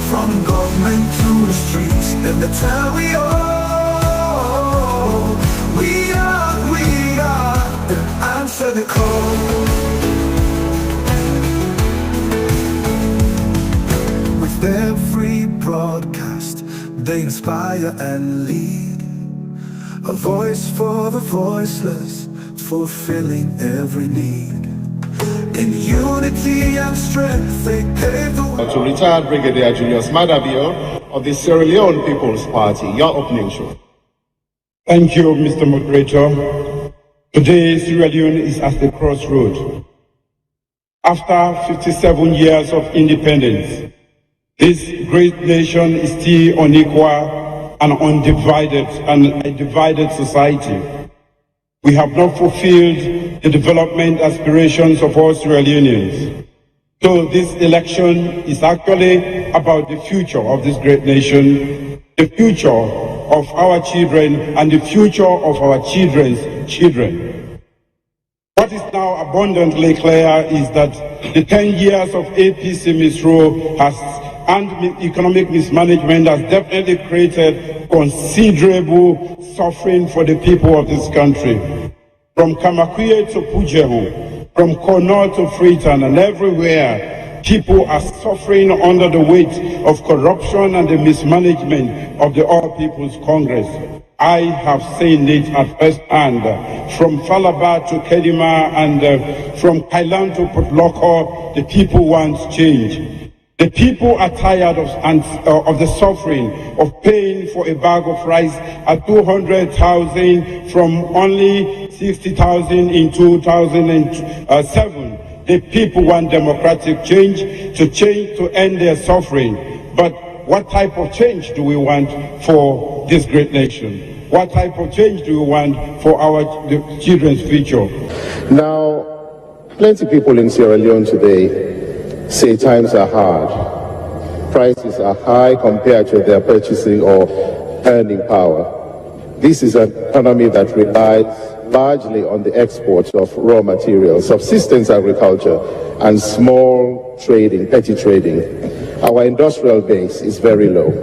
from government to the streets, and the time we all, we are, answer the call. With every broadcast, they inspire and lead, a voice for the voiceless, fulfilling every need. In unity and strength, they pave the way. To retired Brigadier Julius Madabio of the Sierra Leone People's Party, your opening show. Thank you, Mr. Moderator. Today, Sierra Leone is at the crossroad. After 57 years of independence, this great nation is still unequal and undivided, and a divided society. We have not fulfilled the development aspirations of all Sierra Leoneans. So this election is actually about the future of this great nation, the future of our children, and the future of our children's children. What is now abundantly clear is that the 10 years of APC misrule and economic mismanagement has definitely created considerable suffering for the people of this country. From Kamakuye to Pujehu, from Kono to Freetown, and everywhere, people are suffering under the weight of corruption and the mismanagement of the All People's Congress. I have seen it at first hand, from Falaba to Kedima and from Kailan to Potloko. The people want change. The people are tired of the suffering of paying for a bag of rice at 200,000 from only 60,000 in 2007. The people want democratic change to end their suffering. But what type of change do we want for this great nation? What type of change do we want for our children's future? Now, plenty of people in Sierra Leone today say times are hard. Prices are high compared to their purchasing or earning power. This is an economy that relies largely on the exports of raw materials, subsistence agriculture, and small trading, petty trading. Our industrial base is very low,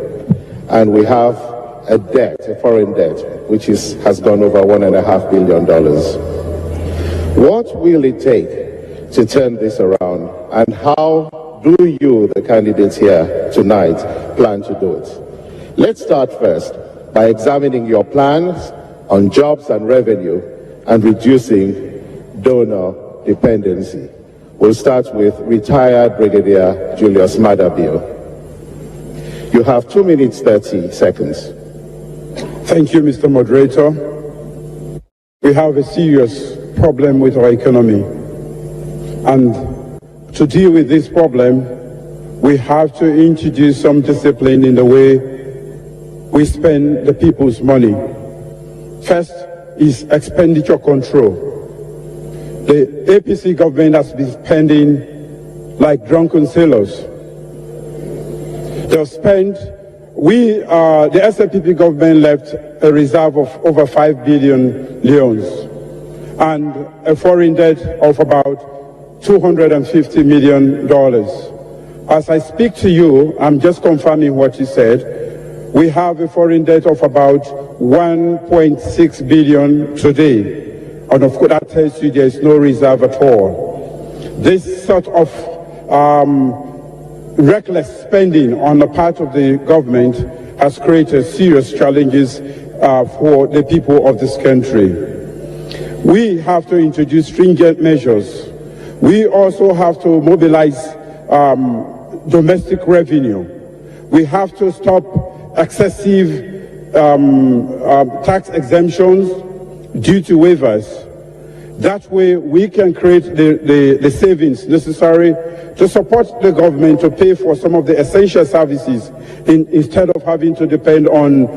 and we have a debt, a foreign debt, which has gone over $1.5 billion. What will it take to turn this around, and how do you, the candidates here tonight, plan to do it? Let's start first by examining your plans on jobs and revenue and reducing donor dependency. We'll start with retired Brigadier Julius Madabio. You have 2 minutes, 30 seconds. Thank you, Mr. Moderator. We have a serious problem with our economy. And to deal with this problem, we have to introduce some discipline in the way we spend the people's money. First is expenditure control. The APC government has been spending like drunken sailors. They've spent, the SLPP government left a reserve of over 5 billion leones and a foreign debt of about $250 million. As I speak to you, I'm just confirming what you said. We have a foreign debt of about 1.6 billion today. And of course, that tells you there's no reserve at all. This sort of reckless spending on the part of the government has created serious challenges for the people of this country. We have to introduce stringent measures. We also have to mobilize domestic revenue. We have to stop excessive tax exemptions, duty waivers. That way we can create the savings necessary to support the government to pay for some of the essential services instead of having to depend on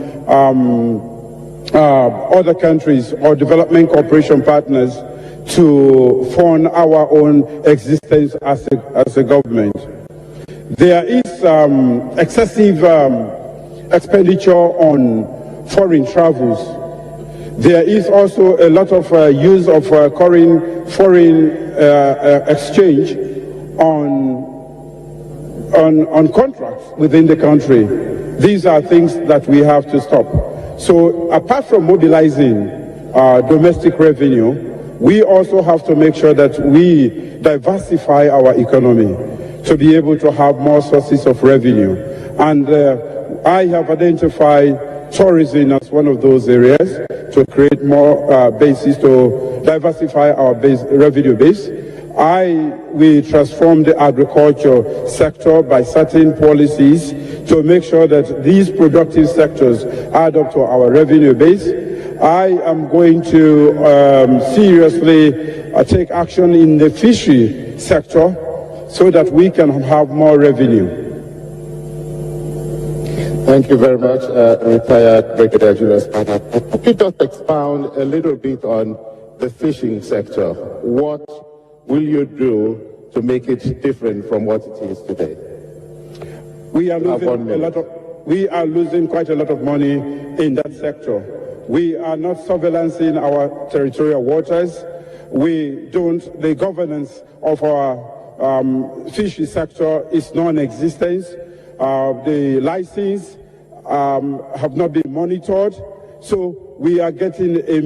other countries or development cooperation partners to fund our own existence as a government. There is excessive expenditure on foreign travels. There is also a lot of use of foreign exchange on on contracts within the country. These are things that we have to stop. So apart from mobilizing domestic revenue, we also have to make sure that we diversify our economy to be able to have more sources of revenue. And I have identified tourism as one of those areas to create more bases to diversify our revenue base. We transform the agriculture sector by certain policies to make sure that these productive sectors add up to our revenue base. I am going to seriously take action in the fishery sector so that we can have more revenue. Thank you very much, retired Brigadier Julius Maada. Could you just expound a little bit on the fishing sector? What will you do to make it different from what it is today? We are losing quite a lot of money in that sector. We are not surveillancing our territorial waters. The governance of our fishery sector is non-existent. The license have not been monitored. So we are getting a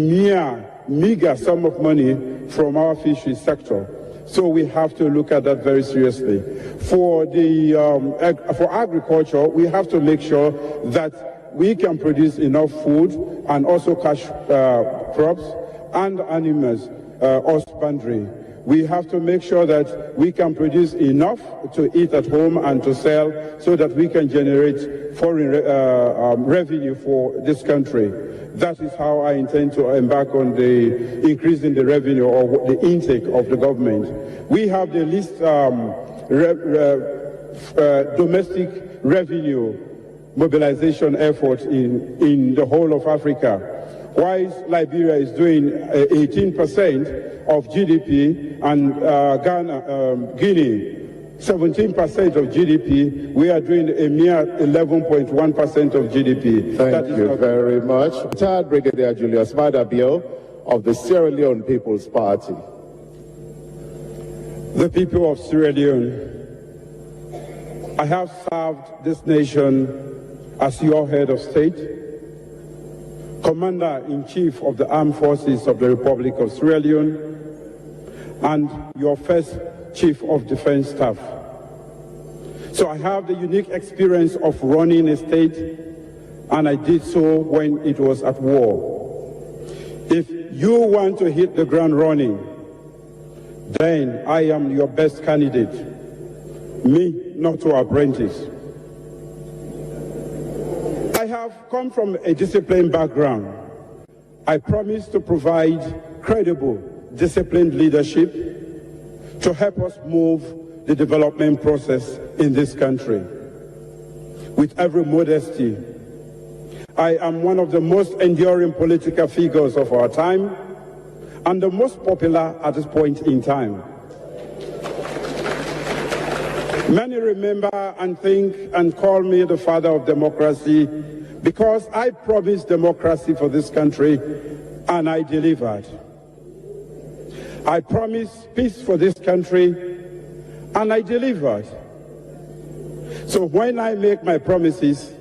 meager sum of money from our fishery sector. So we have to look at that very seriously. For agriculture, we have to make sure that we can produce enough food and also cash crops and animals husbandry. We have to make sure that we can produce enough to eat at home and to sell so that we can generate foreign revenue for this country. That is how I intend to embark on the increase in the revenue or the intake of the government. We have the least domestic revenue mobilization effort in the whole of Africa. While Liberia is doing 18% of GDP and Guinea 17% of GDP, we are doing a mere 11.1% of GDP. Thank you very much. Retired Brigadier Julius Maada of the Sierra Leone People's Party. The people of Sierra Leone, I have served this nation as your head of state, Commander-in-Chief of the Armed Forces of the Republic of Sierra Leone, and your first Chief of Defense Staff. So I have the unique experience of running a state, and I did so when it was at war. If you want to hit the ground running, then I am your best candidate. Me, not to apprentice. I have come from a disciplined background. I promise to provide credible, disciplined leadership to help us move the development process in this country. With every modesty, I am one of the most enduring political figures of our time and the most popular at this point in time. Many remember and think and call me the father of democracy because I promised democracy for this country and I delivered. I promised peace for this country, and I delivered. So when I make my promises,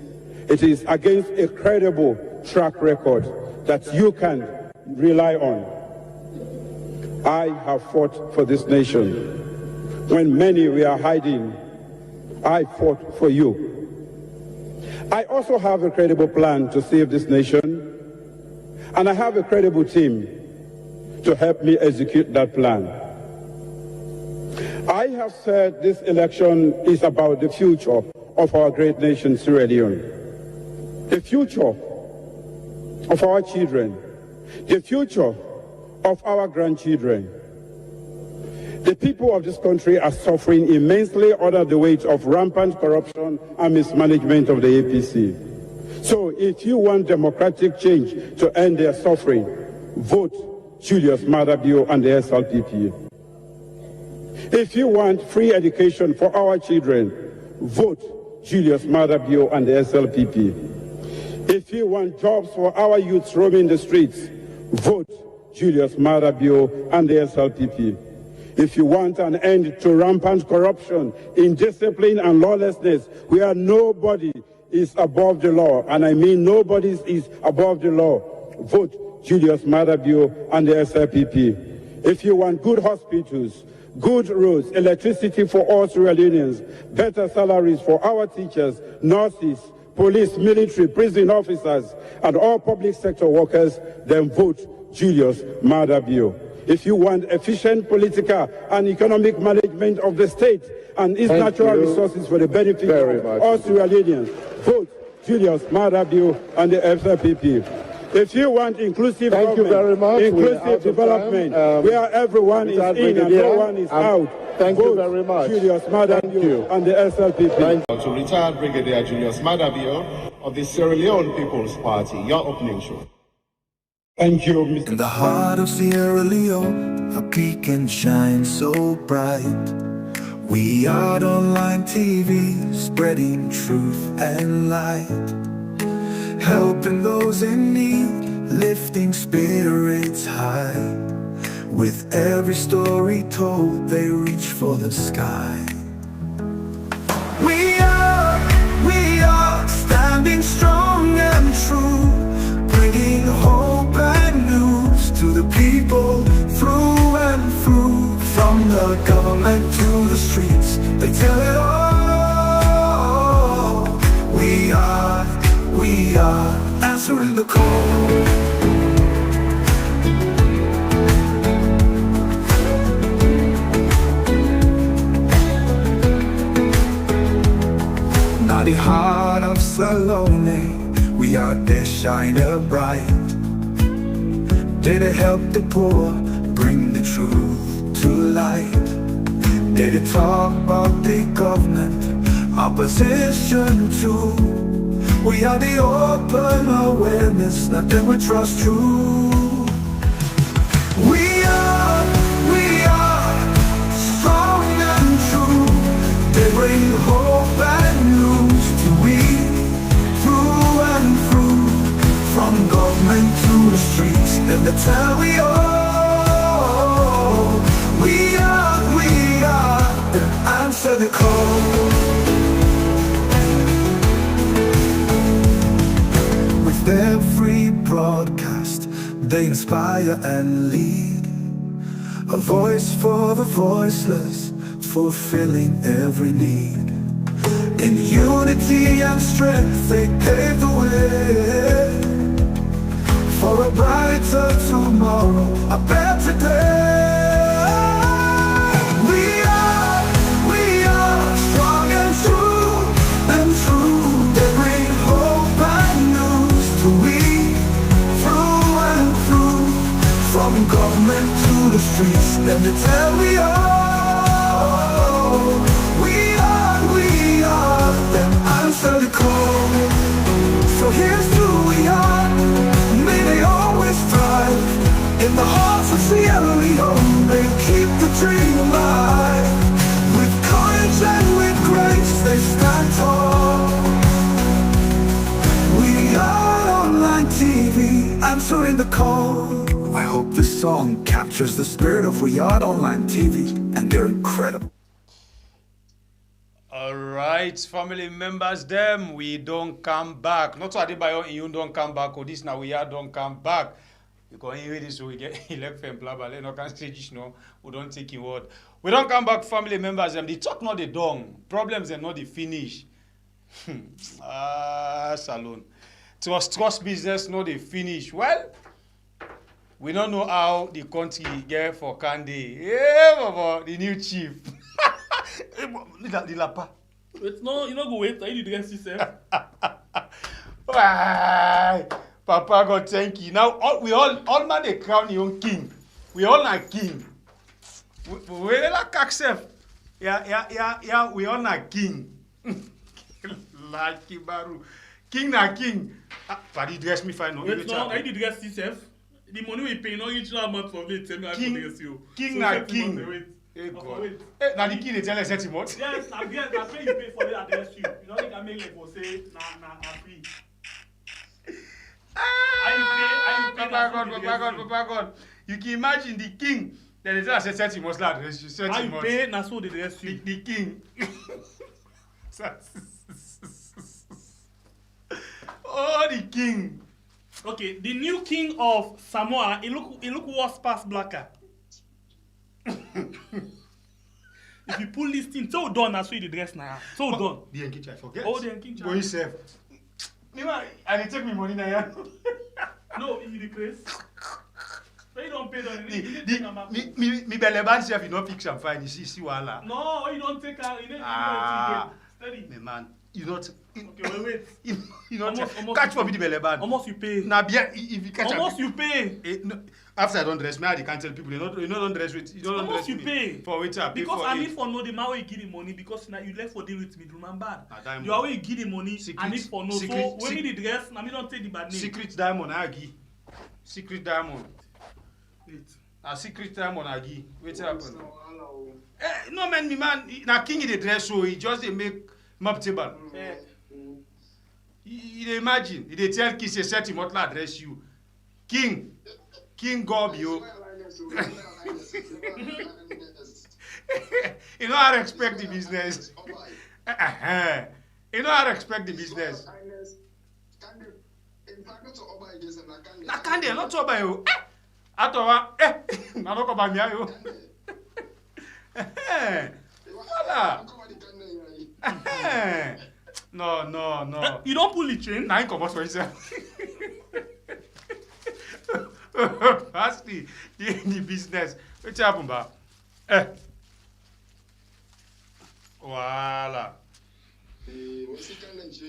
it is against a credible track record that you can rely on. I have fought for this nation. When many were hiding, I fought for you. I also have a credible plan to save this nation, and I have a credible team to help me execute that plan. I have said this election is about the future of our great nation, Sierra Leone. The future of our children. The future of our grandchildren. The people of this country are suffering immensely under the weight of rampant corruption and mismanagement of the APC. So if you want democratic change to end their suffering, vote Julius Maada and the SLPP. If you want free education for our children, vote Julius Maada and the SLPP. If you want jobs for our youths roaming the streets, vote Julius Maada and the SLPP. If you want an end to rampant corruption, indiscipline, and lawlessness, where nobody is above the law, and I mean nobody is above the law, vote Julius Maada Bio and the SLPP. If you want good hospitals, good roads, electricity for all Sierra Leoneans, better salaries for our teachers, nurses, police, military, prison officers, and all public sector workers, then vote Julius Maada Bio. If you want efficient political and economic management of the state and its natural resources for the benefit of all Sierra Leoneans, vote Julius Maada Bio and the SLPP. If you want inclusive government, inclusive development, where everyone is in and no one is out, thank you very much. Julius Maada Bio and the SLPP. To retired Brigadier Julius Maada Bio of the Sierra Leone People's Party, your opening show. Thank you, Mr. In the heart of Sierra Leone, a peak and shine so bright. We are online TV, spreading truth and light, helping those in need, lifting spirits high. With every story told, they reach for the sky. We are standing strong and true, bringing hope and news to the people through and through. From the government to the streets, they tell it all. We are answering the call. Now the heart of Leone, we are there shining bright. There to help the poor, bring the truth to light. There to talk about the government, opposition too. We are the open awareness, nothing we trust true. We are strong and true. They bring hope and news to we, through and through. From government to the streets, and the town we all. We are, answer the call. With every broadcast, they inspire and lead. A voice for the voiceless, fulfilling every need. In unity and strength, they pave the way for a brighter tomorrow, a better day. We are strong and true. They bring hope and news to we, through and through. From government to the streets, let me tell we all. We are, then answer the call. So here's who we are, may they always thrive. In the hearts of Sierra Leone, they keep the dream alive. With courage and with grace, they stand tall. We are online TV, answering the call. I hope this song captures the spirit of We Are Online TV, and they're incredible. Alright, family members, them, we don't come back. Not so Adebayo, you don't come back, or this now we are don't come back. Because you read this, so we get elected, blah, blah, no can say this, no, we don't take your word. We don't come back, family members, them, the talk not the done, problems are not the finish. Salon. Trust business, not the finish. Well, we don't know how the country get for candy. Yeah, Baba, the new chief. The lapa. Wait, no, you not go wait. I need to dress yourself. Papa God, thank you. Now all man they crown your king. We all like king. We like accept. Yeah. We all like king. Like Kibaru. King na king. Paddy dress me fine. Wait, no, I need to dress yourself. The money we pay, no each month of it. Tell me I can dress you. King na king. Hey God. Hey, now the king they tell us that month. Yes, I guess I pay you pay for the address you. You know you can make like for say na free. Papa God. You can imagine the king Then they tell us set him must address you. Set How him you must. pay, na so they dress The, you. the king. Oh, the king. Okay, the new king of Samoa, he look worse past Blacker. If you pull this thing, so done, that's why you dress now. So done. The Enkicha, I forget. Oh, the Enkicha. Go yourself. Me man, I dey take me money now. Yeah. No, you the place. But you don't pay them. Me belly band self, you no fix am fine. You see wahala. No, you don't take her. You don't steady. Me man, you not. Okay, wait. You not Almost catch you for me the belly band. Almost you pay. Now, if you catch Almost you pay. No, after I don't dress, me I can't tell people. You don't dress with. You don't Almost dress you me. pay. For which I pay Because for I it. need for know the man where you give the money because now you left for deal with middleman bad. Diamond. You are where you give the money. Secret- I need for know. So secret- when me the dress, now me don't take the bad name. Secret diamond agi. Secret diamond. Wait. A secret diamond agi. Wait happen. No man, me man. Na king in the dress so he just dey make map table. You imagine, they tell king say set him out address you. King God you. You know how to expect the business. You know how to expect the business. Na kande not to buy you. Atowa na no ko ba mi ayo. Voilà. No. You don't pull the chain. Now you come out for yourself. That's the business. What's happened, ba? Voila.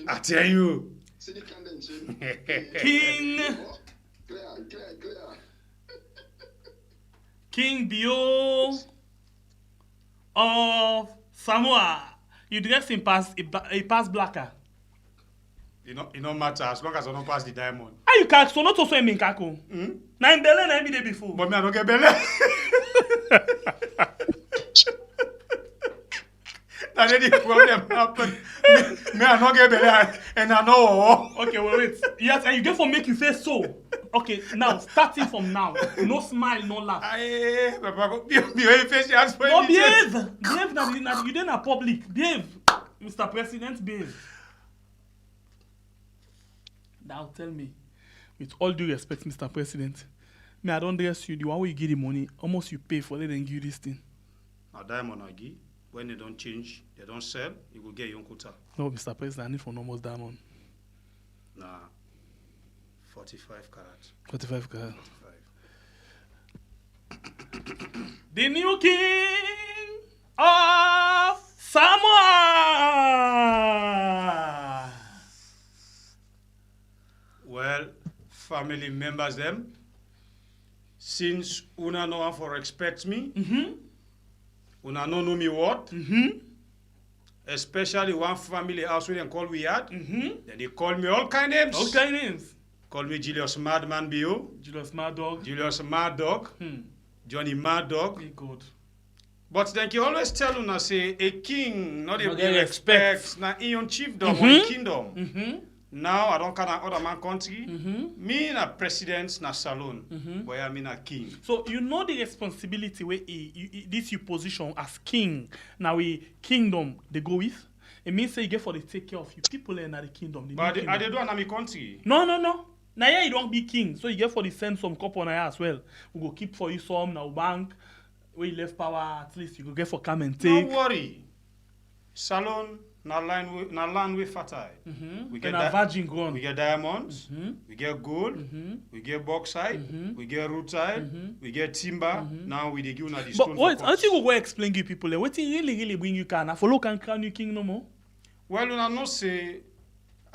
I tell you. King Bio of Samoa. You dress him past Blacker. It no matter as long as I don't pass the diamond. How you catch? So not also in Kako. Na in Belen na be there before. But me I don't get belly. That's the problem happen. Me I don't get belly and I know. Okay, wait. Yes, and you get for make you face so. Okay, now starting from now, no smile, no laugh. Aye, Papa, behave face your hands for No anything. behave. Behave you dey na public. Behave, Mr. President, behave. Now tell me, with all due respect, Mr. President, me I don't dress you. The one way you give the money, almost you pay for it and give you this thing. Now diamond agi, when they don't change, they don't sell, you will get your quota. No, Mr. President, I need for almost diamond. Nah, 45 carat. 45 carat. 45. The new king of Samoa. Well, family members them, since una no one for respect me, una no know me what, especially one family house where they call we at, then they call me all kind names. All kind names. Call me Julius Madman Bio, Julius Mad Dog. Julius Mad Dog, Johnny Mad Dog. Very good. But then you always tell una say a king, not a Not get respect. na in your chiefdom or kingdom. Now I don't kind of other man country. Me na president na salon, but I mean a king. So you know the responsibility where this you position as king. Now we kingdom they go with. It means say you get for the take care of you people in the kingdom. The But new I kingdom. do na me country. No. Now yeah, you don't be king. So you get for the send some couple now as well. We go keep for you some now bank. Where you left power, at least you go get for come and take. No worry. Salon na land we fertile. We And a virgin ground. We get diamonds, we get gold, we get bauxite, we get rutile, we get timber. Now we dey give una the stone. But wait, for I cuts. think we go explain you people. What really bring you can? I follow can crown you king no more. Well, una know say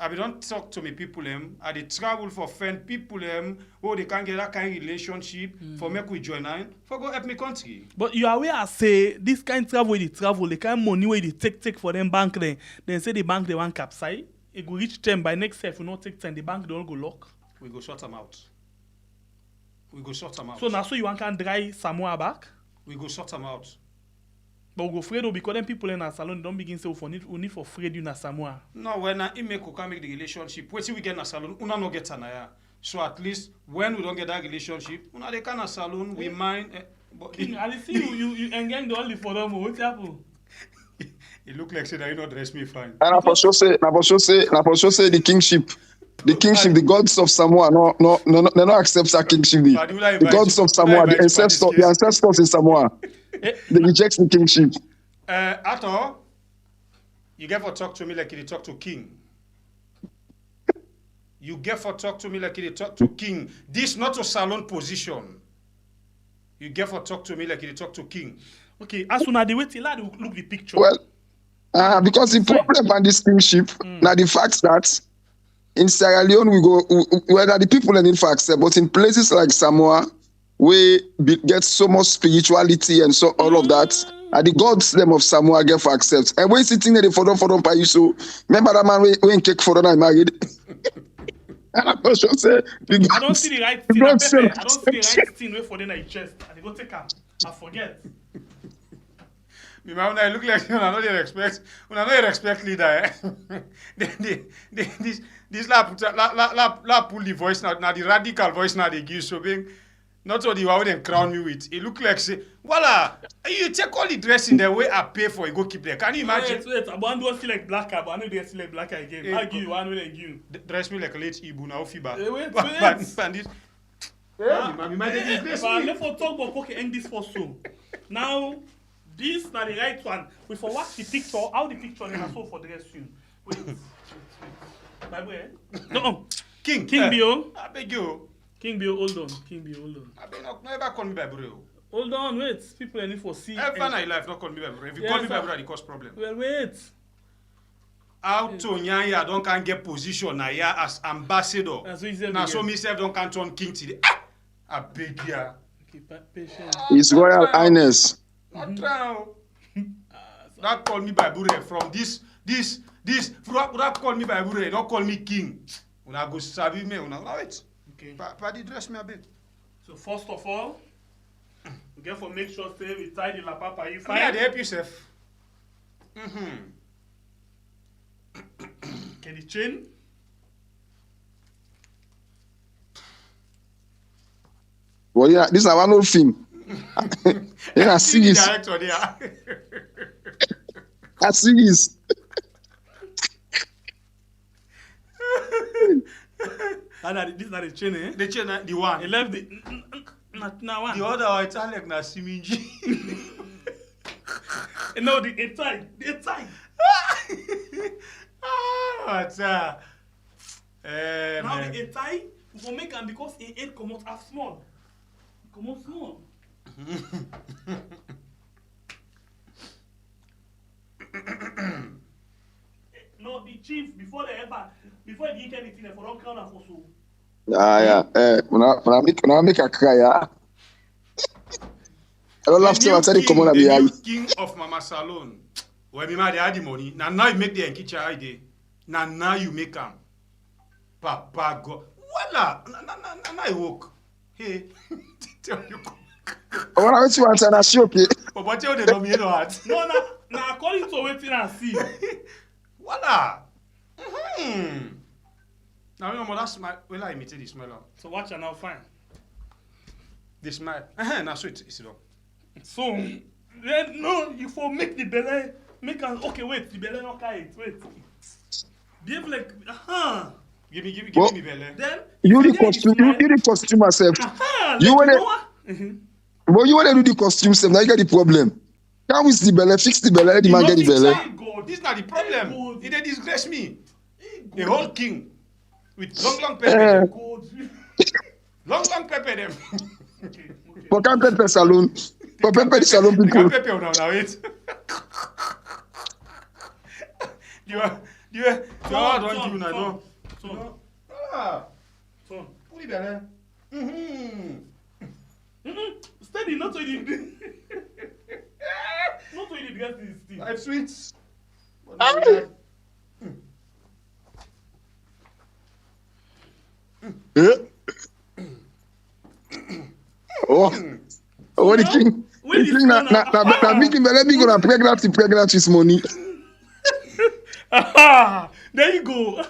I be don't talk to me people I dey travel for friend people who they can get that kind of relationship for make we join in for go help me country. But you are aware I say this kind travel they travel, the kind money where they take for them bank then say the bank they want capsize. It go reach them by next year if you not take time, the bank don't go lock. We go sort them out. So now so you want can dry Samoa back? We go sort them out. But we go afraid of because them people in our salon don't begin say we need for afraid you na Samoa. No, when I make the relationship, wait till we get na salon, una no get anaya. So at least when we don't get that relationship, una they can na salon, we mind But King, I see you engage the only for them. What's happened? it look like say that you not dress me fine. And I for sure say the kingship. The kingship, the gods of Samoa, they don't accept that kingship. The gods of Samoa, the ancestors in Samoa, they reject the kingship. At all, you get for talk to me like you talk to king. You get for talk to me like you talk to king. This not a salon position. You get for talk to me like you talk to king. Okay, as soon as they wait till I look the picture. Well, because the problem on this kingship, now the fact that in Sierra Leone whether the people in for accept, but in places like Samoa, we get so much spirituality and so all of that, and the gods them of Samoa get for accept. And when sitting there for them by you, so remember that man when cake for them I married. And I don't say I don't see the right thing. I don't see the right thing wait for them at chest. And they go take her. I forget. Me man, I look like you know they expect leader. This la pull the voice now the radical voice now they give so being not only what they crown me with. It look like say, voila, you take all the dressing the way I pay for, you go keep there. Can you imagine? Wait, I want to see like black but I know they see like black again. I'll give you one way they give you. Dress me like a late Ibu now, Fiba. Wait. Let's talk about okay, end this for so. Now, this is not the right one. We for watch the picture, how the picture is so for dress you. Wait. My boy, no. King Bio. I beg you. King Bio, hold on. I beg not never call me by bro. Hold on, wait. People need for see. Ever in life not call me by bro. If you call me by bro, it cause problem. Well, wait. How to Nyanya don't can get position now as ambassador. Now so myself don't can turn king today. I beg ya. Okay, patient. His Royal Highness. Not try. That call me by bure from this. That call me by bure. Don't call me king. Una go sabi me. Una wait. Okay. Paddy dress me a bit. So first of all, we get for make sure say we tie the lapapa you Yeah, fine. they help yourself. Can the chain? Well, yeah, this is one old film. Yeah, series. Director there. A series. This is not the chain, eh? The chain, the one. He left the now one. The other one, it's like na Siminji. No, the tie. What's that? Now Man. the tie we go make am because a head come out half small. Come out small. No, the chief before they did anything, they for don't crown am for so. Yeah. When I make a cry, yeah. I don't laugh too much. I tell you, come on, The be new king of Mama Salon. When me ma they had the money. Now you make the enkicha idea. Now you make them. Papa go. Voila. Now you walk. Hey. Tell you. I want to answer that show, okay? But you they don't mean that. No, now according to wetin I see. Voila. Now you know that smile. Well, I imitate the smile. So watch and now fine. The smile. Now sweet. Is it up? So then no, you for make the belly make an okay wait, the belly not carry it. Wait. Behave like Give me Well, me belly. Then You the costume yourself. You want to, but you want to do the costume self. Now you get the problem. Can't we the belly, fix the belly, let the man get the belly. God. This is not the problem. God. He dey disgrace me. God. The whole king with long pepper. God. Long pepper them. Okay. For can't pepper salon. For pepper the salon You people. can pepper now wait. You are don't give now no. Son. Ah, Son. put it there. Steady, not so you did. Not so you did get this thing. Life sweets. Oh, the king. The king na making belly big on pregnant with money. There you go.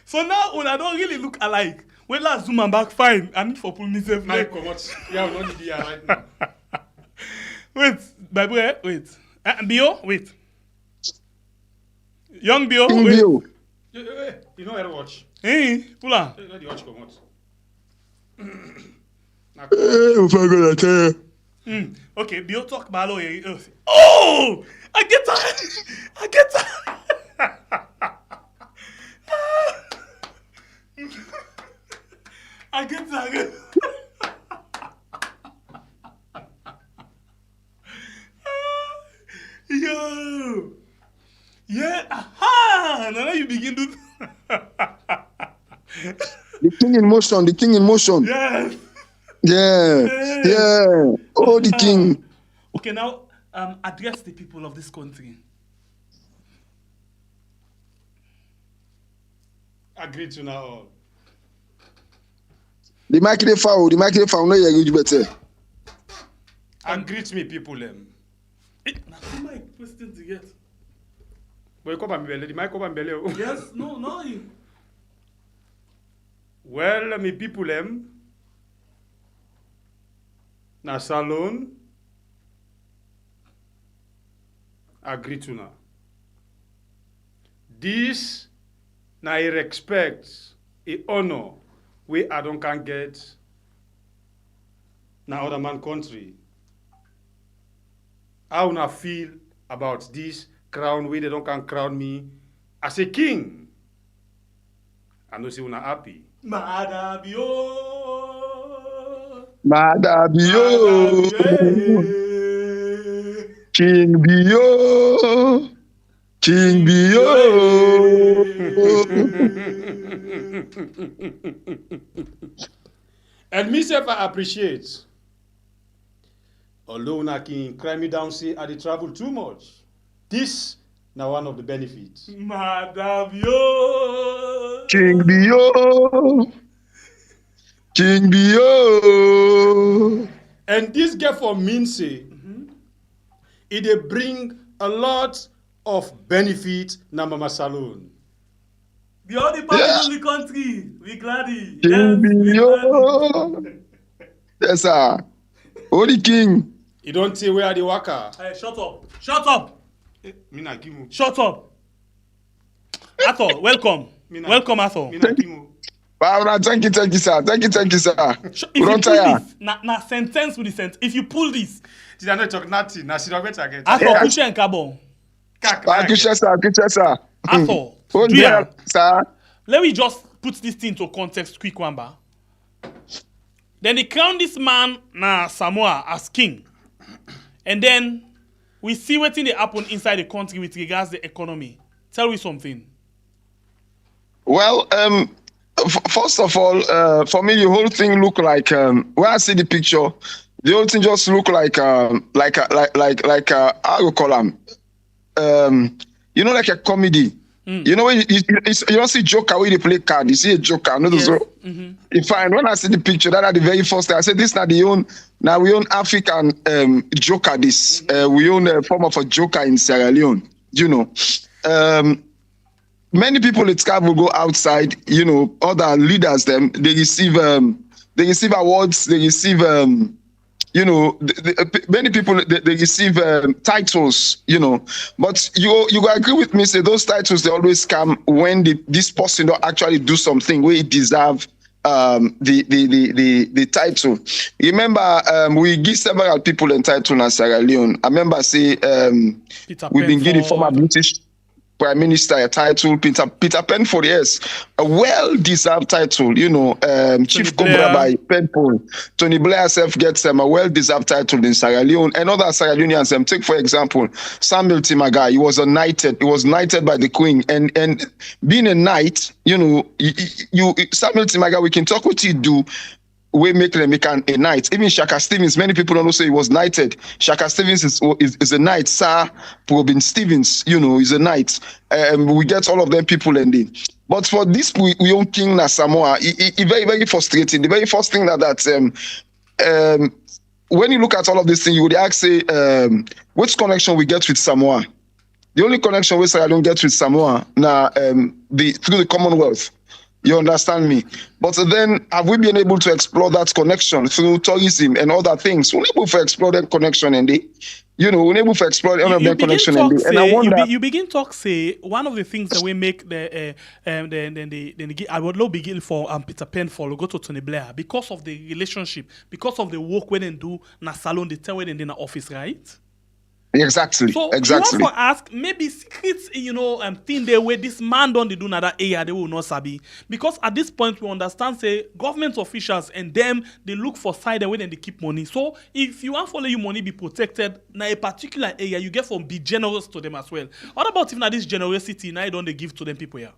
So now una don't really look alike. When last zoom am back fine. I need for pull myself Now you like come out. Yeah, we don't need it right now. Wait, my boy, wait. Bio, wait. Young Bio, King wait. Bio. You know how to watch. Hey, Pula. Let the watch come out. Oh my God, I tell you. Okay, Bio talk malo. Oh, I get that. I get that. I get that. Yo. Yeah. Aha. Now you begin to. The king in motion, the king in motion. Yes. Yeah, yeah. Oh, the king. Okay, now address the people of this country. Agree to now all. The mic dey foul, no you reach better. Agree to me, people. Now, my question to get. Boy, come and belly. The mic come and belly. Yes, no. Well, me people, na salon. Agree to now. This na a respect, a honor, we I don't can get na other man country. How una feel about this crown way they don't can crown me as a king? I know see una happy. Madabio. Madabio. King Bio. King Bio. And myself I appreciate. Although una king cry me down say I dey travel too much. This now one of the benefits. Madabio. King Bio. King Bio. And this get for mean say it dey bring a lot of benefit na Mama Salon. The only party in the country. We gladdy. King Yes, we Bio. gladdy. Yes, sir. Oh, the king. You don't say where the waka. Hey, shut up. Shut up. Me na kimu. Shut up. Athor, welcome. Welcome, Athor. Me na kimu. Wow, thank you, sir. Thank you, sir. If We you don't pull tire. this, na sentence with the sentence. If you pull this, Did I not talk nothing? Na she don't get again. Athor, push and carbon. Thank you, sir. Athor, Oh, do dear, ya? sir. Let me just put this thing to context quick, Wamba. Then they crown this man na Samoa as king. And then we see what thing they happen inside the country with regards to the economy. Tell me something. Well, first of all, for me, the whole thing look like when I see the picture, the whole thing just look like how you call them, you know, like a comedy. You know, when you don't see Joker where they play card, you see a Joker. No, Yes. In fact, when I see the picture, that are the very first thing I said, this not the own. Now we own African Joker. This we own a form of a Joker in Sierra Leone. You know, many people at SCAF will go outside. You know, other leaders them they receive awards. They receive you know, many people they receive titles, you know, but you agree with me. Say those titles they always come when this person don't actually do something where it deserve the title. Remember, we give several people a title in Sierra Leone. I remember say we've been giving former British Prime Minister a title, Peter Penfold, yes, a well-deserved title, you know, Chief Cobra by Penfold. Tony Blair herself gets a well-deserved title in Sierra Leone. And other Sierra Leoneans, take for example, Samuel Timaga, he was knighted by the Queen. And being a knight, you know, Samuel Timaga, we can talk what he do. We make them a knight. Even Shaka Stevens, many people don't know say he was knighted. Shaka Stevens is a knight. Sir Robin Stevens, you know, is a knight. We get all of them people ending. But for this we own King na Samoa, it very, very frustrating. The very first thing that when you look at all of these things, you would ask say, which connection we get with Samoa? The only connection we say I don't get with Samoa now through the Commonwealth. You understand me? But then, have we been able to explore that connection through tourism and other things? We're able to explore that connection, and we're able to explore that connection, and I wonder. You begin talk say one of the things that we make the I would love begin for Peter Penfold go to Tony Blair because of the relationship, because of the work when they do na salon, they tell when they in the office, right? Exactly. So exactly. you want to ask maybe secrets, thing they way this man don't they do another area they will not sabi, because at this point we understand say government officials and them they look for side and when they keep money. So if you want follow you money be protected na a particular area, you get from be generous to them as well. What about if na this generosity now don't they give to them people here?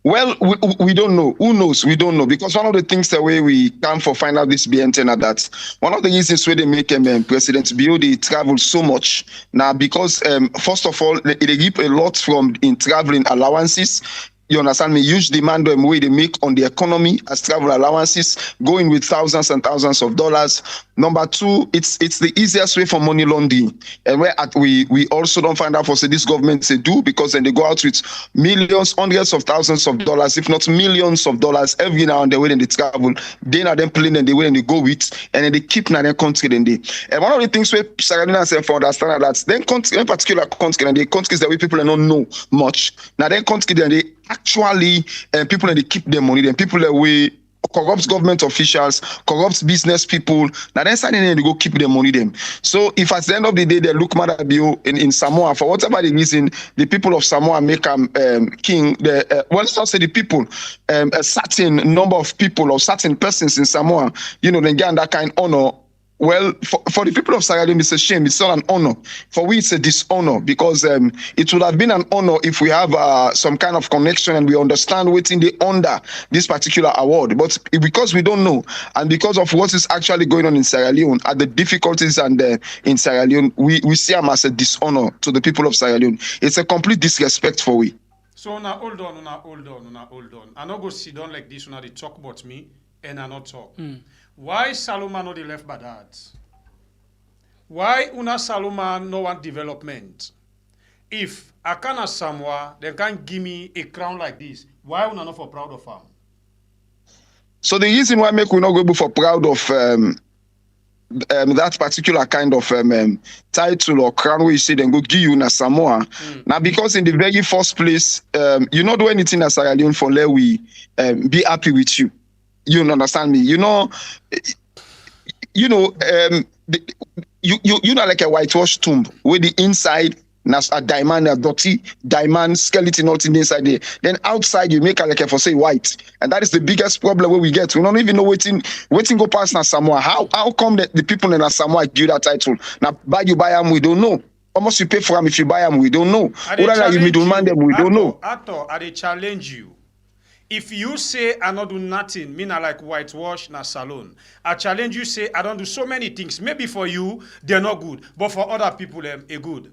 Well, we don't know. Who knows? We don't know, because one of the things that way we come for find out this be antenna that one of the reasons where they make President Bio they travel so much now, because first of all they give a lot from in traveling allowances. You understand me? Huge demand on way they make on the economy as travel allowances, going with thousands and thousands of dollars. Number two, it's the easiest way for money laundering, and where we also don't find out for say this government they do, because then they go out with millions, hundreds of thousands of dollars, if not millions of dollars every now and then when they travel. They are then playing and they way and they go with, and then they keep na their country then they. And one of the things where Sarah said for understand that then country, in particular country, and the countries that we people don't know much. Now then country then they actually people that they keep their money, then people that we corrupt government officials, corrupt business people. Now then starting they go keep their money them. So if at the end of the day they look Madabio in Samoa for whatever the reason, the people of Samoa make king. Let's not say the people, a certain number of people or certain persons in Samoa, they get that kind of honor. Well, for the people of Sierra Leone, it's a shame. It's not an honor. For we, it's a dishonor, because it would have been an honor if we have some kind of connection and we understand what's in the under this particular award. But because we don't know, and because of what is actually going on in Sierra Leone, at the difficulties and in Sierra Leone, we see them as a dishonor to the people of Sierra Leone. It's a complete disrespect for we. So now hold on. I not go sit down like this when they talk about me and I not talk. Why Saloma not the left by that? Why una Saloma no want development? If I can Samoa, they can give me a crown like this. Why una not for proud of him? So the reason why we not go for proud of that particular kind of title or crown where you say then go give you na Samoa. Now because in the very first place, you not do anything as Sierra Leone for let we be happy with you. You understand me? You know like a whitewashed tomb where the inside has a diamond, a dirty diamond skeleton not in the inside there. Then outside you make a like a for say white, and that is the biggest problem where we get. We don't even know waiting go past na Samoa. How come the people in Samoa give that title? Now buy them, we don't know. Almost you pay for them if you buy them, we don't know. Or you middleman them, we don't know. I challenge you. If you say I don't do nothing, mean I like whitewash na salon. I challenge you say I don't do so many things. Maybe for you they're not good, but for other people them a good.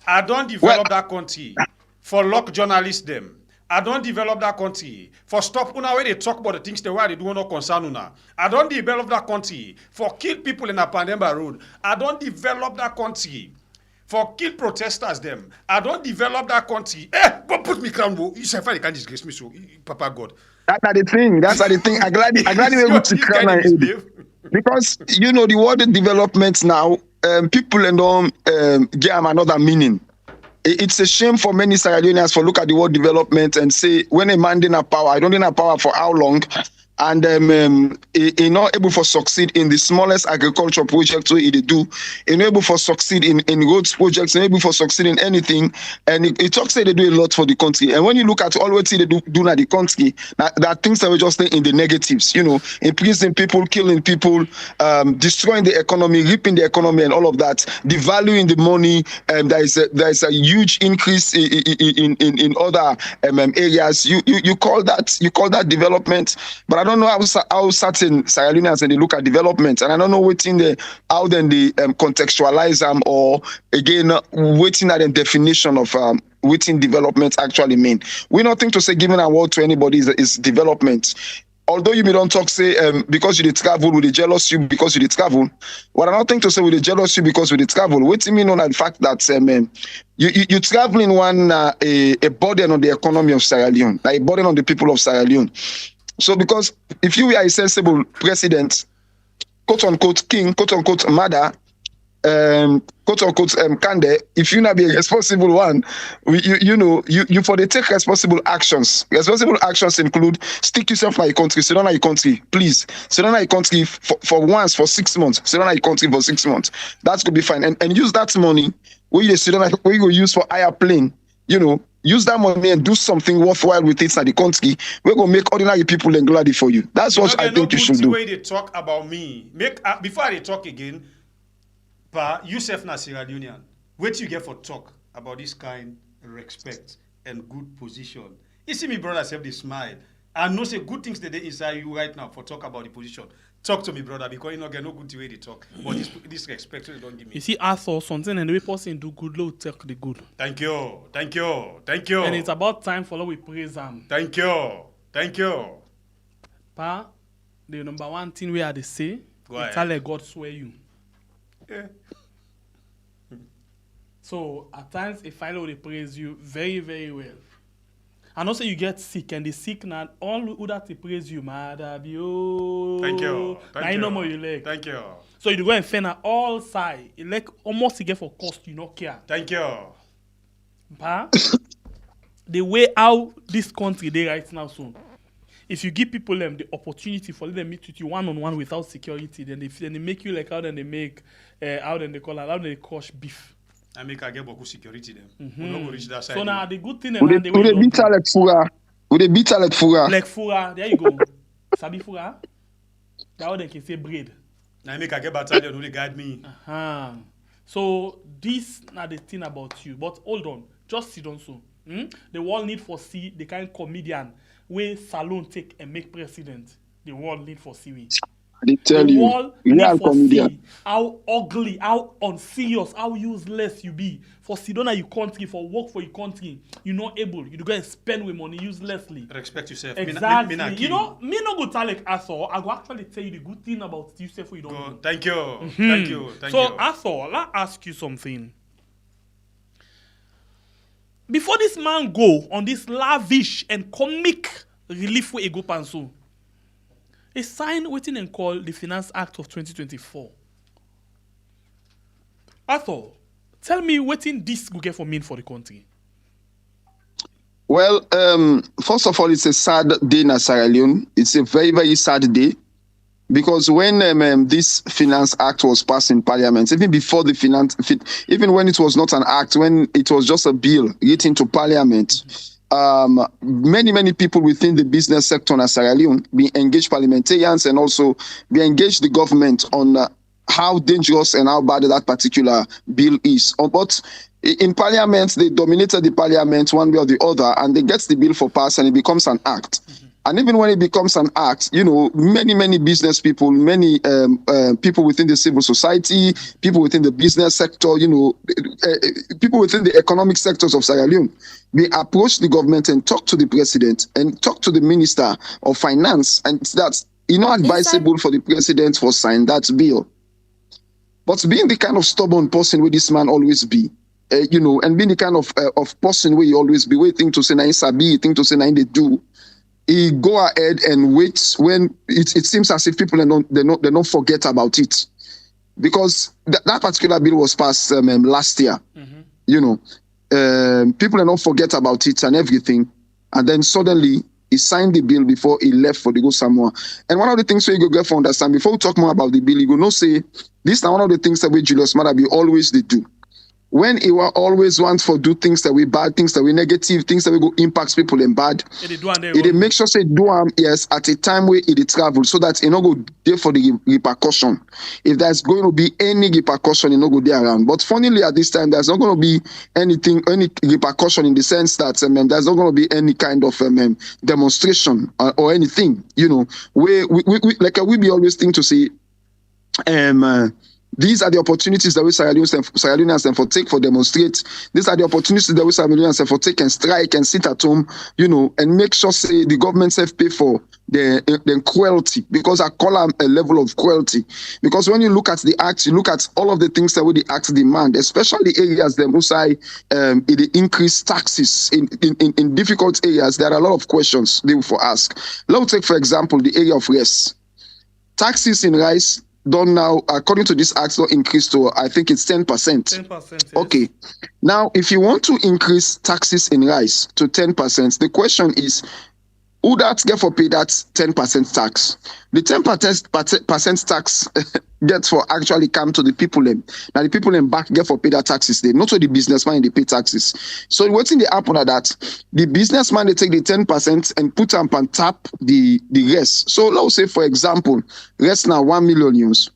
I don't develop that country for lock journalists them. I don't develop that country for stop una where they talk about the things they why they do not concern una. I don't develop that country for kill people in a Pandemba road. I don't develop that country for kill protesters them. I don't develop that country. Go put me crown. You say you can't disgrace me, so Papa God. That's the thing. I'm glad you able to crown because the word development now, people and give them another meaning. It's a shame for many Sierra Leoneans for look at the word development and say when a man didn't have power, I don't have power for how long. And he not able to succeed in the smallest agricultural projects where he do. He not able to succeed in roads projects. He not able to succeed in anything. And he talks say they do a lot for the country. And when you look at all what they do in the country, there are things that we just in the negatives. Imprisoning people, killing people, destroying the economy, ripping the economy, and all of that. Devaluing the money. There is a huge increase in other areas. You call that development, but I don't know how certain Sierra Leoneans they look at development, and I don't know how then they contextualize them, or again waiting at the definition of what development actually mean. We don't think to say giving an award to anybody is development. although you may don't talk, say, because you did travel, we they jealous you because you did travel. What I'm not think to say, we they jealous you because we did travel. What do you mean on the fact that you traveling one a burden on the economy of Sierra Leone, like a burden on the people of Sierra Leone. So because if you are a sensible president, quote unquote king, quote unquote mother, quote unquote Kande, if you not be a responsible one, you for the take responsible actions. Responsible actions include stick yourself like your country, sit down like your country, please. Sit down like your country for once for 6 months. Sit down like your country for 6 months. That could be fine. And use that money where you sit down, where you go use for higher plane, use that money and do something worthwhile with it in the country. We're gonna make ordinary people and glad for you. That's what I think you should do. Way they talk about me. Before they talk again. But yourself na Sierra Leonean, what you get for talk about this kind of respect and good position? You see me brother have the smile. I know say good things that they inside you right now for talk about the position. Talk to me, brother, because you know get no good way they talk. But this respect they don't give me. You see, I saw something and the way person do good, Lord take the good. Thank you. And it's about time for we praise him. Thank you. Pa, the number one thing we are to say, tell God swear you. Yeah. So at times if I will praise you very, very well. And also you get sick and the sick now all who that they praise you, Madabi. Thank you. I know more you like. Thank you. So you go and find all side. You like almost you get for cost, you not care. Thank you. Pa, the way how this country they right now so. If you give people the opportunity for them to meet with you one-on-one without security, then they make you like how then they make, how then they call it, how they crush beef. I make I get beaucoup security them. We don't go reach that side. So now the good thing Would they beat her like Fura? Would they beat her like Fura? Like Fura, there you go. Sabi Fura? That's how they can say bread. Now I make I get battalion who they guide me. So this now the thing about you. But hold on, just sit down so. The world need for see the kind of comedian where Salon take and make president. The world need for see we. They tell the you, world real need for comedian. see how ugly, how unserious, how useless you be. For Sidona your country, for work for your country, you're not able. You go and spend with money uselessly. Respect yourself. Exactly. Me no go tell like Asor. I go actually tell you the good thing about yourself. You don't know. Thank you. Thank you. So Asor, let me ask you something. Before this man go on this lavish and comic relief way go panso, he signed waiting and call the Finance Act of 2024. Arthur, tell me what this will get for mean for the country. Well, first of all, it's a sad day in Sierra Leone. It's a very, very sad day. Because when this Finance Act was passed in Parliament, even before even when it was not an act, when it was just a bill written to Parliament, many people within the business sector in Sierra Leone be engaged parliamentarians and also be engaged the government on how dangerous and how bad that particular bill is. But in Parliament, they dominated the Parliament one way or the other, and they get the bill for pass, and it becomes an act. And even when it becomes an act, many business people, many people within the civil society, people within the business sector, people within the economic sectors of Sierra Leone, they approach the government and talk to the president and talk to the minister of finance, and that's advisable for the president to sign that bill. But being the kind of stubborn person where this man always be, and being the kind of person where he always be, waiting to say na sabi, think to say na they do. He go ahead and wait when it seems as if people they don't forget about it, because that particular bill was passed last year. People don't forget about it and everything, and then suddenly he signed the bill before he left for the go somewhere. And one of the things we go get for understand before we talk more about the bill, you go know say this now one of the things that we Julius Madabi always they do. When he will always want for do things that we bad, things that we negative, things that we go impact people and bad, it make sure say do yes at a time where it travel so that it no go there for the repercussion. If there's going to be any repercussion, it no go there around. But funnily at this time, there's not going to be any repercussion in the sense that there's not going to be any kind of demonstration or anything. We like we be always think to say These are the opportunities that we Sierra Leoneans and for take for demonstrate. These are the opportunities that we Sierra Leoneans and for take and strike and sit at home, and make sure say the government self pay for the cruelty, because I call them a level of cruelty. Because when you look at the act, you look at all of the things that the act demand, especially areas them who say it increase taxes in difficult areas. There are a lot of questions they will for ask. Let's take for example the area of rice. Taxes in rice don't now, according to this act, don't increase to, I think it's 10%. 10%. Yes. Okay. Now, if you want to increase taxes in rice to 10%, the question is, who that get for pay that 10% tax? The 10% tax gets for actually come to the people them. Now the people them back get for pay that taxes they, not to the businessman they pay taxes. So what's in the happen at that? The businessman they take the 10% and put up and tap the rest. So let's say for example, rest now 1 million euros.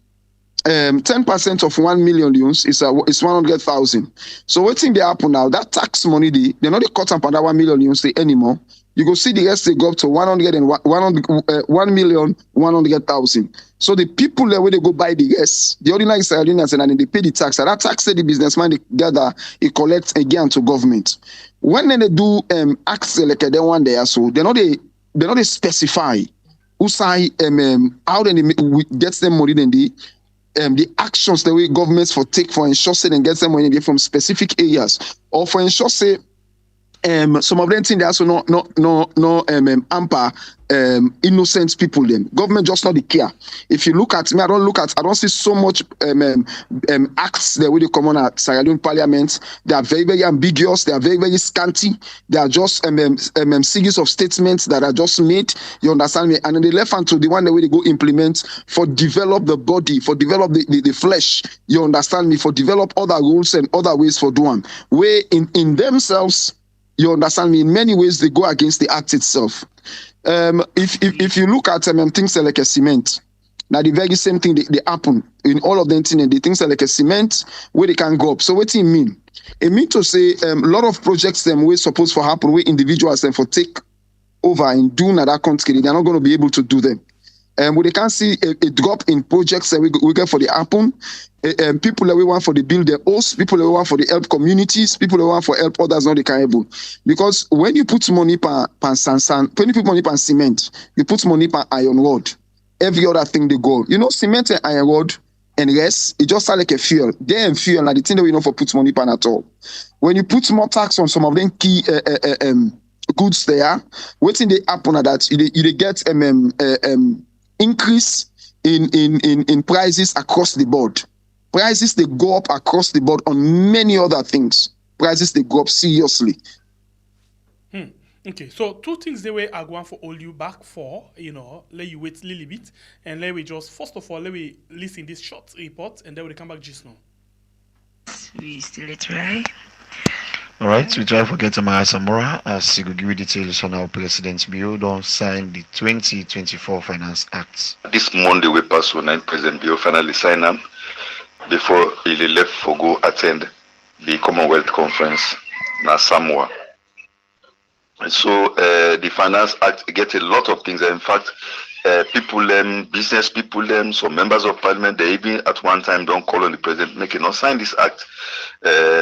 10% of 1 million euros is 100,000. So what's in the happen now? That tax money they're not cut up on that 1 million euros anymore. You go see the rest they go up to 1,100,000. So the people there where they go buy the rest, the ordinary Sierra Leoneans, and then they pay the tax. And that tax that the businessman they gather, he collects again to government. When they do acts like they one there, so they specify who say how then they gets them money then the actions the way governments for take for ensure say and get them money from specific areas, or for ensure say some of them think they also no amper innocent people them. Government just not the care. If you look at me, I don't see so much acts that we come on at Sierra Leone Parliament. They are very, very ambiguous, they are very, very scanty, they are just series of statements that are just made, you understand me? And then they left on to the one that we go implement for develop the body, for develop the flesh, you understand me, for develop other rules and other ways for doing. Where in themselves, you understand me, in many ways they go against the act itself. If you look at things like a cement, now the very same thing they happen in all of them things, and the things like a cement where they can go up. So what do it mean? It means to say a lot of projects them we're supposed to happen where individuals them for take over and do another country, they're not going to be able to do them. But they can see a drop in projects that we get for the happen. People that we want for the build their hosts, people that we want for the help communities, people that we want for help others not the able. Because when you put money pan sand, when you put money pan cement, you put money pan iron rod, every other thing they go. Cement and iron rod and rest, it just sound like a fuel. They ain't fuel, and the thing that we know for put money pan at all. When you put more tax on some of them key goods there, waiting they happen at that, you get increase in prices across the board. Prices they go up across the board on many other things. Prices they go up seriously. Okay, so two things they way are going for hold you back for, let you wait a little bit, and let we just first of all let we listen this short report, and then we come back just now. We still try. All right, we try for get Amaya Samora as you give you details on our President's Bureau don't sign the 2024 Finance Act. This Monday we pass when President Bureau finally sign them before he left for go attend the Commonwealth Conference in Samoa. So the Finance Act get a lot of things. In fact, people, business people, some members of parliament, they even at one time don't call on the president, make him not sign this act,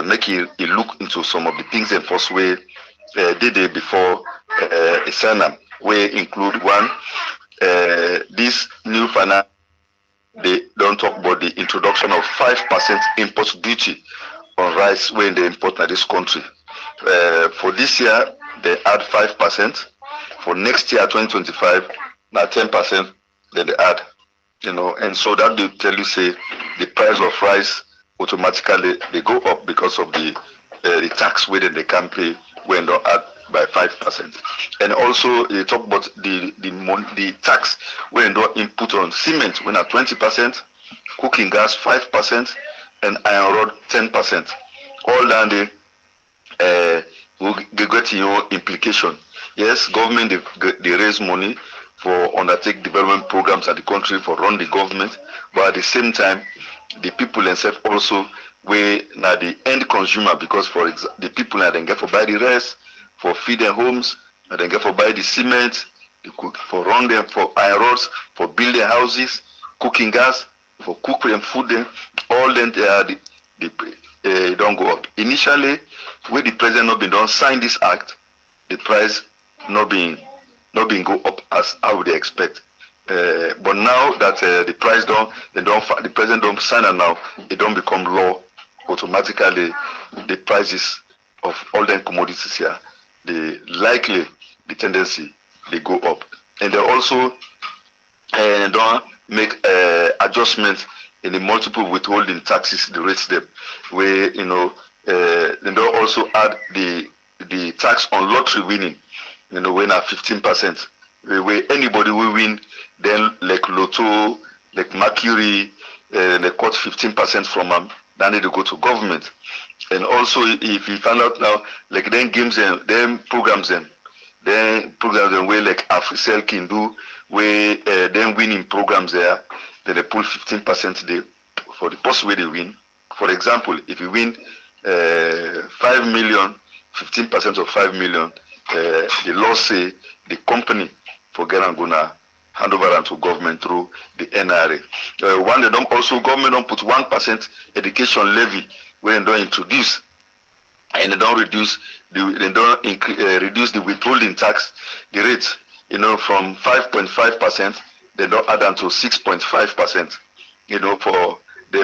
make him look into some of the things and first way did they before a sign them. We include one, this new finance. They don't talk about the introduction of 5% import duty on rice when they import to this country. For this year, they add 5%. For next year, 2025, now 10%, then they add. And so that they tell you, say, the price of rice automatically they go up because of the tax where they can pay when they add by 5%. And also they talk about the tax when they input on cement when at 20%, cooking gas 5%, and iron rod 10%. All down there will get your implication. Yes, government they raise money for undertake development programs at the country for run the government, but at the same time the people themselves also where now the end consumer, because for the people now then get for buy the rest, for feed their homes, and then get for buy the cement, for run them for iron rods, for build their houses, cooking gas, for cook them, food them, all them they don't go up. Initially, when the president not been done sign this act, the price not being go up as I would expect. But now that the price the president don't sign it now, it don't become law. Automatically, the prices of all the commodities here, the tendency they go up, and they also don't make adjustments in the multiple withholding taxes, the rates them, where they don't also add the tax on lottery winning, when at 15%, where anybody will win, then like Lotto, like Mercury, they cut 15% from them, then they go to government. And also, if you find out now, like then games them, then programs them where like AfriCell can do, where then winning programs there, then they pull 15% there for the post where they win. For example, if you win 5 million, 15% of 5 million, the law say the company for gonna hand over to government through the NRA. Government don't put 1% education levy when they don't introduce, and they don't reduce reduce the withholding tax, the rate, from 5.5%, they don't add on to 6.5%,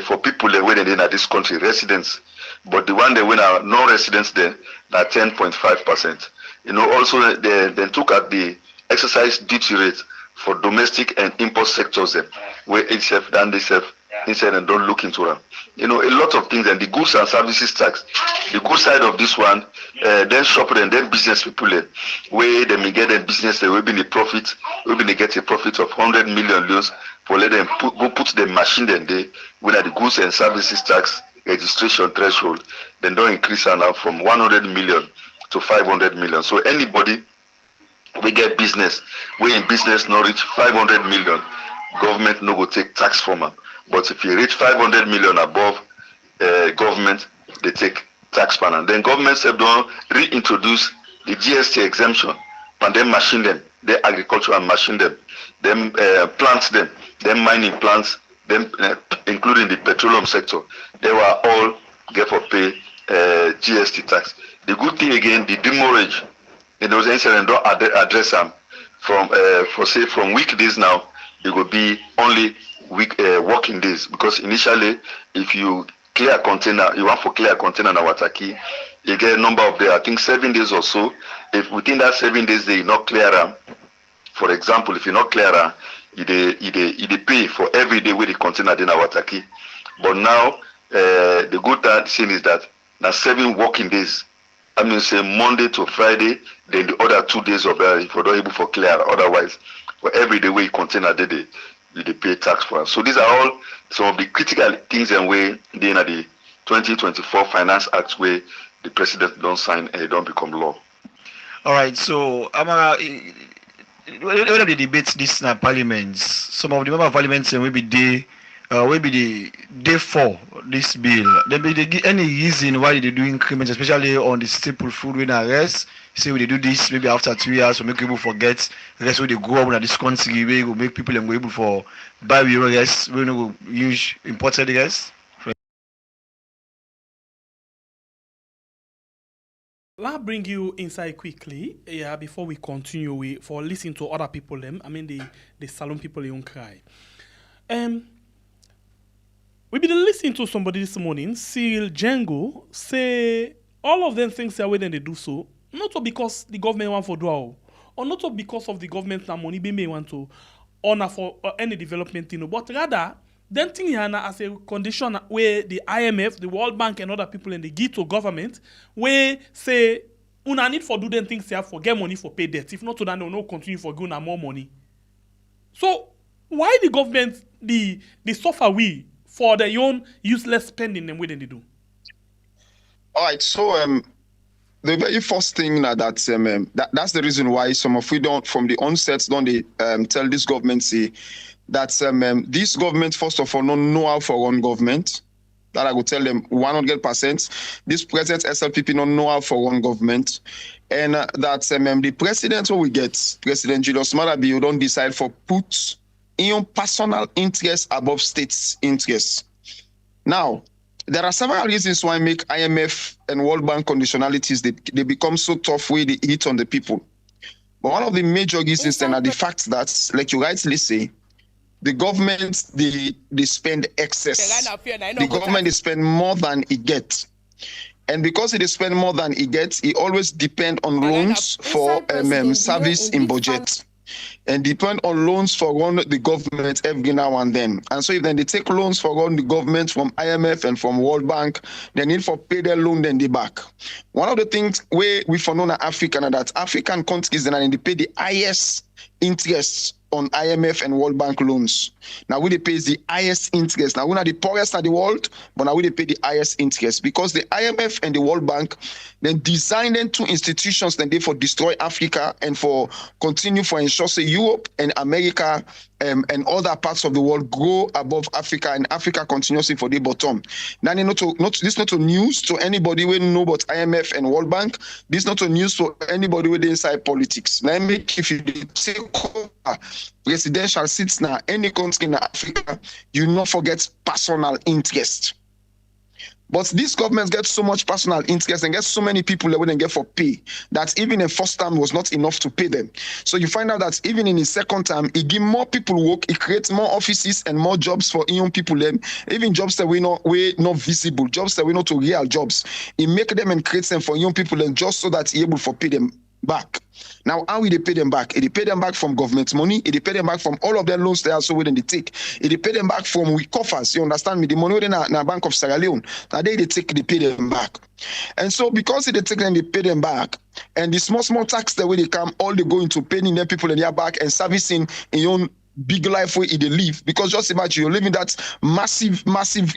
for people that when in this country, residents, but the one that when are non-residents there, that 10.5%. Also they took at the exercise duty rate for domestic and import sectors there, where itself done this inside and don't look into them. A lot of things, and the goods and services tax, the good side of this one, then shopper and then business people where they may get a business, they will be the profit, get a profit of 100 million loans for let them put the machine then they when the goods and services tax registration threshold, then don't increase now from 100 million to 500 million. So anybody we get business, we in business not reach 500 million, government no go take tax from them. But if you reach 500 million above, government they take tax pan, and then government have don't reintroduce the GST exemption, and then machine them, they agricultural machine them, them plants them, them mining plants, them including the petroleum sector, they were all get for pay GST tax. The good thing again, the demurrage, those incidents don't address them from weekdays now, it will be only working days, because initially if you clear a container, you want for clear a container na Wataki, you get a number of days, I think 7 days or so. If within that 7 days they not clear them, for example, if you not clear them, you pay for every day with the container in Wataki. But now the good thing is that now 7 working days, I mean say Monday to Friday, then the other 2 days of if you're not able for clear, otherwise for every day we container they pay tax for us. So these are all some of the critical things and way they in the 2024 Finance Act where the president don't sign and it don't become law. All right, so Amara, one of the debates this in parliament, some of the member of parliament will be the day for this bill. There be any reason why they do increments, especially on the staple food when arrest. Say we they do this maybe after 2 years, so make people forget the rest where they go up in this country, where go make people go able for buy the rest, we no go use imported rest. I'll bring you inside quickly, before we continue for listening to other people the salon people they don't cry. We been listening to somebody this morning, Cyril Django, say all of them things are when they do so, not because the government want for draw, or not because of the government money they may want to honor for any development, but rather then thing as a condition where the IMF, the World Bank, and other people in the give to government, where say una need for do them things here for get money for pay debt. If not to that, no continue for giving more money. So why the government the suffer we for their own useless spending them way they do? All right, so the very first thing that's the reason why some of we don't from the onset don't they tell this government say that this government first of all don't know how for run government. That I would tell them 100%. This present SLPP don't know how for run government, and that the president who we get, President Julius Malema, don't decide for put in your personal interests above states' interests. Now, there are several reasons why make IMF and World Bank conditionalities, they become so tough where they hit on the people. But one of the major reasons then are the fact that, like you rightly say, the government, they spend excess. The government, they spend more than it gets. And because they spend more than it gets, it always depend on loans for service in budget. And depend on loans for run the government every now and then. And so if then they take loans for run the government from IMF and from World Bank, they need for pay their loan, then they back. One of the things we for known as African are that African countries then they pay the highest interest on IMF and World Bank loans. Now we they pay the highest interest. Now we're not the poorest in the world, but now we they pay the highest interest because the IMF and the World Bank then design them two institutions then they for destroy Africa and for continue for ensure say Europe and America and other parts of the world grow above Africa and Africa continuously for the bottom. Now this not a news to anybody who know about IMF and World Bank. This not a news for anybody with inside politics. Let me if you take over presidential seats now any country in Africa, you not forget personal interest. But these governments get so much personal interest and get so many people that wouldn't get for pay that even a first term was not enough to pay them. So you find out that even in his second term, it give more people work, it creates more offices and more jobs for young people. Them, even jobs that we not visible, jobs that we not to real jobs. It make them and creates them for young people and just so that he able for pay them back. Now, how will they pay them back? They pay them back from government money. They pay them back from all of their loans they are so within they take. They pay them back from we coffers. You understand me? The money within a Bank of Sierra Leone. Now they take, they pay them back. And so because they take them, they pay them back. And the small tax the way they come, all they go into paying their people in their back and servicing in your own big life way they live. Because just imagine you're living that massive,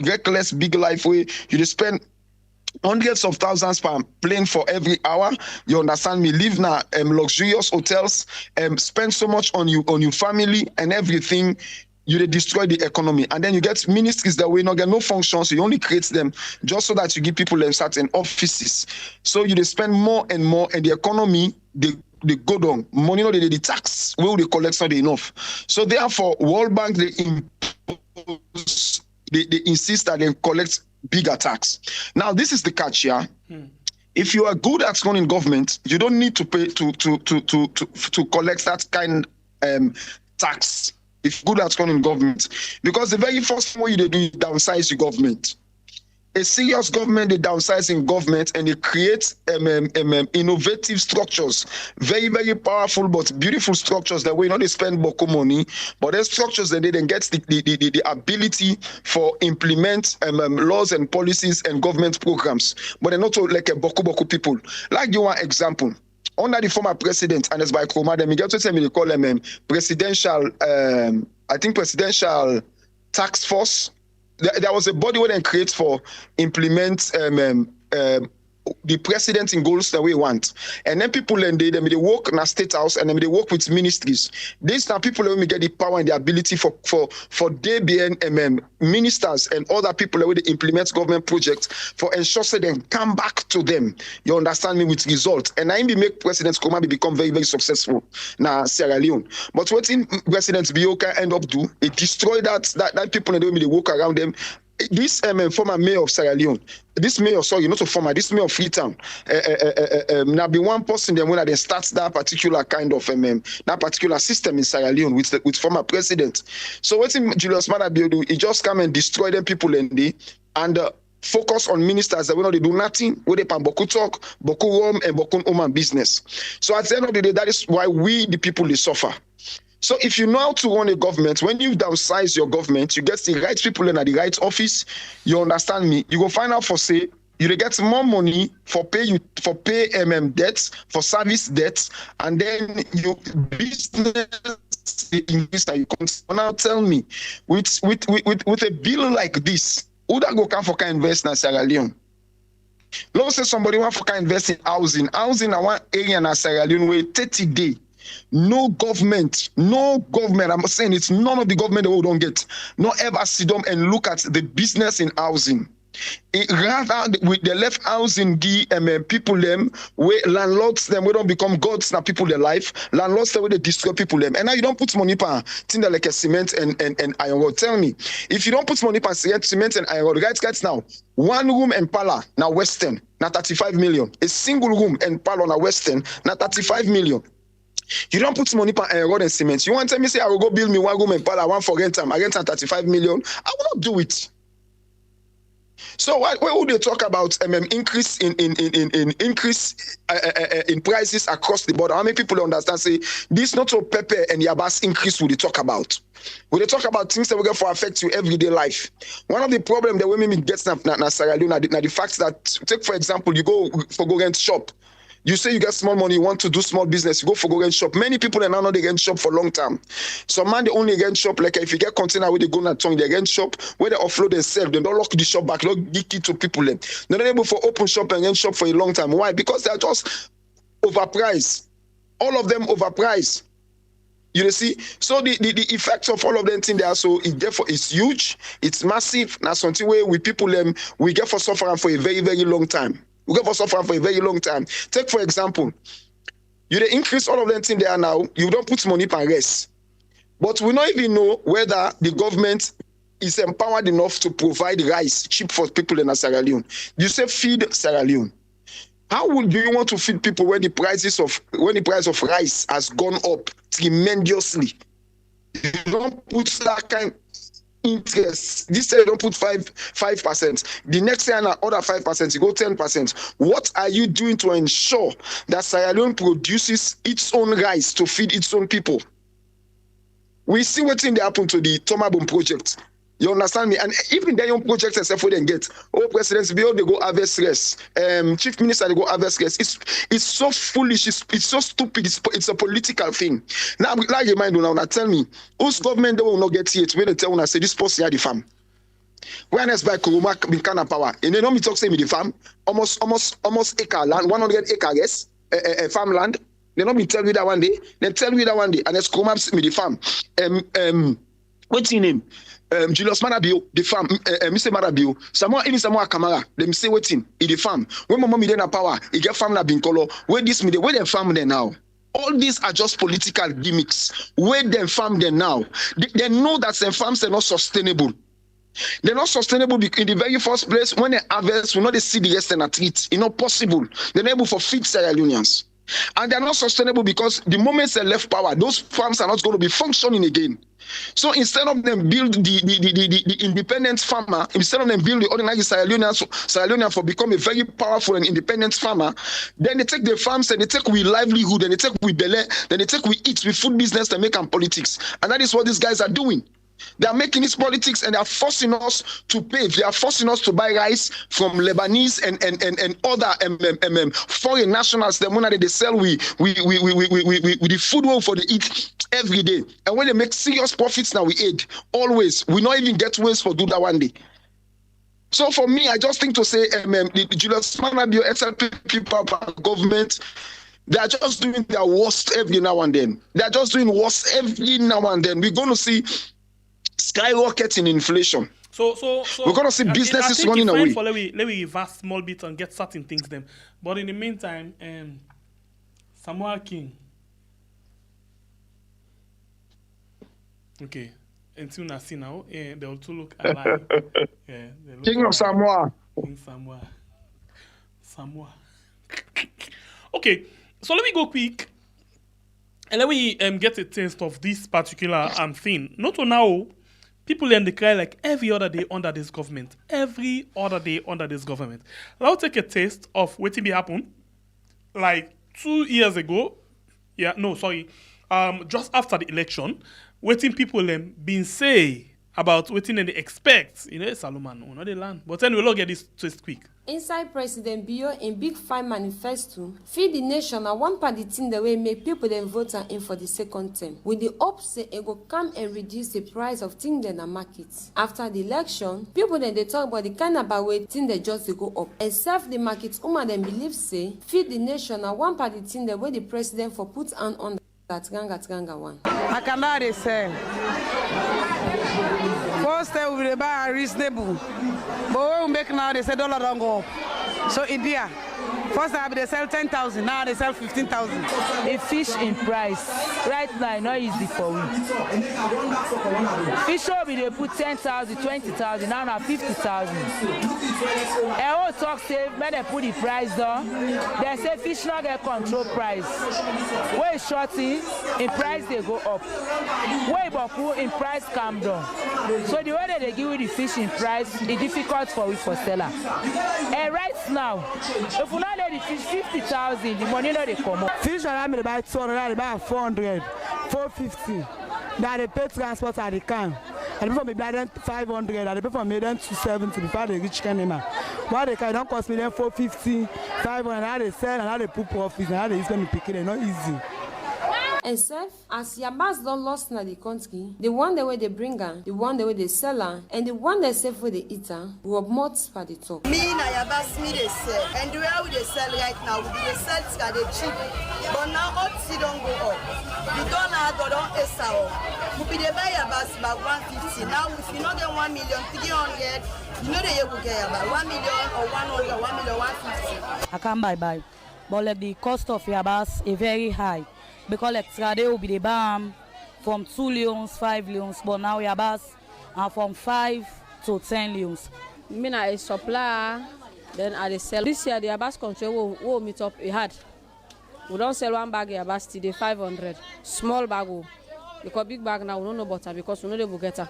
reckless big life way. You just spend hundreds of thousands per plane for every hour. You understand me? Live now luxurious hotels, spend so much on your family and everything. You destroy the economy, and then you get ministries that will not get no functions. So you only create them just so that you give people them certain offices. So you spend more and more, and the economy they go down. Money no the tax where they collect not enough. So therefore, World Bank they insist that they collect bigger tax. Now, this is the catch here. If you are good at running government, you don't need to pay to collect that kind tax. If good at running government, because the very first thing you do is downsize your government. A serious government, they downsize in government and they create innovative structures, very powerful but beautiful structures that way not they spend boko money, but there's structures that they then get the ability for implement laws and policies and government programs, but they're not like a boko people. Like you want example. Under the former president, and it's by Kroma, then we get to tell me they call them presidential tax force. There was a body where they create for implement the president in goals that we want. And then people and they work in a state house and then they work with ministries. These are people that will get the power and the ability for they being ministers and other people that will implement government projects for ensure that they come back to them. You understand me with results. And I make President Koma become very successful now Sierra Leone. But what in President Bioka end up do? It destroy that people that will work around them. This former mayor of Sierra Leone, this mayor of Freetown, now be one person then when they start that particular kind of that particular system in Sierra Leone with former president. So what Julius Maada do? He just come and destroy them people and focus on ministers that they do nothing. Where they pan boku talk, boku home and boku home business. So at the end of the day, that is why we the people they suffer. So if you know how to run a government, when you downsize your government, you get the right people in the right office. You understand me? You go find out for say you get more money for pay debts, for service debts, and then you business investor you come now tell me with a bill like this, who that go come for can invest in Sierra Leone? Let's say somebody want for can invest in housing. Housing in one area in Sierra Leone where 30 days. No government, I'm saying it's none of the government that we don't get. Not ever sit down and look at the business in housing. Rather with the left housing the people them where landlords them we don't become gods now people their life landlords them where they destroy people them and now you don't put money per thing that like a cement and iron rod. Tell me if you don't put money per cement and iron rod, guys now 1 room and parlor now Western now 35 million, a single room and parlor now Western now 35 million. You don't put money per iron rod and cement. You want to tell me say I will go build me 1 room and parlor, one for rent time, I rent 35 million. I will not do it. So why would they talk about increase in increase in prices across the board? How many people understand say this not so pepper and yabas increase would they talk about? Would they talk about things that will get for affect your everyday life? One of the problems that women get na Sierra Leone are the fact that take for example you go for go rent shop. You say you get small money, you want to do small business, you go for go rent shop. Many people are now not they rent shop for long time. Some man they only rent shop like if you get container where they go na tongue, they rent shop where they offload themselves, they don't lock the shop back, they don't give it to people. They're not able for open shop and rent shop for a long time. Why? Because they're just overpriced. All of them overpriced. You see, so the effects of all of them thing there, so it therefore it's huge, it's massive. Now something where we people we get for suffering for a very, very long time. We get for suffering for a very long time. Take for example, you they increase all of them thing there now, you don't put money per rest. But we don't even know whether the government is empowered enough to provide rice cheap for people in Sierra Leone. You say feed Sierra Leone. How do you want to feed people when the price of rice has gone up tremendously? You don't put that kind interest. This year you don't put 5%. The next year another 5%, you go 10%. What are you doing to ensure that Sierra Leone produces its own rice to feed its own people? We see what's in the happen to the Tomabom project. You understand me? And even their own projects and stuff, they get. Oh, presidents, they go harvest rice. Chief minister, they go harvest rice. It's so foolish. It's so stupid. It's a political thing. Now, like remind you now, tell me, whose government they will not get it when they tell you, say this person had the farm. When it's by Kuruma, Binkana power. And they know me talk say me the farm, almost acre land, 100 acres, farmland. They know me tell me that one day. They tell me that one day, and it's Kuruma me the farm. What's your name? Julius Marabio, the farm, Mr. Marabio, Samoa Kamara, them say waiting in the farm. When my mommy then a power, he get farm na bin color. Where this me, where them farm there now? All these are just political gimmicks. Where them farm there now? They know that some farms are not sustainable. They're not sustainable in the very first place. When they harvest, we know they see the rest and treat. It's not possible. They're not able to feed Sierra Leoneans. And they're not sustainable because the moment they left power, those farms are not going to be functioning again. So instead of them build the independent farmer, instead of them build the ordinary Sierra Leonean for become a very powerful and independent farmer, then they take the farms and they take with livelihood and they take with belay, then they take with it, with food business, they make them politics. And that is what these guys are doing. They are making this politics and they are forcing us to pay. They are forcing us to buy rice from Lebanese and other foreign nationals. The money that they sell, we the food well for the eat every day. And when they make serious profits now, we aid always. We not even get ways for do that one day. So for me, I just think to say, the Julius Manabio, XLP people, government, they are just doing their worst every now and then. They are just doing worst every now and then. We're going to see skyrocketing inflation. So we're gonna see businesses running away. Let me reverse small bit and get certain things them. But in the meantime, Samoa King. Okay. Until now, see now, they also look alive. Yeah, King of Samoa. King Samoa. Okay, so let me go quick. And let me get a taste of this particular thing. Not to now. People then they cry like every other day under this government. Every other day under this government. I'll take a taste of what be happen like 2 years ago. Yeah, no, sorry. Just after the election, waiting people been say about waiting and they expect. You know, Salomon, no, they land. But then we'll all get this twist quick. Inside President Bio in Big Five manifesto, feed the nation and one party thing the way make people then vote in for the second term. With the hope say it go come and reduce the price of things in the market. After the election, people then they talk about the kind of way things they just go up. Except the market woman then believe say feed the nation and one party thing the way the president for put on Ganga one. I cannot sell. First time we buy reasonable, but when we make now they say dollar don't go up. So India, first time they sell 10,000, now they sell 15,000. A fish in price right now not easy for we. Fish will be they put 10,000, 20,000, now 50,000. I all talk say when they put the price down, they say fish not get control price. Where shorty in price they go up. Where boku in price come down. So the way that they give you the fish in price, it's difficult for we for seller. And right now, if we not let the fish 50,000, the money not they come up. Fish around me buy 200, they buy 400, 450. Now they pay transport at the can. And before me buy them 500, and they pay for me them 270 before they reach Canada. Why they can don't cost me them 450, 500, and how they sell and how they put profits and how they use them to pick it, not easy. And self, as Yabas don't lost na the country, the one the way they bring her, the one the way they sell her, and the one they sell for the eater, will more for the top. Me na Yabas me they sell, and the way we they sell right now, we they sell that they cheap. But now all tea don't go up. The dollar don't esau. We they buy Yabas about 150. Now if you not get 1,300,000, you know they will get about 1 million or 100, 1,150,000. I can't buy. But like the cost of Yabas is very high. Because extra day will be the BAM from 2 leons, 5 leons, but now we are from 5 to 10 leons. Me na a supplier, then I sell. This year the Yabas control will meet up a hard. We don't sell one bag of Yabas today 500. Small bag, because big bag now we don't know butter because we know they will get her.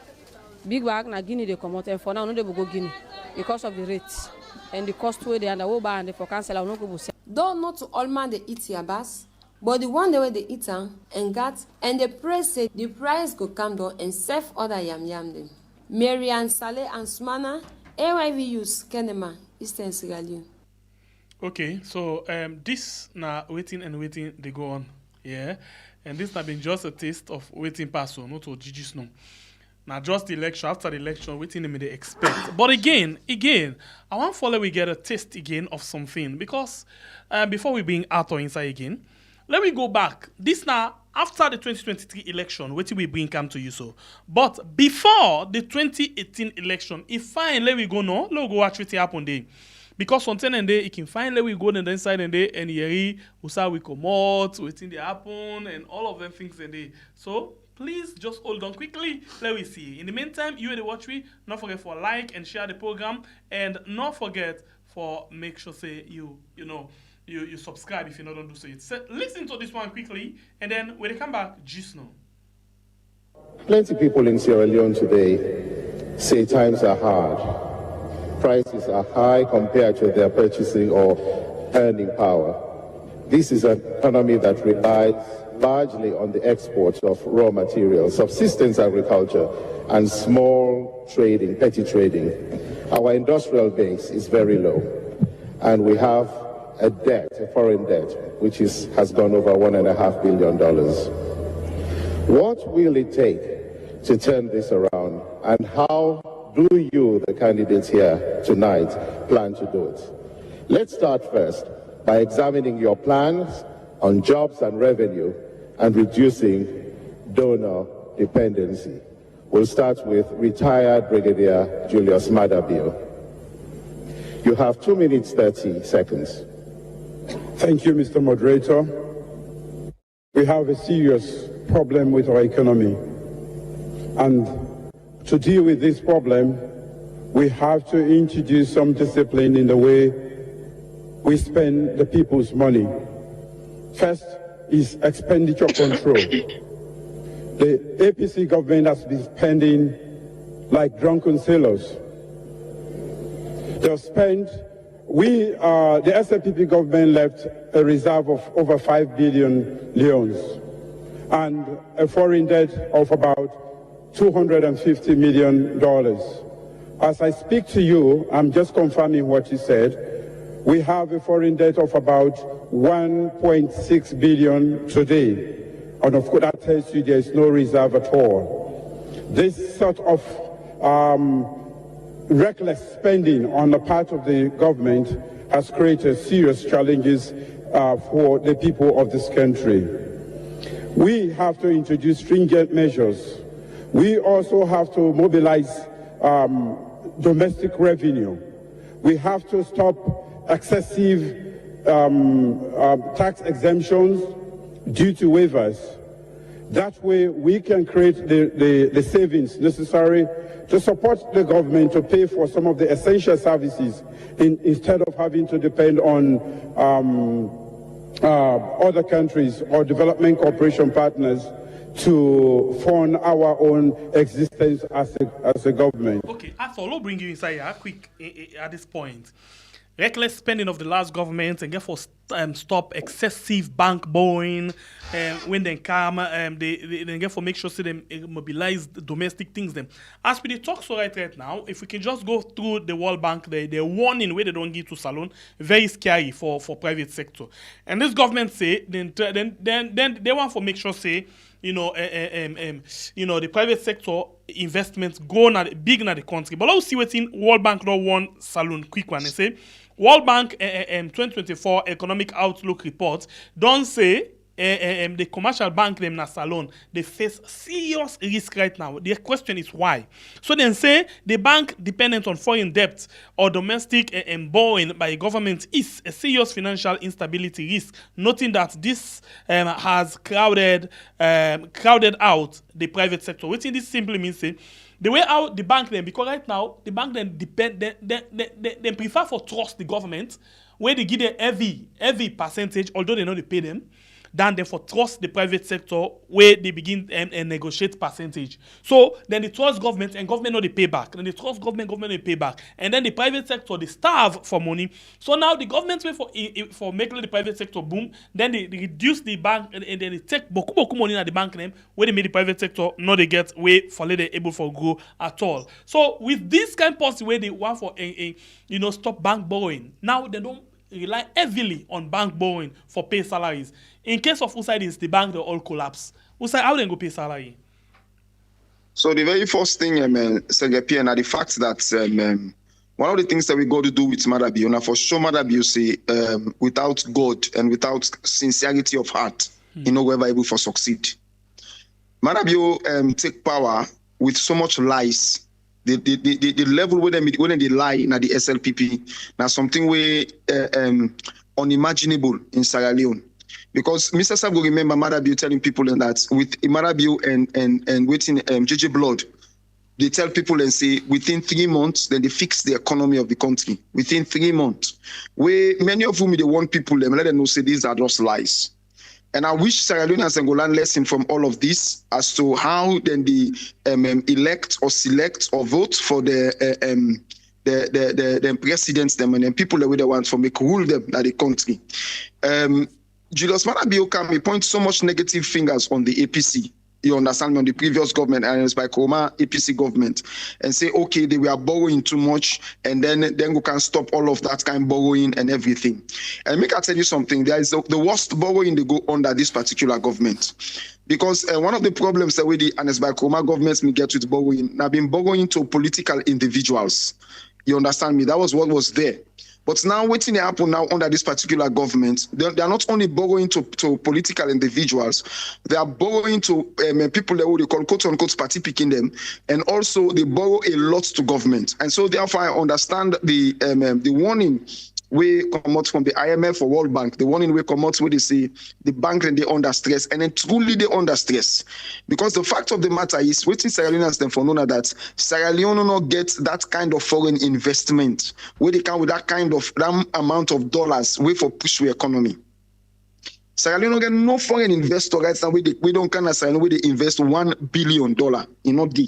Big bag na Guinea they come out, and for now we know they will go Guinea because of the rates and the cost where they and the will buy and they for cancel. We no go sell. Though not to all man they eat Yabas. But the one the way they eat and got and the press say the price go come down and save other yam them. Marian Saleh and Sumana, AYV use Kenema, Eastern Sierra Leone. Okay, so this now waiting they go on. Yeah. And this has been just a taste of waiting pass, so not to Gigi's no. Now just the election, after the election, waiting them they expect. But again, I want to follow we get a taste again of something because before we bring Arthur inside again. Let me go back. This now, after the 2023 election, what we bring come to you so. But before the 2018 election, if fine, let we go no, let we go watch what happen there. Because on 10 and day, it can find let we go on the inside and day, and here, we come out, waiting they happen, and all of them things and day. So, please just hold on quickly. Let me see. In the meantime, you the watch me. Not forget for like and share the program. And not forget for make sure say you subscribe if you don't do so. Listen to this one quickly, and then when they come back, just know. Plenty of people in Sierra Leone today say times are hard. Prices are high compared to their purchasing or earning power. This is an economy that relies largely on the exports of raw materials, subsistence agriculture, and small trading, petty trading. Our industrial base is very low, and we have a foreign debt, which has gone over $1.5 billion. What will it take to turn this around, and how do you, the candidates here tonight, plan to do it? Let's start first by examining your plans on jobs and revenue and reducing donor dependency. We'll start with retired Brigadier Julius Madabio. You have 2 minutes, 30 seconds. Thank you, Mr. Moderator. We have a serious problem with our economy. And to deal with this problem, we have to introduce some discipline in the way we spend the people's money. First is expenditure control. The APC government has been spending like drunken sailors. They'll spend, the SLPP government left a reserve of over 5 billion leons and a foreign debt of about $250 million. As I speak to you, I'm just confirming what you said. We have a foreign debt of about 1.6 billion today. And of course, that tells you there is no reserve at all. This sort of reckless spending on the part of the government has created serious challenges for the people of this country. We have to introduce stringent measures. We also have to mobilize domestic revenue. We have to stop excessive tax exemptions due to waivers. That way we can create the savings necessary to support the government to pay for some of the essential services instead of having to depend on other countries or development cooperation partners to fund our own existence as a government. Okay, I follow bring you inside here quick at this point. Reckless spending of the last government and therefore stop excessive bank borrowing when they come, they therefore make sure they mobilize the domestic things. Them as we talk so right now, if we can just go through the World Bank, the warning where they don't give to salon, very scary for private sector. And this government say then they want to make sure say the private sector investments go big in the country. But let's see what's in World Bank law one salon quick one. They say World Bank 2024 Economic Outlook report don't say the commercial bank them na salon they face serious risk right now. The question is why. So then say the bank dependent on foreign debt or domestic borrowing by government is a serious financial instability risk, noting that this has crowded out the private sector. Which in this simply means say the way out the bank then, because right now the bank then they prefer for trust the government where they give them heavy percentage, although they know they pay them, than they for trust the private sector where they begin and negotiate percentage. So then they trust government and government know they pay back. Then they trust government they pay back. And then the private sector they starve for money. So now the government way for making the private sector boom, then they reduce the bank and then they take boku money at the bank name where they make the private sector not they get way for they able for grow at all. So with this kind of policy where they want for stop bank borrowing, now they don't rely heavily on bank borrowing for pay salaries. In case of outside is the bank, they all collapse. Outside, how they go pay salary? So the very first thing, Sergepi, and the fact that one of the things that we got to do with Madabio, now for sure Madabio say, without God and without sincerity of heart, we're able to succeed. Madabio take power with so much lies. The level where they lie in the SLPP, now something way unimaginable in Sierra Leone. Because Mr. Sab will remember Madabio telling people that with Madabio and waiting JJ Blood, they tell people and say within 3 months, then they fix the economy of the country. Within 3 months. Where many of whom they want people, let them know say these are just lies. And I wish Sierra Leoneans can go learn lesson from all of this as to how then they elect or select or vote for the presidents them and then people that they want to make rule them at the country. Julius Madabio can point so much negative fingers on the APC. You understand me, on the previous government and it's by Koma APC government and say, okay, they were borrowing too much and then we can stop all of that kind of borrowing and everything. And make I tell you something, there is the worst borrowing they go under this particular government. Because one of the problems that we the and it's by Koma governments may get with borrowing, have been borrowing to political individuals. You understand me? That was what was there. But now waiting to happen now under this particular government, they are not only borrowing to political individuals, they are borrowing to people that they call quote unquote party picking them, and also they borrow a lot to government. And so therefore I understand the warning we come out from the IMF or World Bank, the warning we come out where they say the bank and they under stress, and then truly they under stress. Because the fact of the matter is, waiting Sierra Leoneans them for know that Sierra Leone not get that kind of foreign investment where they can with that kind of amount of dollars way for push the economy. Sierra Leone get no foreign investor right now. We don't kind of Sierra Leone where they invest $1 billion in a day.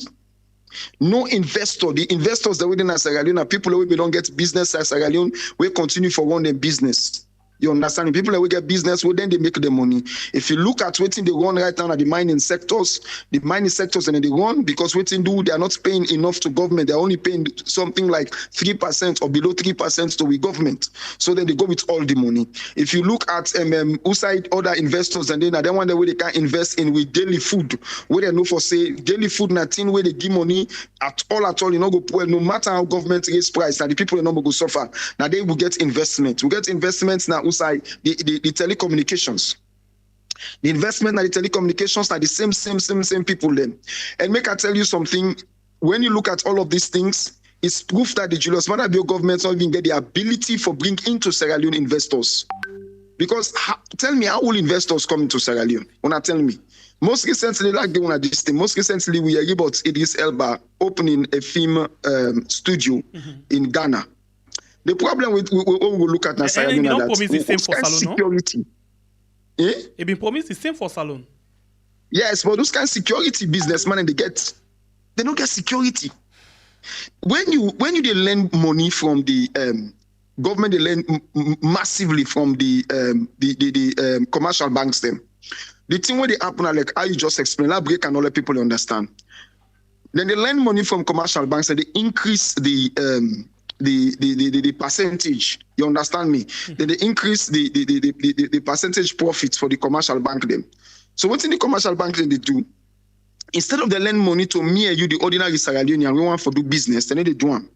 No investor, the investors that within Sierra Leone are people who don't get business at Sierra Leone, we continue for run their business. You understand? People that will get business, well, then they make the money. If you look at waiting they run right now at the mining sectors and they run because waiting they are not paying enough to government. They're only paying something like 3% or below 3% to the government. So then they go with all the money. If you look at outside other investors and then one way they can invest in with daily food, where they know for say daily food nothing where they give money at all, you know, go well, no matter how government raise price, now the people are not go suffer. Now they will get investment. We get investments now. The telecommunications. The investment and the telecommunications are the same people then. And make I tell you something, when you look at all of these things, it's proof that the Julius Maada Bio government not even get the ability for bring into Sierra Leone investors. Because tell me, how will investors come into Sierra Leone? Wanna tell me? Most recently, like the one at this thing, most recently we hear about Idris Elba opening a film studio in Ghana. The problem with what we look at now, Sierra Leone, don't promise the same for Salone, security. No? It been promised the same for Salone. Yes, but those kind of security businessmen and they don't get security. When you they lend money from the government, they lend massively from the commercial banks. Them, the thing where they happen are like how you just explain. I break and all the people understand. Then they lend money from commercial banks and they increase the percentage. You understand me? Then they increase the percentage profits for the commercial bank. Them. So what's in the commercial bank then they do? Instead of they lend money to me and you, the ordinary Sierra Leonean, we want to do business, then they do one.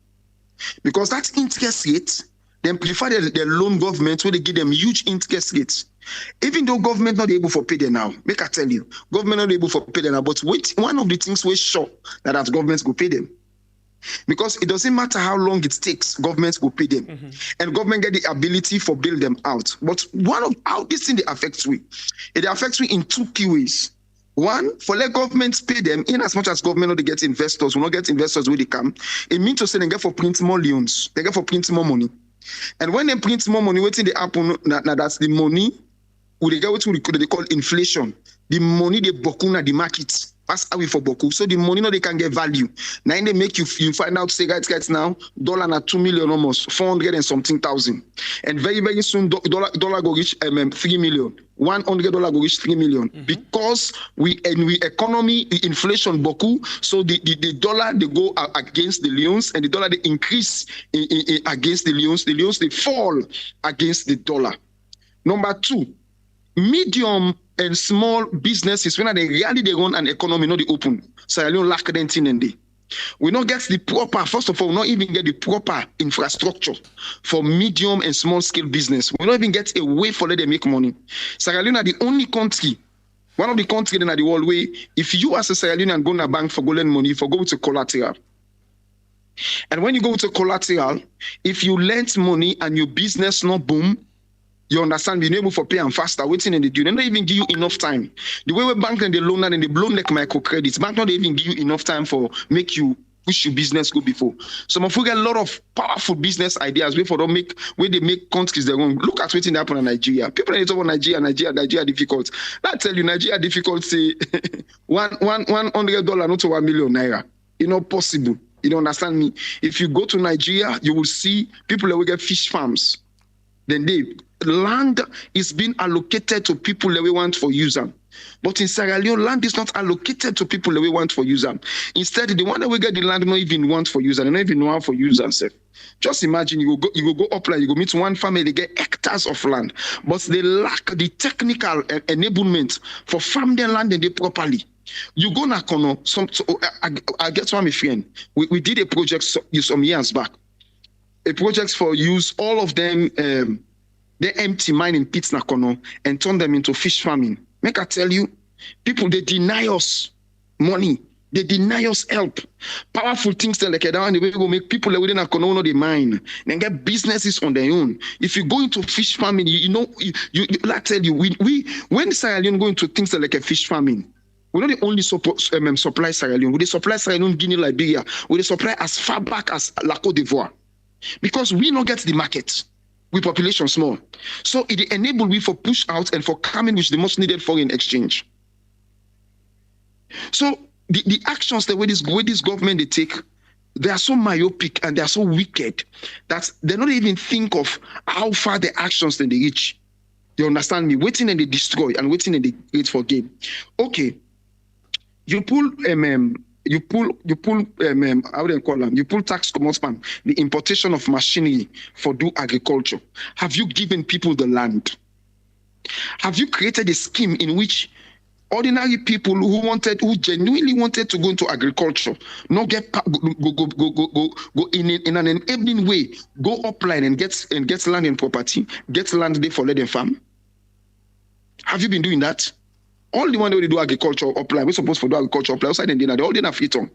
Because that interest rate, they prefer the loan government where they give them huge interest rates. Even though government not able to pay them now, make I tell you, government not able to pay them now, but wait, one of the things we're sure that governments go pay them. Because it doesn't matter how long it takes, governments will pay them. And government get the ability for bail them out. But one of how this thing affects we, it affects we in two key ways. One, for let governments pay them, in as much as government not get investors, will not get investors where they come. It means to say they get for print more loans, they get for print more money. And when they print more money, waiting they happen, now that's the money, they get what they call inflation. The money they boku na the market. Pass away for boku. So the money no they can get value. Now they make you find out say right now, dollar na 2 million almost, 400 and something thousand. And very, very soon dollar go reach 3 million. $100 go reach 3 million. Because we economy inflation boku, so the dollar they go against the leons and the dollar they increase against the leons they fall against the dollar. Number two, medium and small businesses, when they run an economy, not the open. Sierra Leone lack them thing and they. We not get the proper, first of all, we not even get the proper infrastructure for medium and small scale business. We not even get a way for them to make money. Sierra Leone are the only country, one of the countries in the world where if you as a Sierra Leonean go to a bank for go lend money, for go to collateral. And when you go to collateral, if you lend money and your business not boom, you understand, being able for pay and faster, waiting in the due. They don't even give you enough time. The way we bank and the loan and the loan like microcredits, bank not even give you enough time for make you push your business go before. Some of you get a lot of powerful business ideas where they make countries their own. Look at what's happening in Nigeria. People are talking about Nigeria difficult. I tell you, Nigeria difficult say $100 not to $1 million naira. It's not possible. You don't understand me? If you go to Nigeria, you will see people that will get fish farms. Then land is being allocated to people that we want for user. But in Sierra Leone, land is not allocated to people that we want for user. Instead, the one that we get the land not even want for user, they don't even know how for user. Just imagine you go upland, you go meet one family, they get hectares of land, but they lack the technical enablement for farm their land and they properly. You go na kono, I get one my friend. We did a project some years back. A project for use all of them they empty mining pits na kono and turn them into fish farming. Make I tell you, people they deny us money, they deny us help. Powerful things like that, and they will make people that within a kono know they mine and get businesses on their own. If you go into fish farming, you I tell you, we when Sierra Leone go into things like a fish farming. We're not the only supply Sierra Leone. We supply Sierra Leone, Guinea, Liberia. We supply as far back as La Côte d'Ivoire. Because we don't get the market with population small. So it enable we for push out and for coming with the most needed foreign exchange. So the actions the way this government they take, they are so myopic and they are so wicked that they don't even think of how far the actions that they reach. You understand me? Waiting and they destroy and waiting and they create for gain. Okay. You pull you pull how they call them? You pull tax commodity, the importation of machinery for do agriculture. Have you given people the land? Have you created a scheme in which ordinary people who genuinely wanted to go into agriculture, not get go in an enabling way, go upline and get land and property, get land there for let them farm? Have you been doing that? All the one that they do agriculture apply, we're supposed to do agriculture apply outside in dinner, they all day na free tongue.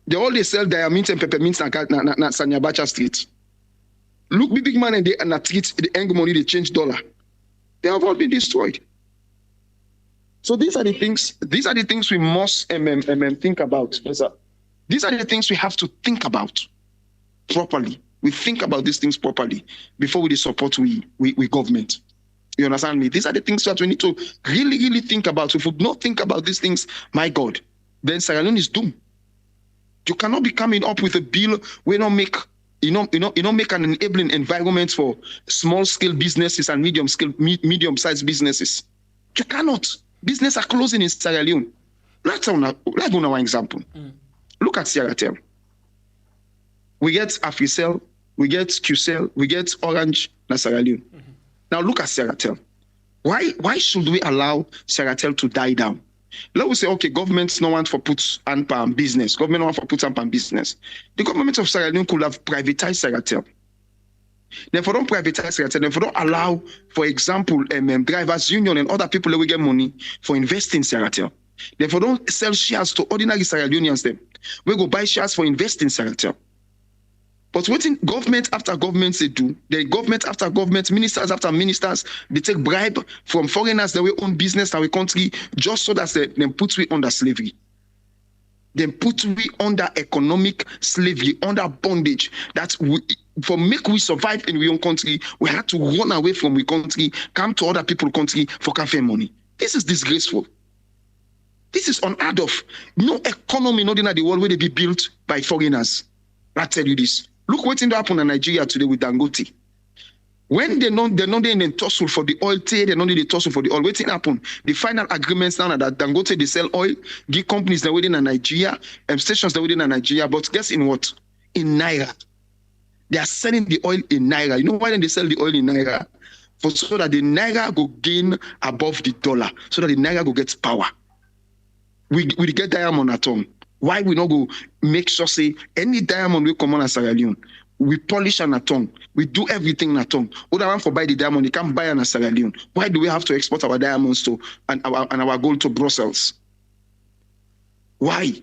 They all they sell diamond and peppermints na Sanyabacha Street. Look, big man and they and treat the end money, they change dollar. They have all been destroyed. So these are the things we must think about. Yes, sir. These are the things we have to think about properly. We think about these things properly before we support we government. You understand me? These are the things that we need to really, really think about. So if we don't think about these things, my God, then Sierra Leone is doomed. You cannot be coming up with a bill where not make make an enabling environment for small scale businesses and medium sized businesses. You cannot. Business are closing in Sierra Leone. Let's have one example. Look at Sierra Leone. We get Africell, we get QCell, we get Orange in Sierra Leone. Now look at Sierra Leone. Why should we allow Sierra Leone to die down? Let us say, okay, government's no want for put and pan business. Government no want for put and pan business. The government of Sierra Leone could have privatized Sierra Leone. Therefore, don't privatize Sierra Leone. Therefore, don't allow, for example, drivers union and other people that will get money for investing in Sierra Leone. Therefore, don't sell shares to ordinary Sierra Leoneans. Them we go buy shares for investing in Sierra Leone. But what in government after government they do, the government after government, ministers after ministers, they take bribe from foreigners that we own business in our country just so that they put we under slavery. Then put we under economic slavery, under bondage. That for make we survive in our own country, we had to run away from our country, come to other people's country for cafe money. This is disgraceful. This is unheard of. No economy not in the world where they be built by foreigners. I tell you this. Look what's happened in Nigeria today with Dangote. When they're not in a tussle for the oil trade, they're not in the tussle for the oil. What's happened? The final agreements now that Dangote they sell oil, give companies that within Nigeria, stations that within Nigeria. But guess in what? In Naira. They are selling the oil in Naira. You know why they sell the oil in Naira? So that the Naira go gain above the dollar, so that the Naira go get power. We get diamond at home. Why we not go make sure say any diamond we come on a Sierra Leone, we polish an atom, we do everything in atom. Other one for buy the diamond, they can't buy an Sierra Leone. Why do we have to export our diamonds to and our gold to Brussels? Why?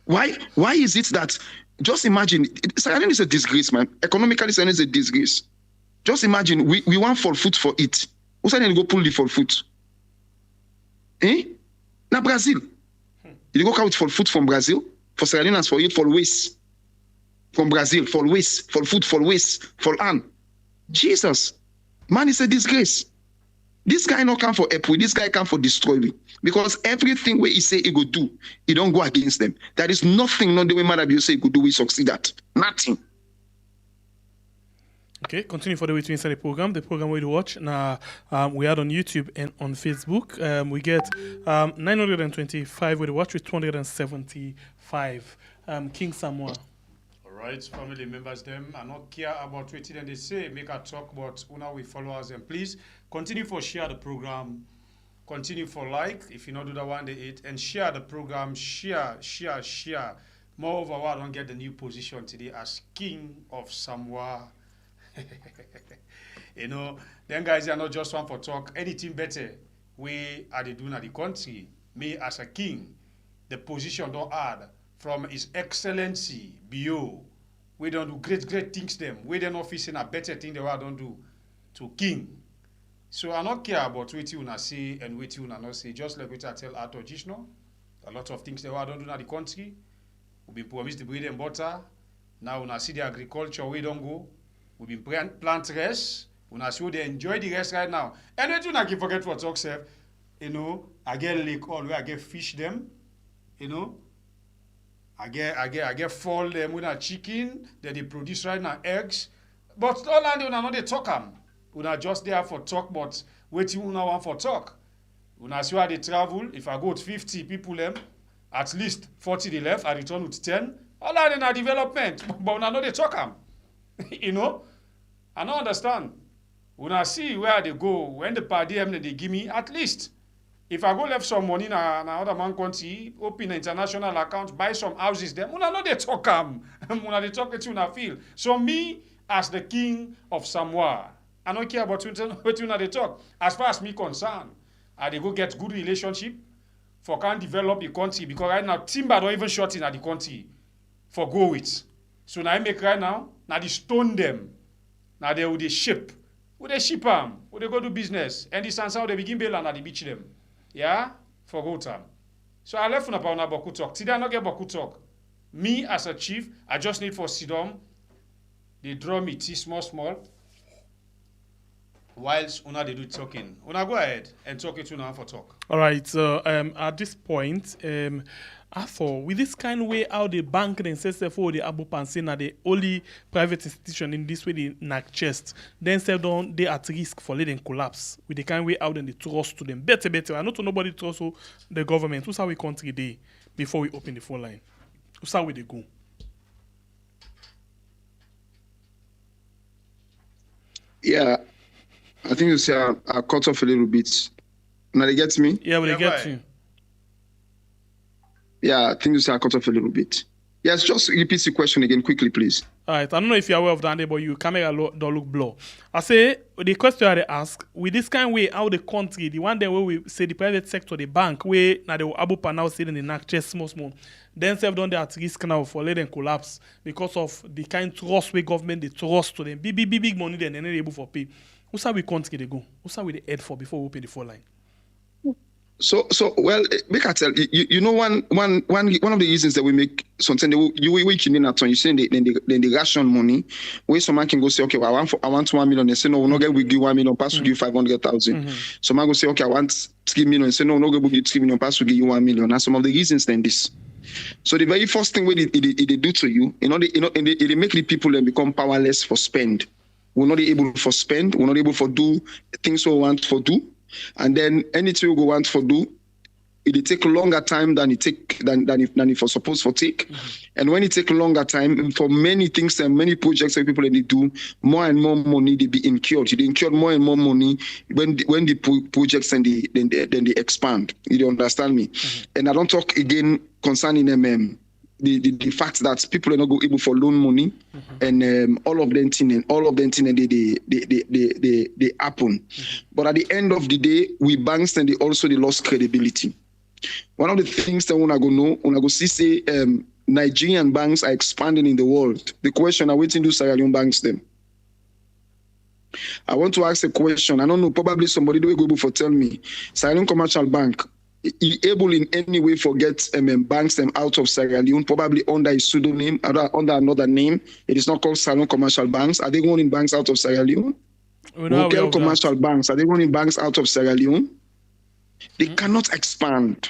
Why is it that just imagine Sierra Leone is a disgrace, man. Economically, Sierra Leone is a disgrace. Just imagine we want for foot for it. Who's going to go pull the for foot? Now Brazil. You go out for food from Brazil, for Sierra Leoneans for it for waste. From Brazil, for waste, for food, for waste, for land. Jesus, man, it's a disgrace. This guy not come for help. This guy come for destroy me. Because everything where he say he go do, he don't go against them. There is nothing, not the way Madabio say he could do, we succeed at. Nothing. Okay, continue for the way to inside the program where you watch. Now, we are on YouTube and on Facebook. We get 925 with the watch with 275. King Samoa. All right, family members, them I not care about what they say. Make a talk about una we followers and please continue for share the program. Continue for like if you not do the one they eat and share the program. Share. Moreover, I don't get the new position today as King of Samoa. You know, them guys are not just one for talk. Anything better, we are the doing at the country. Me as a king, the position don't add from His Excellency BO. We don't do great things them. We don't office in a better thing the world don't do to king. So I don't care about what you not say and what you not say. Just like what I tell Arthur Gishno, a lot of things the world don't do in the country. We've been promised the bread and butter. Now when I see the agriculture, we don't go. We've been plant rest. When I see they enjoy the rest right now. And when you not forget what talk self, you know, I get lake all where I get fish them, you know. I get fall them with a chicken that they produce right now, eggs. But all and when I know they talk them. When I just there for talk, but wait you now want for talk. When I see how they travel, if I go with 50 people them, at least 40 they left, I return with 10. All and in a development. But when I know they talk them. You know, I don't understand. When I see where they go, when the party they give me, at least, if I go left some money in another man country, open an international account, buy some houses there, I know they talk when they talk it you feel. So me, as the king of Samoa, I don't care about what you they talk. As far as me concerned, they go get good relationship for can develop the country because right now timber don't even short in at the country for go with. So now I make right now they stone them. Now they with the ship. Would they ship them? Would they go do business? And this answer they begin bail and they beach them. Yeah? For go time. So I left on Boku talk. Today I not get Boku talk. Me as a chief, I just need for Sidom. They draw me tea small. Whilst una they do talking. Una go ahead and talk it to now for talk. All right. So at this point, I thought with this kind of way how the bank themselves for the Abu Pansin are the only private institution in this way they knock chest. Then self down they at risk for letting collapse with the kind of way how then they trust to them. Better. I know to nobody trust the government. Who's how we country day before we open the phone line? Who's how we they go? Yeah. I think you say I cut off a little bit. Now they get me? Yeah, they get you. Yeah, I think you say I cut off a little bit. Yes, just repeat the question again quickly, please. All right, I don't know if you're aware of that, but your camera don't look blur. I say, the question I ask, with this kind of way, how the country, the one day where we say the private sector, the bank, where now the Abupa now sitting in the neck chest small, then self done they at risk now for letting collapse because of the kind of trust where government, they trust to them. Big money, then they're not able for pay. Who's how we country they go? Who's how we the head for before we open the phone line? So well, make I tell you know one of the reasons that we make something you in at you say the ration money where some man can go say okay well, I want 1 million and say no get we give 1 million pass to give 500,000. Some man go say okay I want 3 million and say no get we give 3 million pass to give you 1 million. And some of the reasons then this. So the very first thing they do to you, they make the people then become powerless for spend. We're not able for spend. We're not able for do things we want for do. And then anything we want for do, it take longer time than it was supposed to take. And when it take longer time for many things and many projects that people they do, more and more money they be incurred. They incur more and more money when the projects and they expand. You understand me? And I don't talk again concerning the fact that people are not able for loan money and all of them thing they happen. But at the end of the day, we banks and they lost credibility. One of the things that when I go see say Nigerian banks are expanding in the world. The question I waiting to Sierra Leone banks them. I want to ask a question. I don't know, probably somebody will go able for tell me. Sierra Leone Commercial Bank able in any way forget banks them out of Sierra Leone, probably under a pseudonym, under another name. It is not called Sierra Leone Commercial Banks. Are they running banks out of Sierra Leone? Local commercial banks, are they running banks out of Sierra Leone? They cannot expand.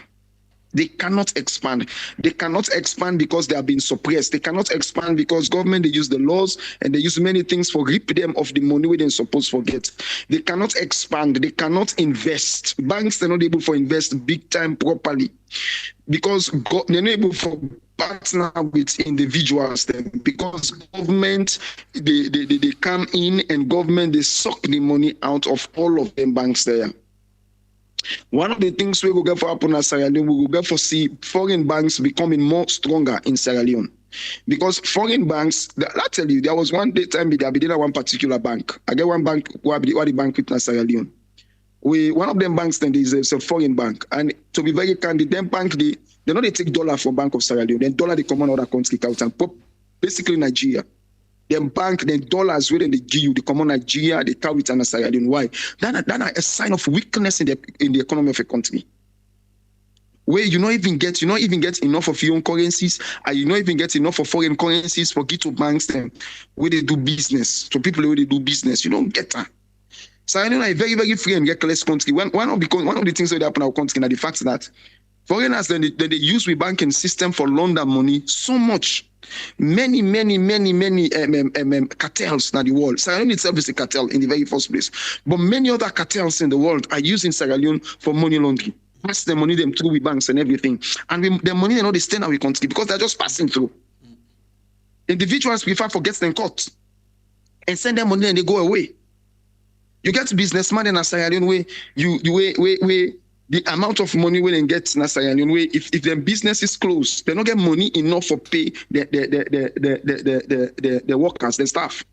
They cannot expand. They cannot expand because they have been suppressed. They cannot expand because government, they use the laws and they use many things for rip them of the money they're supposed to get. They cannot expand. They cannot invest. Banks, they're not able to invest big time properly because they're not able to partner with individuals then because government, they come in and government, they suck the money out of all of them banks there. One of the things we will get for happen in Sierra Leone, we will get for see foreign banks becoming more stronger in Sierra Leone. Because foreign banks, I tell you, there was one day time I did one particular bank. I get one bank where the bank with Sierra Leone. One of them banks then is a foreign bank. And to be very candid, them bank they not they take dollar from Bank of Sierra Leone. Then dollar they come on other country out and basically Nigeria. Them bank, the dollars where they give you, they come on Nigeria, they carry it on Sierra Leone. Why? That's a sign of weakness in the economy of a country. Where you not even get enough of your own currencies, and you not even get enough of foreign currencies for get to banks them where they do business. So people where they do business, you don't get that. So I know a very, very free and reckless country. One of the things that happen in our country is the fact that foreigners then they use the banking system for launder money so much. Many cartels in the world. Sierra Leone itself is a cartel in the very first place. But many other cartels in the world are using Sierra Leone for money laundering. Pass the money them through with banks and everything. And the money they know they stay in our country because they're just passing through. Individuals prefer to get them caught and send them money and they go away. You get businessman in Sierra Leone where the amount of money when they get in Sierra Leone, if their business is closed, they don't get money enough for pay the workers, the staff.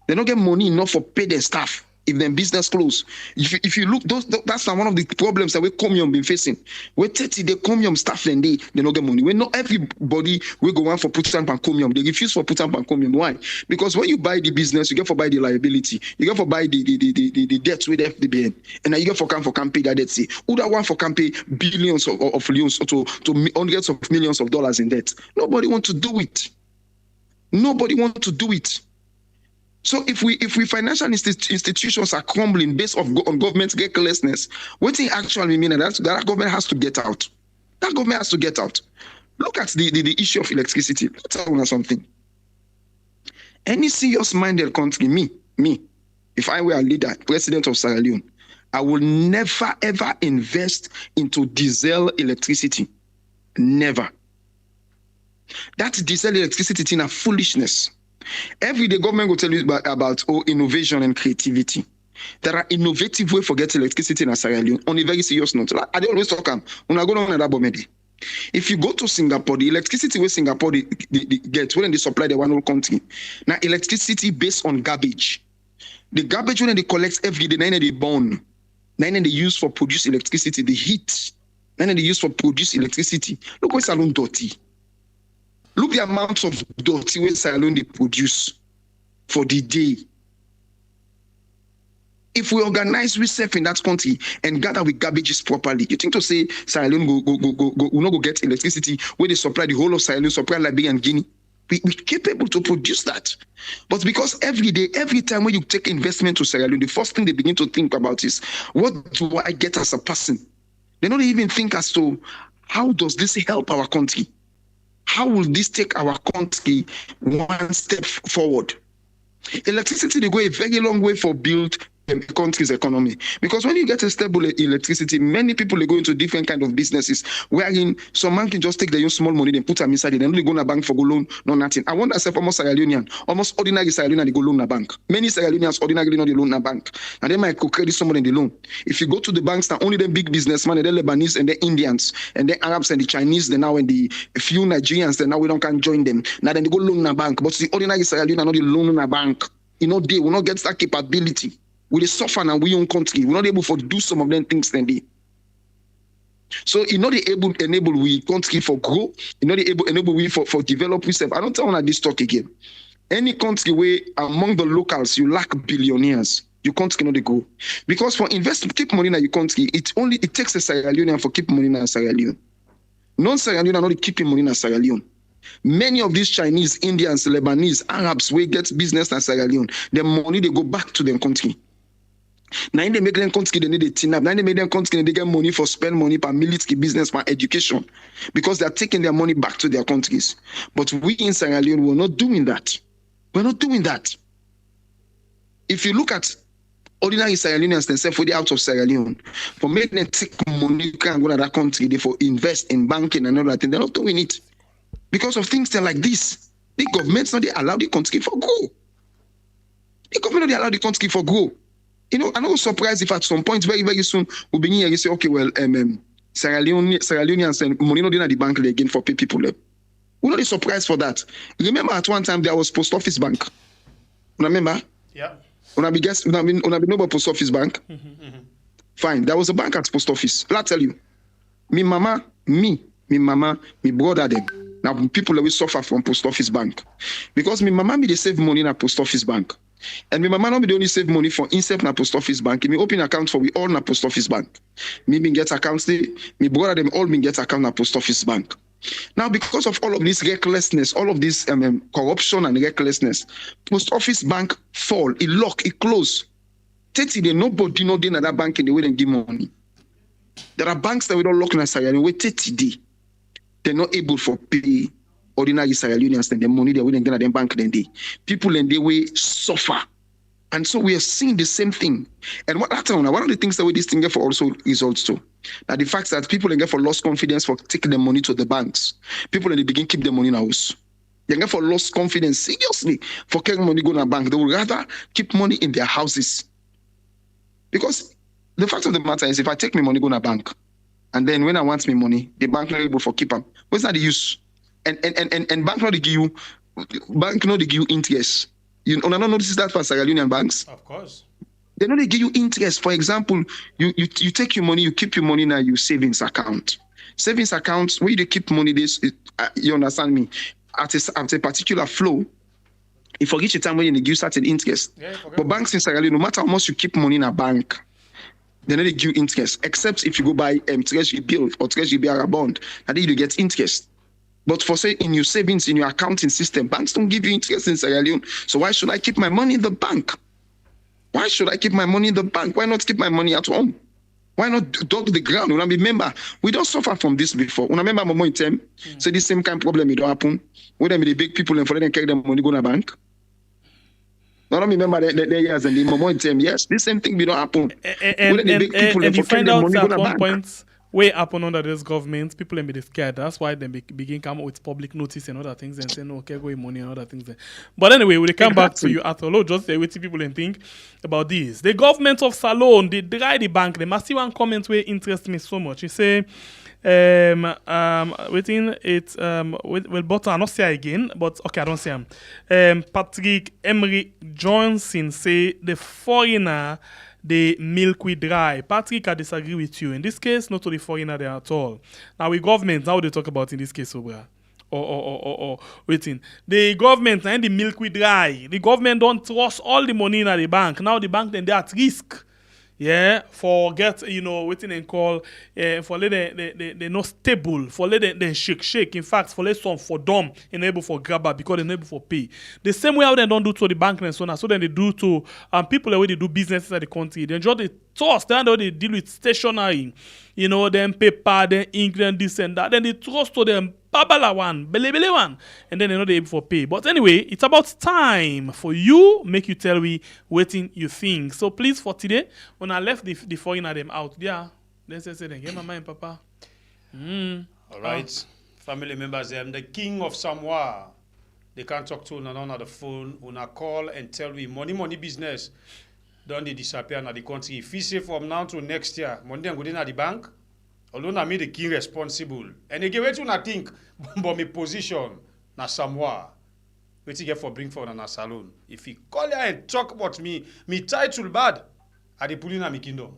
They don't get money enough for pay their staff. if them business close. If you look, that's one of the problems that we Comium been facing. We 30 the Comium staff and they don't get money. We not everybody will go on for put stamp and Comium. They refuse for put stamp and Comium. Why? Because when you buy the business, you get for buy the liability, you get for buy the debt with FDBN, and now you get for can pay that debt. See, who that one for can pay billions of loans to hundreds of millions of dollars in debt? Nobody want to do it. Nobody want to do it. So if we financial institutions are crumbling based on government recklessness, what it actually mean that government has to get out. That government has to get out. Look at the issue of electricity. Let's tell you something. Any serious-minded country, me, if I were a leader, president of Sierra Leone, I will never ever invest into diesel electricity. Never. That diesel electricity thing a foolishness. Every day government will tell you about innovation and creativity. There are innovative ways for getting electricity in Sierra Leone on a very serious note. I always talk when I go down that bomedi. If you go to Singapore, the electricity where Singapore they get when they supply the one whole country. Now electricity based on garbage. The garbage when they collect every day, then they burn. Then they use for produce electricity, the heat. Then they use for produce electricity. Look where Salon dirty. Look the amount of dirty where Salon they produce for the day. If we organize ourselves in that country and gather with garbages properly, you think to say Sierra Leone will not go get electricity where they supply the whole of Sierra Leone, supply Liberia and Guinea? We're capable to produce that. But because every day, every time when you take investment to Sierra Leone, the first thing they begin to think about is, what do I get as a person? They don't even think as to, how does this help our country? How will this take our country one step forward? Electricity, they go a very long way for build a country's economy. Because when you get a stable electricity, many people are going to different kind of businesses, wherein some man can just take their own small money, they put them inside it, and they go to a bank for go loan, no nothing. I wonder if almost Sierra Leonean, almost ordinary Sierra Leonean, they go loan a bank. Many Sierra Leoneans ordinarily not they loan a bank. And they might credit someone in the loan. If you go to the banks, now only the big businessmen, and the Lebanese and the Indians, and the Arabs and the Chinese, they now and the few Nigerians, then now we don't can join them. Now then they go loan a bank. But the ordinary Sierra Leonean not the loan a bank. You know, they will not get that capability. We suffer now we own country. We're not able to do some of them things then they. So you know they enable we country for grow, you know they enable we for develop yourself. I don't tell on this talk again. Any country where among the locals you lack billionaires, you can't cannot go. Because for invest keep money in your country, it takes a Sierra Leonean for keep money in Sierra Leone. Non-Sierra Leonean are not keeping money in Sierra Leone. Many of these Chinese, Indians, Lebanese, Arabs, we get business in Sierra Leone. Their money they go back to their country. Now they make them country they need a tin up. Now they make them country they get money for spend money per military business, per education, because they are taking their money back to their countries. But we in Sierra Leone we're not doing that. We're not doing that. If you look at ordinary Sierra Leoneans themselves for the out of Sierra Leone, for making them take money you can go to that country, they for invest in banking and all that thing, they're not doing it. Because of things like this. The government's not they allow the country for grow. The government not they allow the country for grow. You know, I'm not surprised if at some point very, very soon we'll be here and say, okay, well, Sierra Leoneans and money not in the bank again for pay people. We're not surprised for that. Remember at one time there was post office bank. Remember? Yeah. When I be no post office bank. Fine. There was a bank at post office. I'll tell you. Me mama, me brother them. Now people always suffer from post office bank. Because me mama me they save money in a post office bank. And my mama not be only save money for himself na post office bank. Me open account for we all na post office bank. Me been get accounts there. Me brother them all been get account na post office bank. Now because of all of this recklessness, all of this corruption and recklessness, post office bank fall, it lock, it close. 30 day nobody know they in that bank in the way they give money. There are banks that we don't lock in Sierra Leone. Wait 30 day, they're not able for pay ordinary Sierra Leoneans and the money they're willing to get in bank then they. People in the way suffer. And so we are seeing the same thing. And one of the things that we distinguish for also results too. That the fact that people get for lost confidence for taking their money to the banks. People in the begin keep their money in the house. They get for lost confidence seriously for carrying money go to a bank. They would rather keep money in their houses. Because the fact of the matter is if I take my money go to a bank and then when I want my money, the bank not able for keep them. What's that the use? And bank not give you interest. You don't notice that for Sierra Leonean banks? Of course. They don't give you interest. For example, you take your money, you keep your money in your savings account. Savings accounts, where you keep money, you understand me, at a particular flow, if you reach a time when you give certain interest. But banks in Sierra Leone, no matter how much you keep money in a bank, they don't give interest, except if you go buy treasury bill or treasury bill bond, and then you get interest. But for say in your savings, in your accounting system, banks don't give you interest in Sierra Leone. So why should I keep my money in the bank? Why should I keep my money in the bank? Why not keep my money at home? Why not dug the ground? When I remember, we don't suffer from this before. When I remember my money time, so this same kind of problem it don't happen. When them the big people and for them carry them money go to the bank. I don't remember the years and the moment time. Yes, this same thing don't happen. And you find out at one point way happen under this government, people and be scared. That's why they begin come up with public notice and other things and say no, okay, go in money and other things. But anyway, we'll come back to you at all. Just say what people and think about this. The government of Salone, they dry the bank. They must see one comment where interest me so much. You say waiting it well but I not say again, but okay, I don't say him. Patrick Emery Johnson say the foreigner the milk we dry. Patrick, I disagree with you. In this case, not to the foreigner there at all. Now with government, how they talk about in this case, Obra? Or waiting. The government and the milk we dry. The government don't trust all the money in the bank. Now the bank then they at risk. Yeah, for get waiting and call for let they not stable, for let them shake. In fact, for let some for dumb enable for grabber because they enable for pay. The same way how they don't do to the bank and so on, so then they do to people where they do business inside the country. They enjoy the trust, then they deal with stationery, then paper, then ink, then this and that. Then they trust to them babala one, bele one, and then they're not able for pay. But anyway, it's about time for you make you tell me waiting you think. So please for today, when I left the foreigner them out, yeah, then say then get my mind, Papa. All right, family members, the king of Samoa. They can't talk to none on the phone. Una call and tell me money business. Don't they disappear in the country? If you say from now to next year, money then go in at the bank. Alone I made the king responsible. And again, wait till I think about my position na Samoa. Wait to get for bring for na salon. If he call here and talk about me title bad, I dey pull in my kingdom.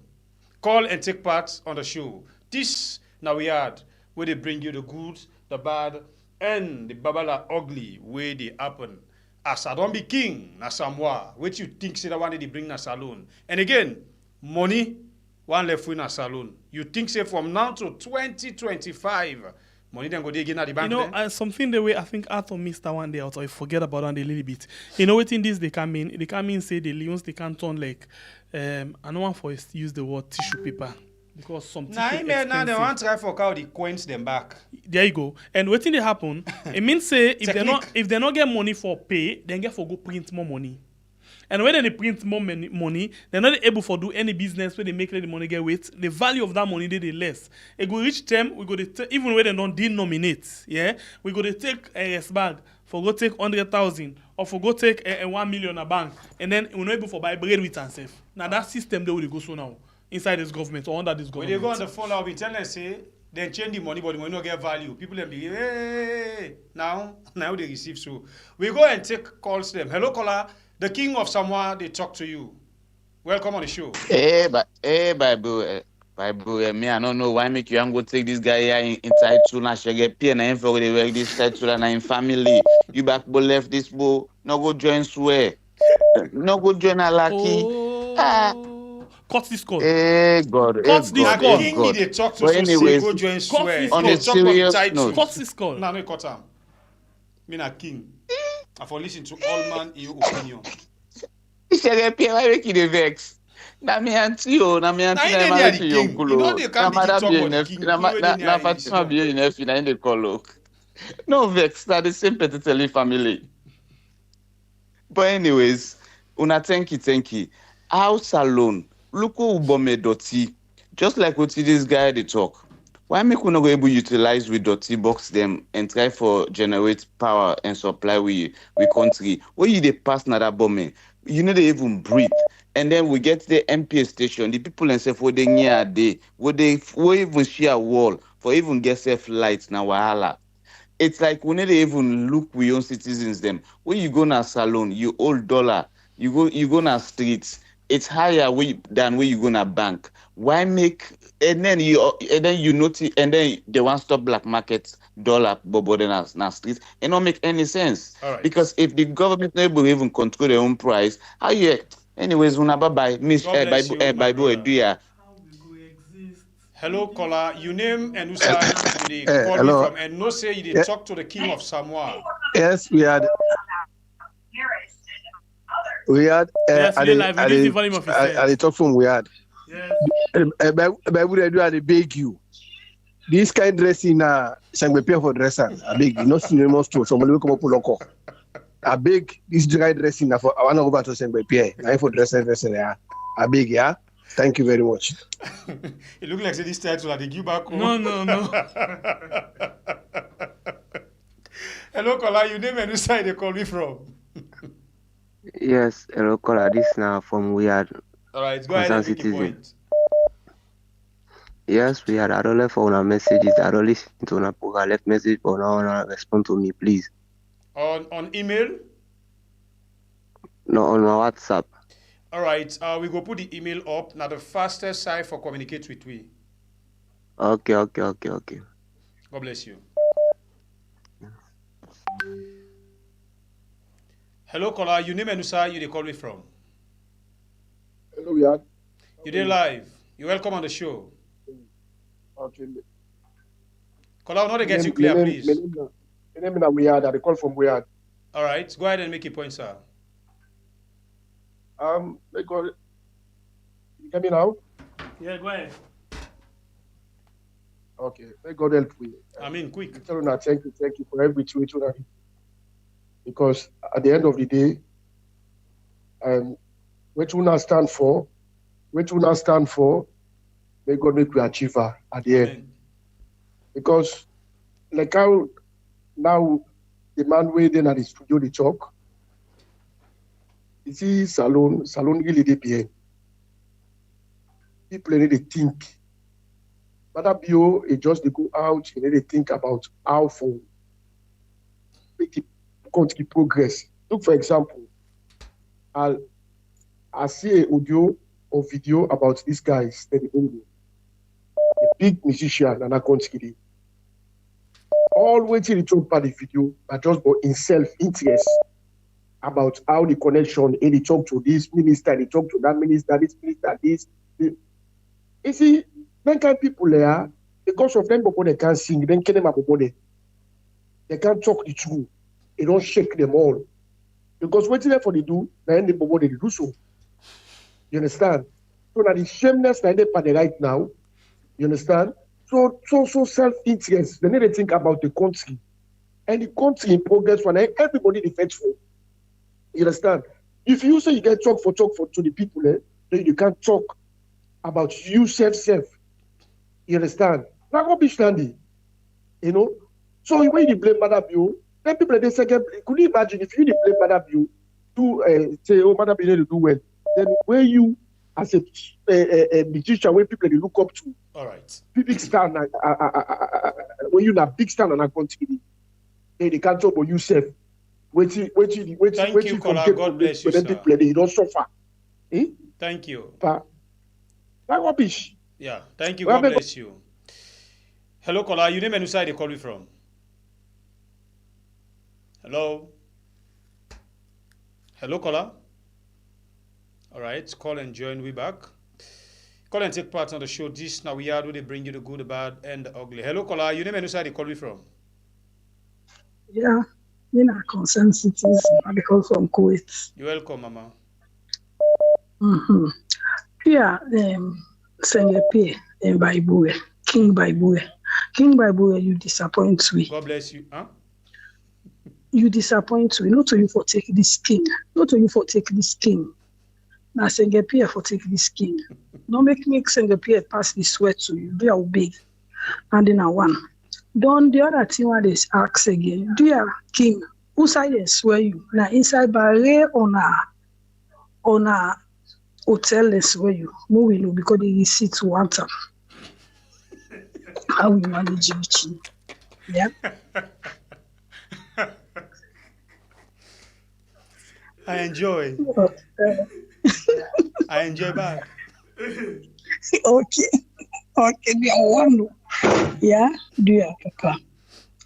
Call and take part on the show. This now we had where they bring you the good, the bad, and the babala ugly where they happen. As I don't be king na Samoa, what you think say that one they bring na salon. And again, money. One left in a salon. You think say from now to 2025, money then go there again at the bank? Something the way I think Arthur missed that one day out, or I forget about that a little bit. What in this they come in say the Leons they can't turn like I don't want for us to use the word tissue paper. Because some tissue expensive. Now they want to try for how they coins them back. There you go. And what thing they happen, it means say if they not get money for pay, then get for go print more money. And when they print more money, they're not able to do any business where they make the money get with. The value of that money they less. It go reach them, we go to even when they don't denominate, yeah, we go to take a bag for go take 100,000 or for go take a 1 million a bank, and then we're not able to buy bread with and safe. Now that system they will go so now inside this government or under this government. When they go on the phone, I'll be telling them say then change the money, but we not get value. People them be hey now they receive so we go and take calls to them. Hello caller. The king of Samoa, they talk to you. Welcome on the show. Bible, me, I don't know why make you go take this guy here in title and she get pay and for the work this title and in family. You back bo left this bo, no go join swear. No go join a lucky. Cut this call. God. Cut this call. King they talk to but anyways, go join swear. On a serious note. Cut this call. No, cut him. Me na king. I for listen to all man your opinion. She get pay why make you the vex. Na me auntie you marry to your gulo. Na mother be enough. Na Fatima be enough na in the call. No vex, na the same Petiteli family. But anyways, una thank you. House alone. Look who ubome doti. Just like what this guy they talk. Why make we not go able to utilize with dirty box them and try for generate power and supply we country? Where you they pass na that bombing? You know they even breathe. And then we get the MPA station. The people and say for the near day, where even share wall for even get safe lights na wahala. It's like we need to even look we own citizens them. When you go na salon, you old dollar, you go na streets. it's higher than where you gonna bank. Why make and then you notice and then they want to stop black market dollar bobo na street. It don't make any sense. Right. Because if the government not able to even control their own price, how you anyways when bye miss Bible do ya. Hello, caller. You name and who side you dey call me from, and no say you dey talk to the king of Samoa. Yes, we had. Yes, we live. Reduce the volume of his head. I talk from we had. Yes. Bible do I beg you. This kind dressing shall be pay for dresser. I beg you, not synonymous to somebody will come up local. I beg this dry dressing for I want to go back to Sengbe Pierre. I for dresser. I beg, yeah. Thank you very much. It looks like this title that they give back home. No. Hello, caller. You name and which side they call me from? Yes, hello, caller. This now from Weird. All right, go ahead and make your point. Yes, we had. I don't left on our messages. I don't listen to our program. Left message, but now respond to me, please. On email? No, on my WhatsApp. All right, we go put the email up. Now the fastest side for communicate with we. Okay. God bless you. Hello, caller. You name and you they call me from? Hello, yeah. You did live. You're welcome on the show. Okay. Caller, not to get you clear, please. My name is Weird. I call from Weird. All right, go ahead and make your point, sir. You hear me now? Yeah, go ahead. Okay, may God help me. I mean, quick. Thank you for everything. Because at the end of the day, what you stand for, may God make you achiever at the end. Because like how now the man waiting at the studio they talk, you see salon really dey bien. People need to think. But that bio it just they go out and they think about how for make the country progress. Look for example, I see an audio or video about this guy, Steady Bongo, a big musician and a country. All waiting to talk about the video, but just about in self-interest about how the connection, and he talk to this minister, he talk to that minister, this minister, this. You see, when kind people there, because of them, they can't sing, then kill them up. They can't talk the truth. They don't shake them all. Because what they for they do, then they do so. You understand? So now the shameless that they pay right now, you understand? So self-interest. They need to think about the country. And the country in progress when everybody defends for. You understand? If you say you can talk for to the people, then you can't talk about you self. You understand? Now go be standing. You know? So when you blame Madam Bio, then people they say, could you imagine if you blame Madam Bio to say, oh, Madam Bio to do well, then where you as a musician, where people they look up to, all right, big star, when you not big star and a country, they can't talk about yourself. Thank you, caller. God bless you, sir. They don't suffer. Thank you. That rubbish. Yeah, thank you. God bless you. Hello, caller. You name and side they call you from? Hello? Hello, caller? All right, call and join. We back. Call and take part on the show. This now we are where they bring you the good, the bad, and the ugly. Hello, caller. You name and side they call you from? Yeah, in a concerned citizen. I call from Kuwait. You're welcome, Mama. Yeah, Sengepe and Bible, King Bible, you disappoint me. God bless you. Huh? You disappoint me. Not to you for take this king. Not to you for take this king. Now Sengepe for take this king. Don't make me Sengepe pass the sweat to you. Do your big. And then one. Don't the other thing what they ask again. Do your king who side they swear you? Now inside barrier on a hotel they swear you. No we know because they receipt one time. How we manage it? Yeah. I enjoy. I enjoy back. Okay. Okay, we are one. Yeah, do you, Papa?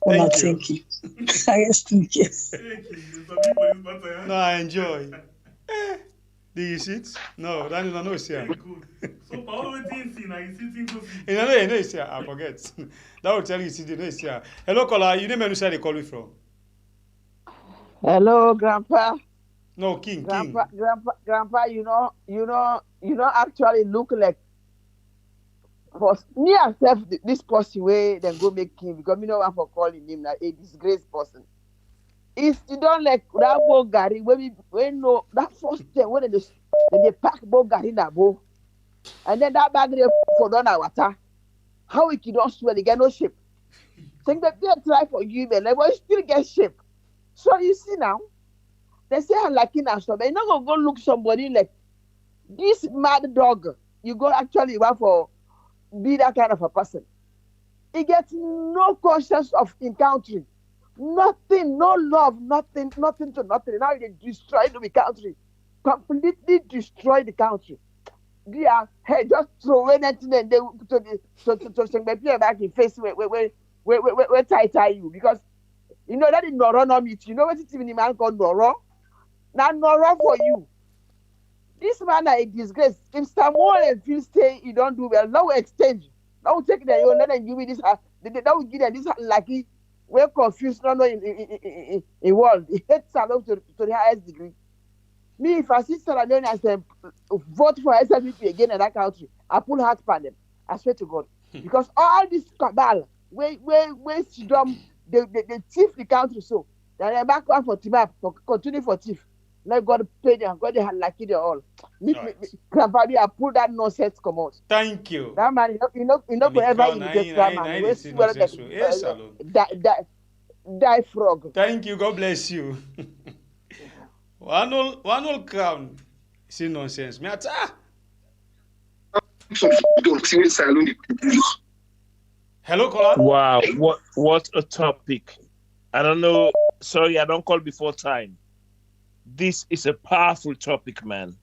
Thank you. Rest in case. No, I enjoy. Do you see it? No, that is not no see. So, Paolo, what do you see now? You see things go see. You know, you see, I forget. That will tell you, see, you know, see. Hello, caller. You name where they call me from? Hello, Grandpa. No, King. Grandpa. You know, actually look like. But me myself, this person way then go make him because me no want for calling him like a disgraced person. It's you don't like that Bulgari when no that first time when they pack Bulgari in that bowl. And then that bag they for down our water. How it don't swell, they get no shape. Think that they try for you, man, like, but you still get shape. So you see now, they say I'm liking us, but you're not gonna go look somebody like this mad dog. You go actually want for be that kind of a person. He gets no conscience of encountering. Nothing, no love, nothing to nothing. Now they destroy the country. Completely destroy the country. They are hey, just throw anything and they to sing back in face where tie you because you know that is Noro no meet. You know what it's even man called Noro? Now Noro for you. This man is a disgrace. If someone and feel say you don't do well, now exchange. Now take the own and give me this. That will give them this lucky. We're confused no in world. It hates Salon to the highest degree. Me, if I see Sarah Leone and say vote for SLP again in that country, I pull hard for them. I swear to God. Because all this cabal, where Sidom, they thief the country so. They're back one for Timap, for continue for thief. Let God pay them, God they had lucky they all. Grandpa, I pull that nonsense come out. Thank you. That man, you know, forever imitate that man. Die frog. Thank you, God bless you. One old crown. See nonsense. Me Hello, caller. Wow, what a topic. I don't know. Sorry, I don't call before time. This is a powerful topic, man.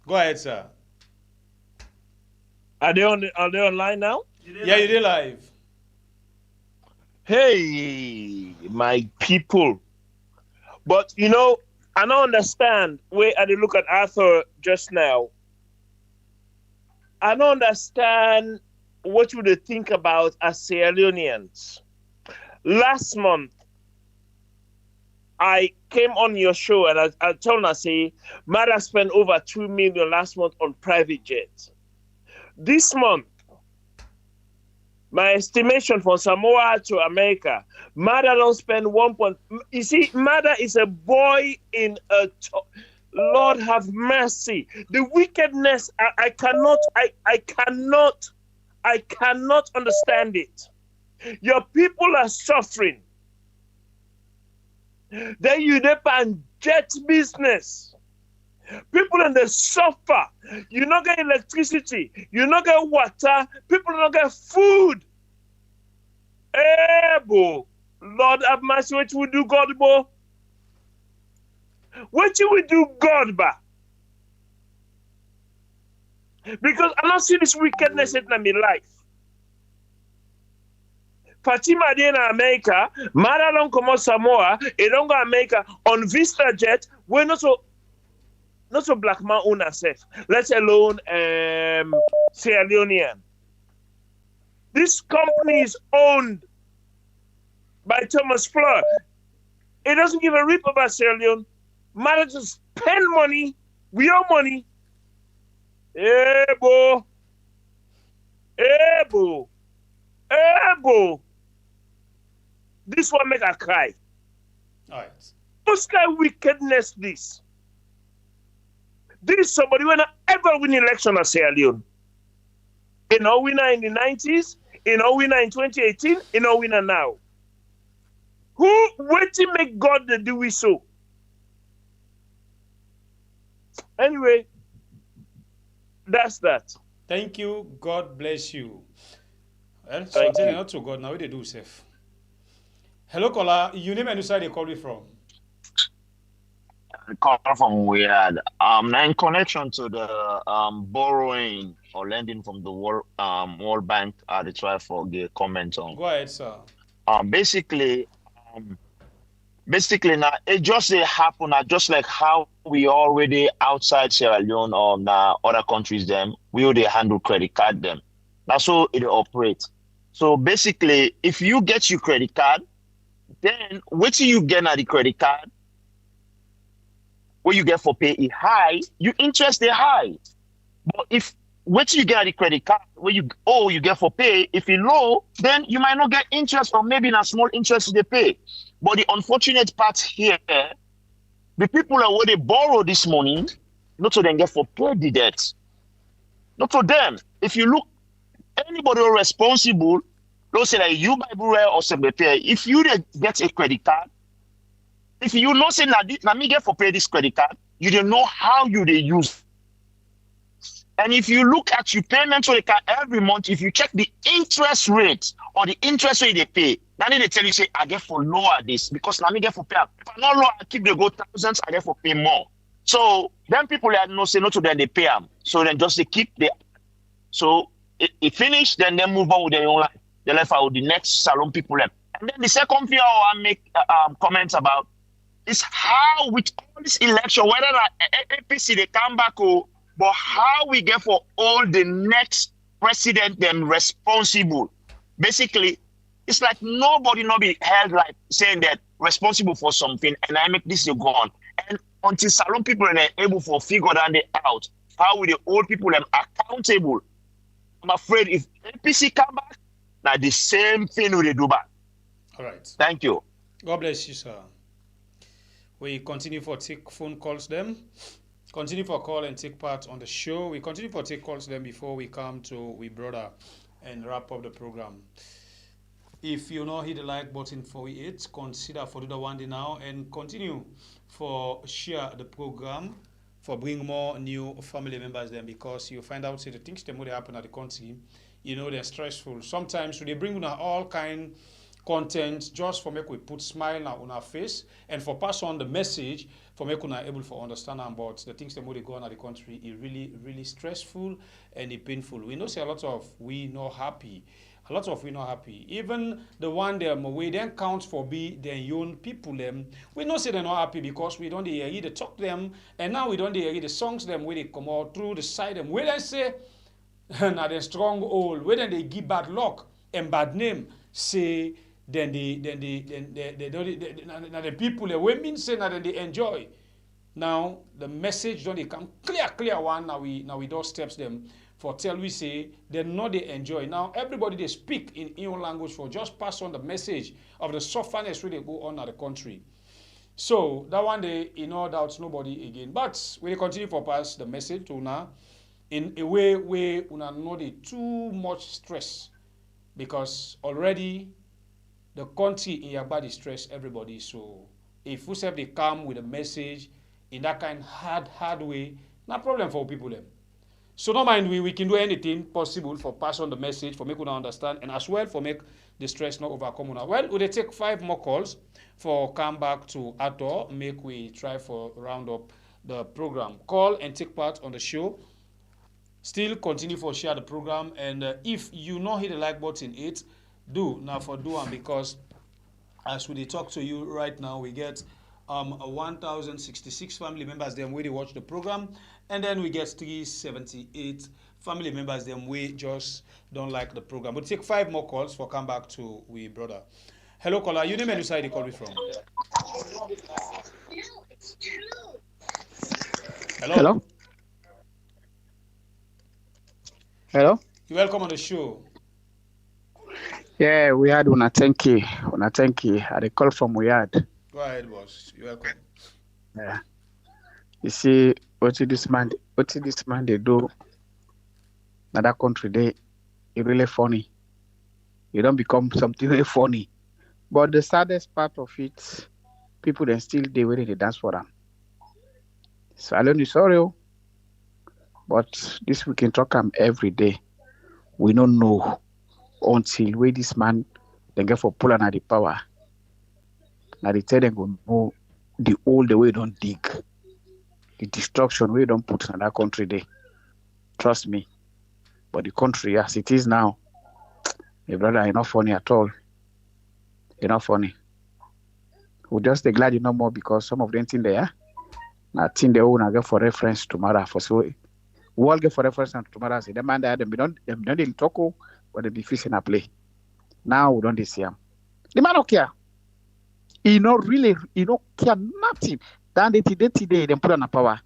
Go ahead, sir. Are they online now? Yeah, you did live. Hey, my people. But you know, I don't understand where I did look at Arthur just now. I don't understand what would they think about as Sierra Leoneans. Last month, I came on your show and I told her, say, Mada spent over 2 million last month on private jets. This month, my estimation from Samoa to America, Mada don't spend 1 point. You see, Mada is a boy in a. Lord have mercy. The wickedness, I cannot understand it. Your people are suffering. Then you depend jet business. People in the suffer. You not get electricity. You not get water. People not get food. Eh, bo. Lord have mercy. What you will do, God, bo? What you will do, God, ba? Because I don't see this wickedness in my life. Fatima dey in America, Mara don't come out Samoa, it don't go America on Vista Jet, we're not so black man own ourselves, let alone Sierra Leonean. This company is owned by Thomas Fleur. It doesn't give a rip about Sierra Leone. Mara to spend money, we owe money. Eh, bo. Eh, bo. Eh, bo. This one make her cry. All right. What's kind of wickedness this? This is somebody who not ever win election at Sierra Leone. You know, winner in the 90s, you know, winner in 2018, you know, winner now. Who wait to make God to do it so? Anyway, that's that. Thank you. God bless you. Well, something not to God now. What they do, safe. Hello, caller. You name and you say they call me from. call from Weird. Now in connection to the borrowing or lending from the World Bank, they try for the comment on. Go ahead, sir. Basically, basically now it just happen just like how we already outside Sierra Leone or now other countries them we already handle credit card them. That's how it operates. So basically, if you get your credit card, then what you get at the credit card, what you get for pay is high, you interest is high. But if what you get at the credit card, what you get for pay, if it's low, then you might not get interest or maybe not small interest they pay. But the unfortunate part here, the people that where they borrow this money, not to them get for pay the debt. Not to them. If you look, anybody who responsible, don't say that you buy brewer or some pay. If you get a credit card, if you know say now me get for pay this credit card, you don't know how you they use. And if you look at your payment to the card every month, if you check the interest rate or the interest rate they pay, then they tell you say I get for lower this because now me get for pay. If I not lower, I keep the go thousands, I get for pay more. So then people that no say no to them, they pay them. So then just they keep the so it finish, then they move on with their own life. They left out with the next salon people left. And then the second thing I want to make comments about is how with all this election, whether APC they come back or but how we get for all the next president them responsible. Basically, it's like nobody not be held like saying that responsible for something and I make this go on. And until salon people are able to figure that out, how will the old people them accountable? I'm afraid if APC come back, now the same thing will they do back. All right. Thank you. God bless you, sir. We continue for take phone calls them. Continue for call and take part on the show. We continue for take calls then before we come to we brother and wrap up the program. If you know hit the like button for it, consider for do the one day now and continue for share the program for bring more new family members then because you find out say the things that happen at the country, you know they're stressful. Sometimes they bring all kind content just for make we put smile on our face and for pass on the message for make we able to understand about the things that go on at the country is really stressful and painful. We know say a lot of we not happy. A lot of we not happy. Even the one them we then count for be their young people them. We know say they're not happy because we don't hear the talk them and now we don't hear the songs them where they come out through the side them. Where they say now they stronghold, where then they give bad luck and bad name, say then the people the women say now then they enjoy. Now the message don't they come clear one now we don't steps them for tell we say they know they enjoy. Now everybody they speak in your language for just pass on the message of the sufferness where they go on at the country. So that one day in no doubt nobody again. But we continue for pass the message to now in a way where una know they too much stress because already the country in your body stress everybody. So if we say they come with a message in that kind hard way, no problem for people them. So no mind we can do anything possible for pass on the message for make una understand and as well for make the stress not overcome una. Well, we take 5 more calls for come back to Ato, make we try for round up the program. Call and take part on the show. Still continue for share the program and if you not hit the like button do now for do one because as we talk to you right now we get 1,066 family members them where they watch the program and then we get 378 family members them we just don't like the program. We'll take 5 more calls for come back to we brother. Hello caller, you name and side you call me from. Hello. Hello. You're welcome on the show. Yeah, we had una thank you. I had a call from Uyad. Go ahead, boss. You're welcome. Yeah. You see, what this man they do in that country, it's really funny. You don't become something really funny. But the saddest part of it, people then still they waiting to dance for them. So I don't know sorry, but this we can talk them every day. We don't know until where this man then get for pulling at the power. Now they tell them go know the way don't dig. the destruction we don't put in that country there. Trust me. But the country as it is now, my brother, you're not funny at all. You're not funny. We're just glad you know more because some of them things there, I think they will get for reference tomorrow. For so we all get for reference tomorrow. Say the man that them don't in talk, but they be fishing a play. Now we don't see him. The man don't care. He not really, he don't care nothing. Then today, they put on a power.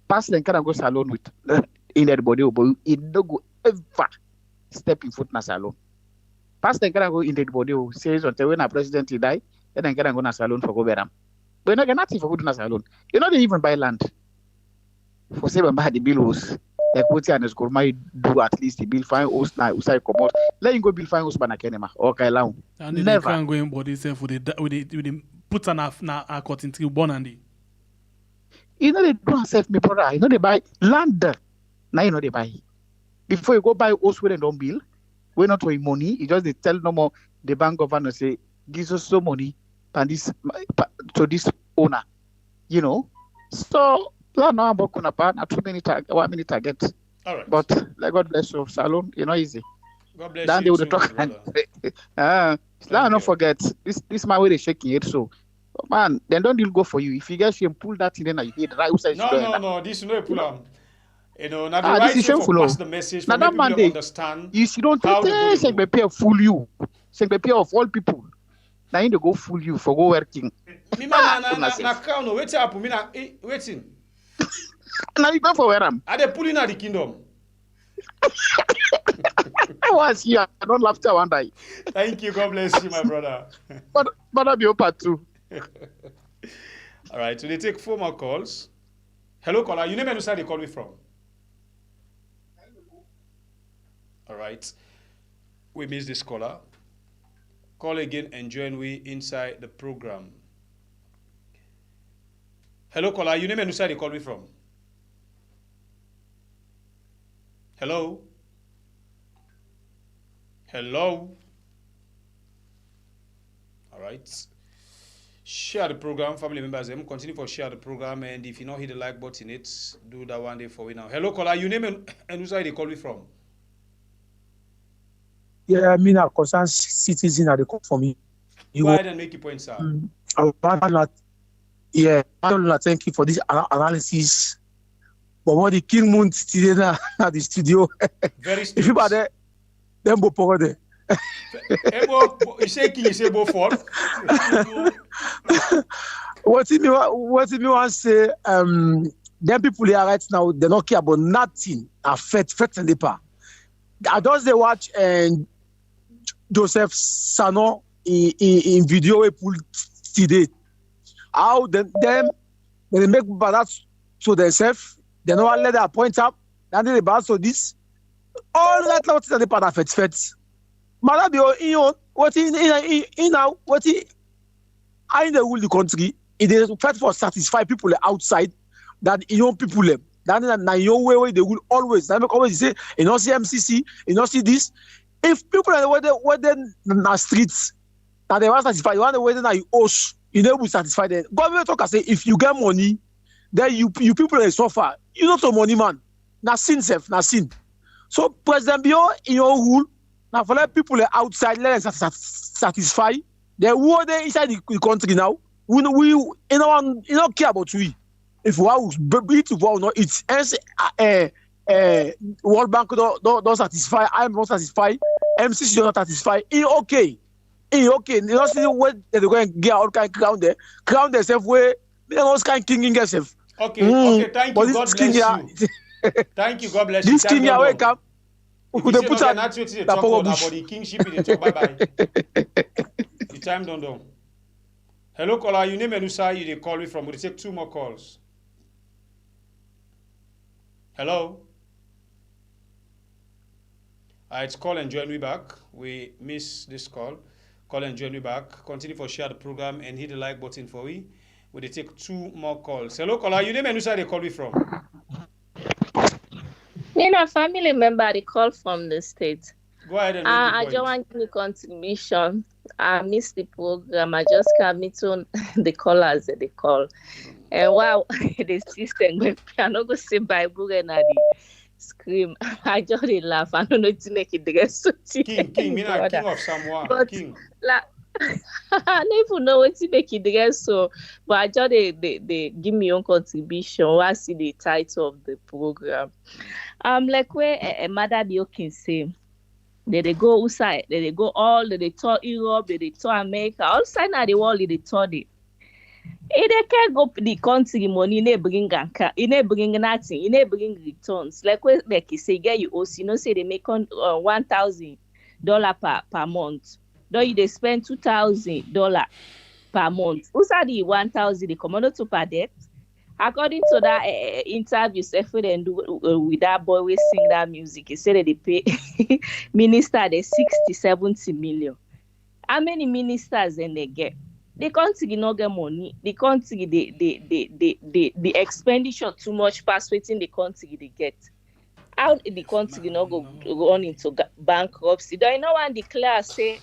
Pass then can go salon with in everybody, but he don't go ever step in foot in a salon. Pass then can go in everybody who says until when a president he die, then can go in a salon for go beram. But not nothing for good in a salon. You know they even buy land. For say when buy the bills, like what and school might do at least the bill fine host now usai come out. Let him go bill fine host by kenema. Okay, long. And then never can go in body self with the put on a cotton tree born and the. You know they don't save me, brother. You know they buy land. Now you know they buy. Before you go buy house where they don't bill, we're not owing money. You just they tell no more the bank governor say gives us some money and this to this owner. You know? So now I'm working apart, not 2 minutes 1 minute target. All right. But like God bless you, Salon, you know easy. God bless then you. They would talk and don't forget this man where they shaking it so. Man, then don't deal go for you. If you guys can pull that in, then you hit right side. No. This is no pull. You know, now the right way to pass the message for people to understand. You don't think they fool you. Say they of all people. Now you go fool you for go working. Me man na crown no wait happen. Me na waiting. Now you go for where am? Are they pulling out the kingdom? I was here. I don't laugh till one day. Thank you. God bless you, my brother. But I'll be open too. All right, so they take 4 more calls. Hello, caller. You name and where they call me from. All right. We missed this caller. Call again and join we inside the program. Hello, caller. You name and where they call me from. Hello. Hello. All right. Share the program, family members. Continue for share the program, and if you not hit the like button, do that one day for we now. Hello, caller. You name and who's they call me from? Yeah, I mean, a concerned citizen at the call for me. Go ahead and make your point, sir. I don't thank you for this analysis. But what the King Moon today now at the studio. Very if you are there, then go for there. You say King, you say go for. What do you want to say? Them people here right now, they don't care about nothing. Fait and départ. I just they watch and Joseph Sano in video we pull today. How them they make bad to themselves. They don't let their point up. Then they bad so this. All that lot is the part of fait. Madam, what in now? What I the whole the country. It is first for satisfy people outside that young people. That your way they will always. That always say you don't see MCC, you don't see this. If people are where they na streets, that they want satisfy. You want the way that you host, you know will satisfy them. Government talk and say if you get money, then you people are suffer. You not a money man. Na sin self, na sin. So President Bio in your rule. Now, for let people outside, let them satisfy. They who they inside the country now. We don't care about we. If we eat, if we not eat. World Bank don't satisfy. I'm not satisfy. MCC don't satisfy. It's okay. You don't see where they're going to get all kind of crown there. Crown themselves where they don't kind of king themselves. Okay. Thank you. God bless you. Thank you. God bless you. This king here wake up. Could they put about the kingship in the talk? Bye. The time don't. Hello, caller. You name and who you they call me from. We'll take 2 more calls. Hello. It's call and join me back. We miss this call. Call and join me back. Continue for share the program and hit the like button for we. We'll take 2 more calls. Hello, caller. You name and who they call me from. A family member they call from the state. Go ahead and I just want to contribution. I missed the program. I just can't meet on the callers that they call. Wow, the system when I no go say Bible and I scream. I just dey laugh. I don't know to make it dress so King, me na king of Samoa. But King. I don't even know what to make it dress so. But I just they give me own contribution. I see the title of the program. Like where a mother be can say. They go outside. They go all. They tour Europe. They tour America. All side now the world. They tour it. They can go the country money. They bring nothing. They bring returns. Like you say, get you also. You know, say they make on $1,000 per month. Don't they spend $2,000 per month? Also the 1,000 they come on to per debt. According to that interview, Sefred and with that boy we sing that music, he said that they pay minister they 60-70 million. How many ministers then they get? The country not get money. The country the expenditure too much past waiting the country they get. How the country not go run into bankruptcy? Do you know one declare say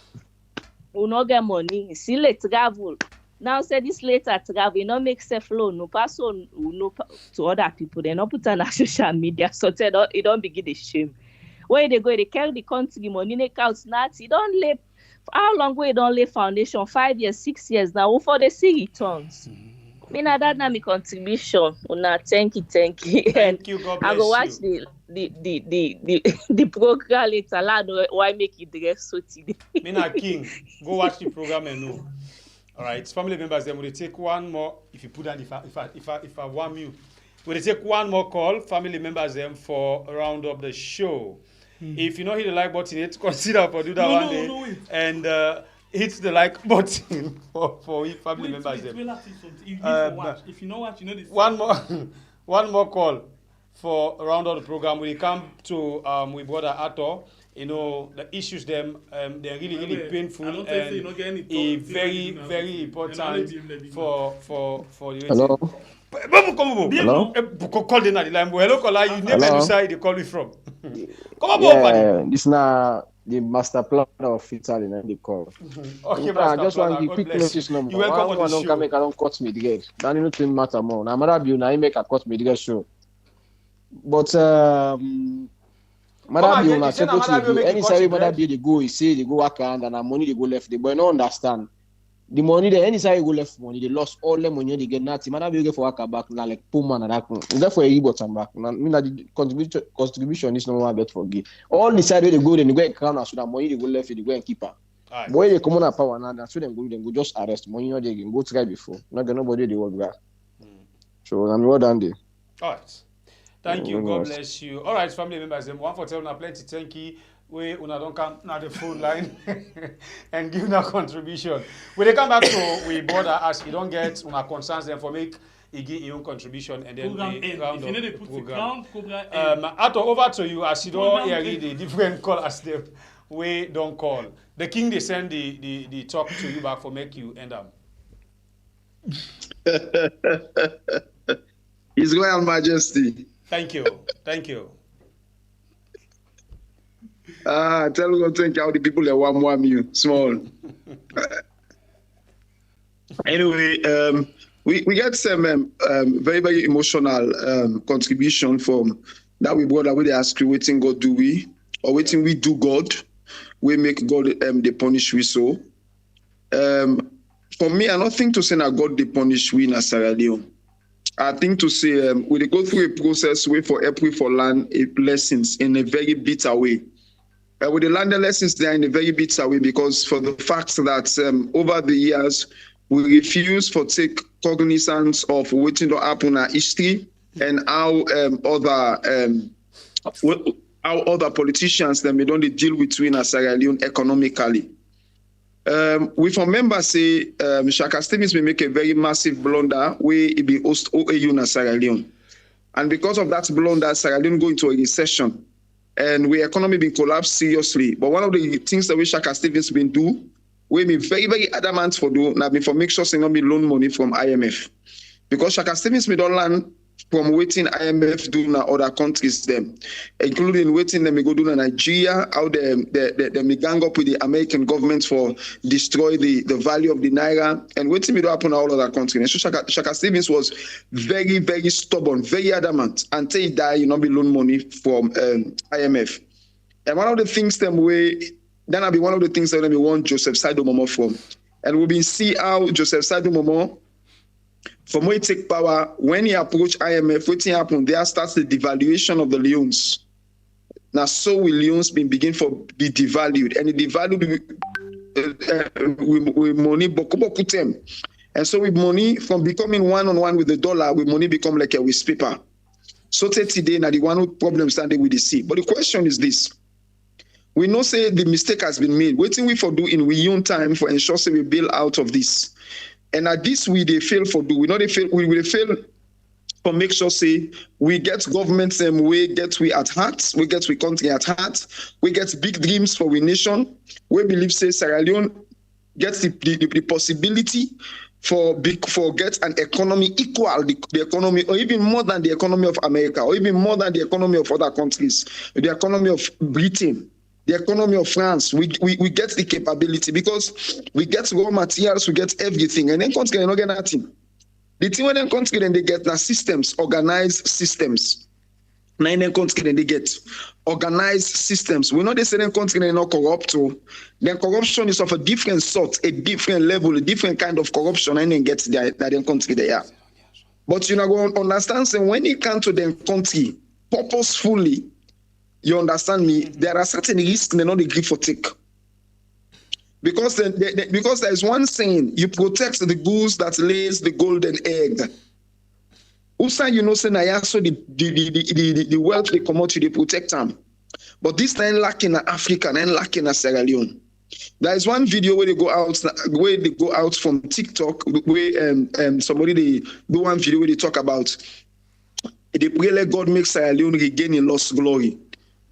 we not get money? See let's travel. Now say this later travel, you not make self loan, no pass on no to other people. They not put on social media, so it don't begin the shame. Where they go, they carry the country money, they count not. You don't live. How long will you don't lay foundation? 5 years, 6 years now. For the see returns. Me na that na my contribution. Una thank you. Thank you. God bless I go watch the program later. Why make it dress so today? Me na king. Go watch the program and know. All right, family members, then we'll take one more. If you put down, if I want you, we'll take one more call. Family members, them for round up the show. If you know hit the like button, it's consider for do that one day and hit the like button for family members. Them. If you know what you know this. One more call for round up the program. We come to with brother Ato. You know the issues them they're really painful and very important for the Hello. Hello. Call the line. Hello, caller. You name and side they call you from. Come on, this now the master plan of Italy and the call. Okay, I just want to quick notice number. You welcome on the show. Don't make I don't cut me the gate. That nothing matter more. Now matter be now make I cut me the gate show. But Mother Bill na supposed to be any side Mother Bill they go, he say they go work and money they go left. The boy no understand. The money there, any side you go left money, they lost all the money they get nothing. Mother Bill get for work back now like poor man and that. Therefore he bottom back. I mean that the contribution is no one bet for give. All the side where they go, then they go and crown so that money they go left, they go and keep her. Boy they come on power now, that's where they go just arrest money. You know they can go try before. Not get nobody they work back. So I'm well done there. All right. Thank you. God bless you. All right, family members. One for telling plenty. Thank you. We una don't come now the phone line and give una contribution. When they come back to we border as you don't get una concerns them for make you give your own contribution and then we round up the program. Ato, over to you as you don't hear the different call as them we don't call. The king they send the talk to you back for make you end up. His Royal Majesty. Thank you. Thank you. Tell me thank you how the people that want you small. Anyway, we get some very emotional contribution from that we brought away. They ask you, waiting God do we or waiting we do God? We make God they punish we so. For me, I don't think to say that God they punish we in Sierra Leone. I think to say we go through a process where for April for learn lessons in a very bitter way. We learn the lessons there in a very bitter way because for the fact that over the years we refuse to take cognizance of what to happen in our history and how other politicians then we don't deal with in Sierra Leone economically. We from members say Shaka Stevens may make a very massive blunder where it be host OAU in Sierra Leone. And because of that blunder, Sierra Leone go into a recession and we economy been collapsed seriously. But one of the things that we Shaka Stevens been do, we be very adamant for do, now been for make sure they not be loan money from IMF. Because Shaka Stevens may don't learn from waiting IMF do na other countries them, including waiting them go do na Nigeria, how they gang up with the American government for destroy the value of the naira, and waiting me to happen in all other countries. And so Shaka Stevens was very, very stubborn, very adamant, until he died, you know, be loan money from IMF. And one of the things them then I'll be one of the things that we want Joseph Saido Momo from. And we've been see how Joseph Saido Momo, from when he take power, when he approach IMF, what happened there starts the devaluation of the leones. Now, so will leones begin for be devalued, and it devalued with money, boku them. And so with money, from becoming one-on-one with the dollar, with money become like a waste paper. So today, now the one problem standing with the sea. But the question is this. We know say the mistake has been made. Waiting we for do in we own time for ensure say we bail out of this. And at this we they fail for do. We know they fail, we will fail for make sure say we get government we get we at heart, we get we country at heart, we get big dreams for we nation. We believe say Sierra Leone gets the possibility for get an economy equal the economy, or even more than the economy of America, or even more than the economy of other countries, the economy of Britain, the economy of France. We get the capability because we get raw materials, we get everything, and then country they not get nothing. The thing when then country then they get now systems, organized systems. Now in the country then they get organized systems. We know they say in country they not corrupt too. Then corruption is of a different sort, a different level, a different kind of corruption, and then get that in country they are. But you know go understand saying when it comes to the country purposefully, you understand me, there are certain risks they not agree for take. Because because there is one saying, you protect the goose that lays the golden egg. Also, you know, say I also the wealth they come out to they protect them. But this time lacking in Africa and lacking in Sierra Leone. There is one video where they go out from TikTok where somebody they do one video where they talk about they pray let God make Sierra Leone regain in lost glory.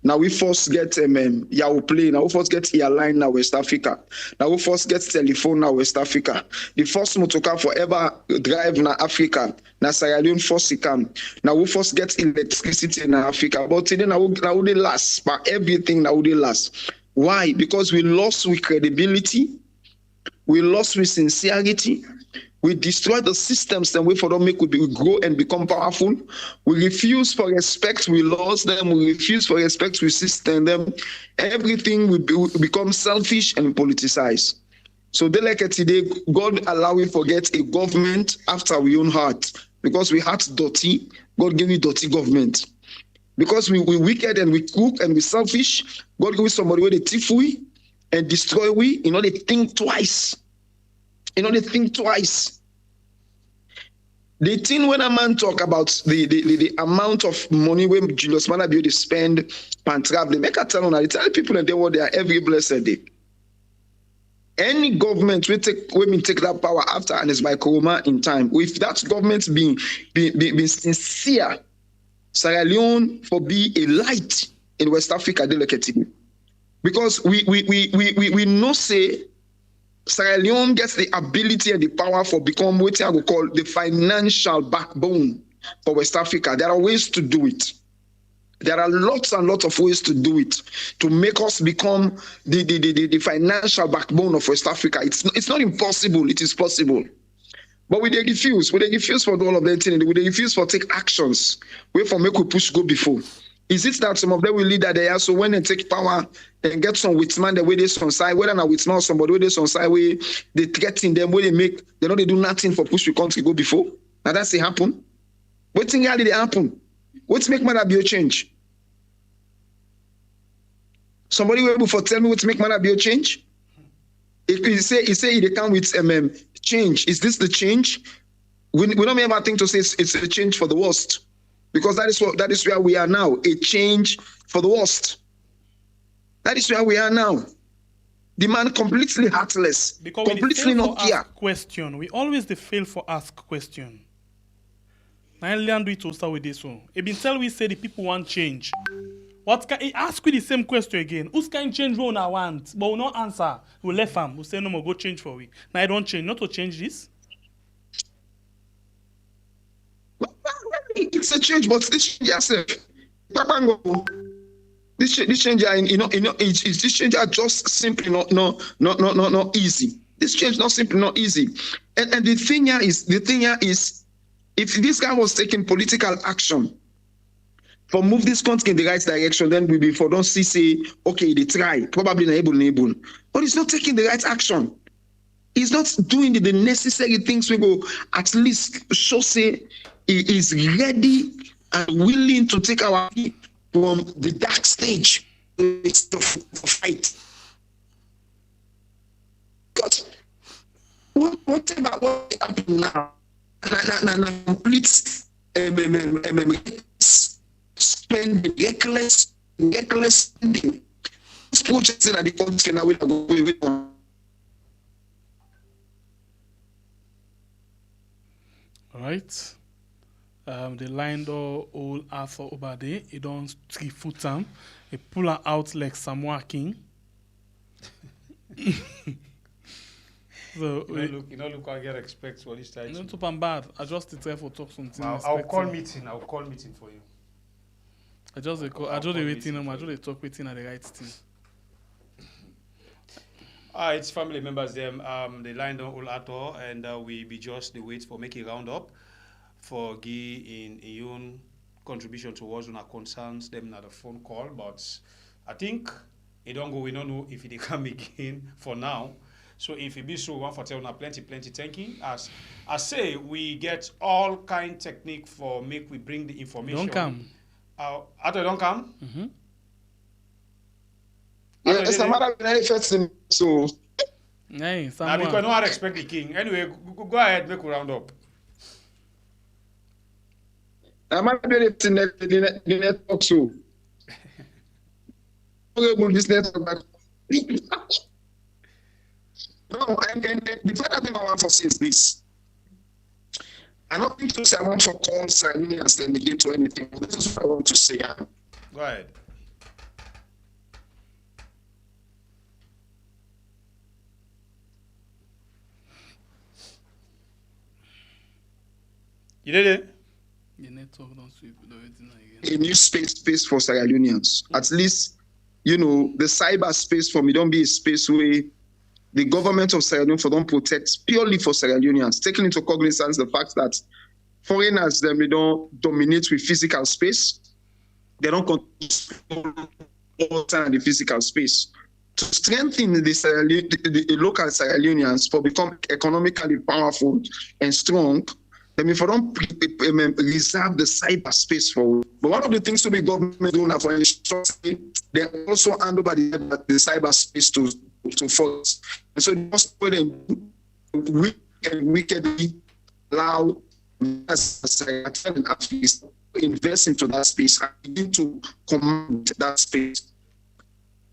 Now we first get Yahoo Play, now we first get airline now West Africa. Now we first get telephone now West Africa. The first motorcar forever drive na Africa. Now Sierra Leone first come. Now we first get electricity in Africa. But today now they last, but everything now they last. Why? Because we lost with credibility, we lost with sincerity. We destroy the systems and wait for them make we grow and become powerful. We refuse for respect, we lost them. We refuse for respect, we system them. Everything will become selfish and politicized. So they like today, God allow we forget a government after we own heart. Because we heart dirty, God give you dirty government. Because we wicked and we crook and we selfish, God give you somebody where they thief we and destroy we, you know, they think twice. You know, they think twice. The thing when a man talk about the amount of money when Julius Malabio they spend on traveling, make a tell on, they tell people and they what they are every blessed day. Any government will take that power after and it's by Koroma in time. If that government being sincere, Sierra Leone for be a light in West Africa, they look at it. Because we know say Sierra Leone gets the ability and the power for become what I would call the financial backbone for West Africa. There are ways to do it. There are lots and lots of ways to do it to make us become the financial backbone of West Africa. It's not impossible. It is possible. But we they refuse. We they refuse for all of them. We they refuse for take actions. Wait for make we push go before. Is it that some of them will lead that they are so when they take power and get some witman the way they on side, whether not witman or somebody where they on side where they threaten them, where they know they do nothing for push the country go before. Now that's it happen. What thing did it happen? What's make man be a change? Somebody will able for tell me what make man be a change? If he say they come with change. Is this the change? We don't ever think to say it's a change for the worst. Because that is where we are now, a change for the worst. That is where we are now. The man completely heartless, because completely not care. Question. We always fail for ask question. Now learn do it to start with this one. It been tell we say the people want change. What can he ask you the same question again? Who's can change what I want? But we not answer. We left him. We say no more. Go change for we. Now I don't change. Not to change this. it's a change, but this change yourself. This change, this change are just simply not easy. This change not simply not easy. And the thing here is, if this guy was taking political action for move this country in the right direction, then we before don't say, okay, they try, probably enable. But he's not taking the right action. He's not doing the necessary things we go at least show say he is ready and willing to take our people from the dark stage to fight. But whatever what happened now, complete spending, reckless spending. These projects in the country now will go with. All right. The line door old Arthur Obade, he don't 3 foot time. He pull her out like Samoa King. So you know, look what I get expect for this time. Not too bad. I just try for talk something. I'll call meeting for you. I just waiting on. I just talk waiting at the right thing. It's family members them. The line down all ato, and we be just the wait for making round up for give in own contribution towards our concerns. Them not a phone call, but I think it don't go. We don't know if it come again for now. So if it be so, one for tell now plenty thanking. As I say, we get all kind technique for make we bring the information. Don't come. After don't come. Mm-hmm. Yeah, it's a matter of manifesting. So. Hey, now because no one expect the king. Anyway, go ahead, make we round up. I might be the network so. This network back. No, and the further thing I want to say is this. I don't think to say I want to call Sardinians then negate to anything. This is what I want to say. Go ahead. You did it? The network don't sweep again. A new space for Sierra Leoneans. At least, the cyberspace for me don't be a space where the government of Sierra Leone for don't protect purely for Sierra Leoneans, taking into cognizance the fact that foreigners they don't dominate with physical space. They don't control all time in the physical space. To strengthen the local Sierra Leoneans for become economically powerful and strong, then if I don't reserve the cyberspace for. But one of the things to be government doing for instruction, they also hand over the cyberspace to force. And so just put them wickedly allow us to invest into that space and begin to command that space.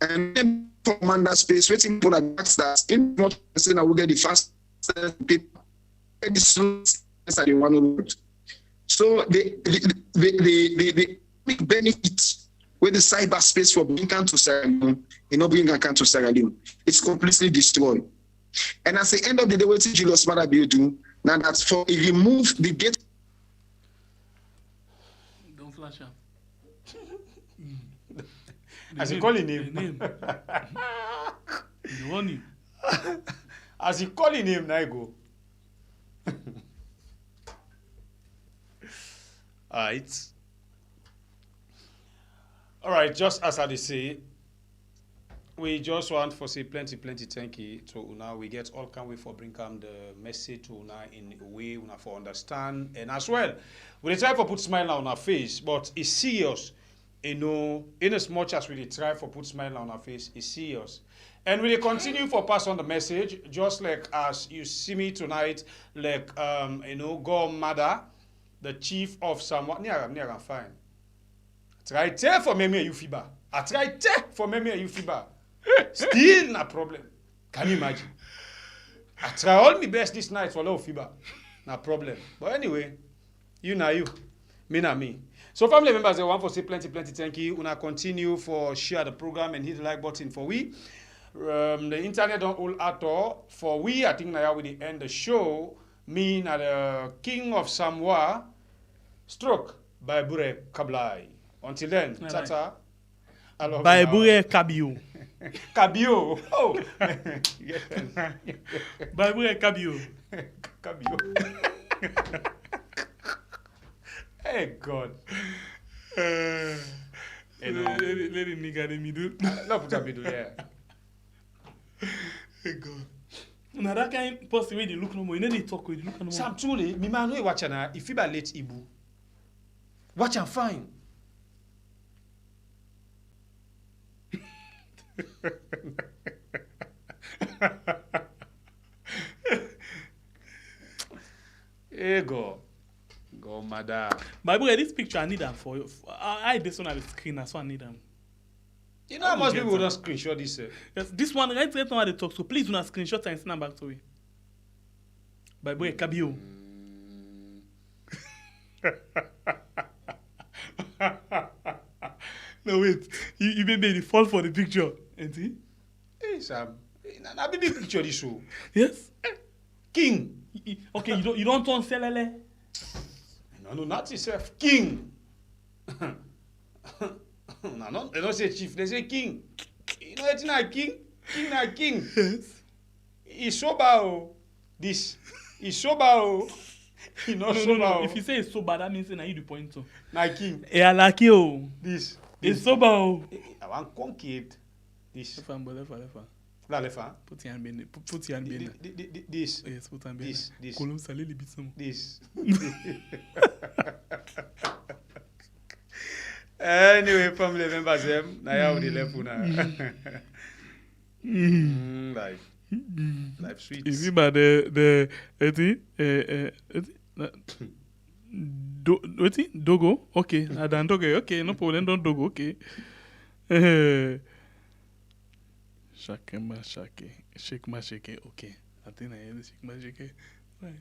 And then command that space, waiting for that in not saying I will get the fastest people and the slowest that they want to do. So the big benefit with the cyberspace for Blinken to Sierra Leone, Blinken to Sierra Leone, it's completely destroyed. And at the end of the day, what did Julius Matter do? Now that's for he remove the gate. Don't flash up. As he calling him. You want him. As he calling him, now go. All right, just as I say, we just want for say plenty thank you to una. We get all kind way for bring the message to una in a way una for understand, and as well we try for put smile on our face, but it's serious, in as much as we try for put smile on our face, it's serious. And we continue for pass on the message, just like as you see me tonight, like Go Mother, the chief of someone near I'm fine. I try for me you fiba. I try for me you fiba. Still no problem. Can you imagine? I try all my best this night for low fiba. No problem. But anyway, you, me na me. So family members, I want to say plenty thank you. Una continue for share the program and hit the like button for we. The internet don't all at all. For we, I think now we end the show. Me na the king of Samoa, stroke Baibure Kablai. Until then, tata. Baibure Kabio. Kabio. Oh. Baibure Kabio. Kabio. Hey God. Let him nigga the middle. Not put a middle, yeah. Hey God. Now that kind of person where they look no more, you know they talk with, they look no more. Sam truly, me man we watch na if you ba late Ibu. Watch and fine. Hey go madam. But boy, this picture I need them for you. I this one on the screen, that's why I need them. You know how much people don't screenshot this? Yes, this one right now they talk, so please do not screenshot and send them back to me. But boy, Kabio. No wait, you baby fall for the picture, ain't he? Hey Sam, na baby picture this show. Yes. King. Okay, you don't turn Selele. No, not yourself. King. No, they don't say chief, they say king. You know it's not king? King not king. Yes. He's sober. This. He's sober. He not sober. No. If you say it's sober, that means you the point to. Na king. I like you. This. It's sober. I want concave. This. Left. Left. Put your hand in. Put your hand in. This. Yes, put your hand in. This. Column salé les bits. This. Anyway, family members, now how the left life sweet. Is it about the Dogo? Okay, I done Dogo. Okay, no problem. Don't Dogo. Okay. Shake. Okay. I think I hear the shake. Right.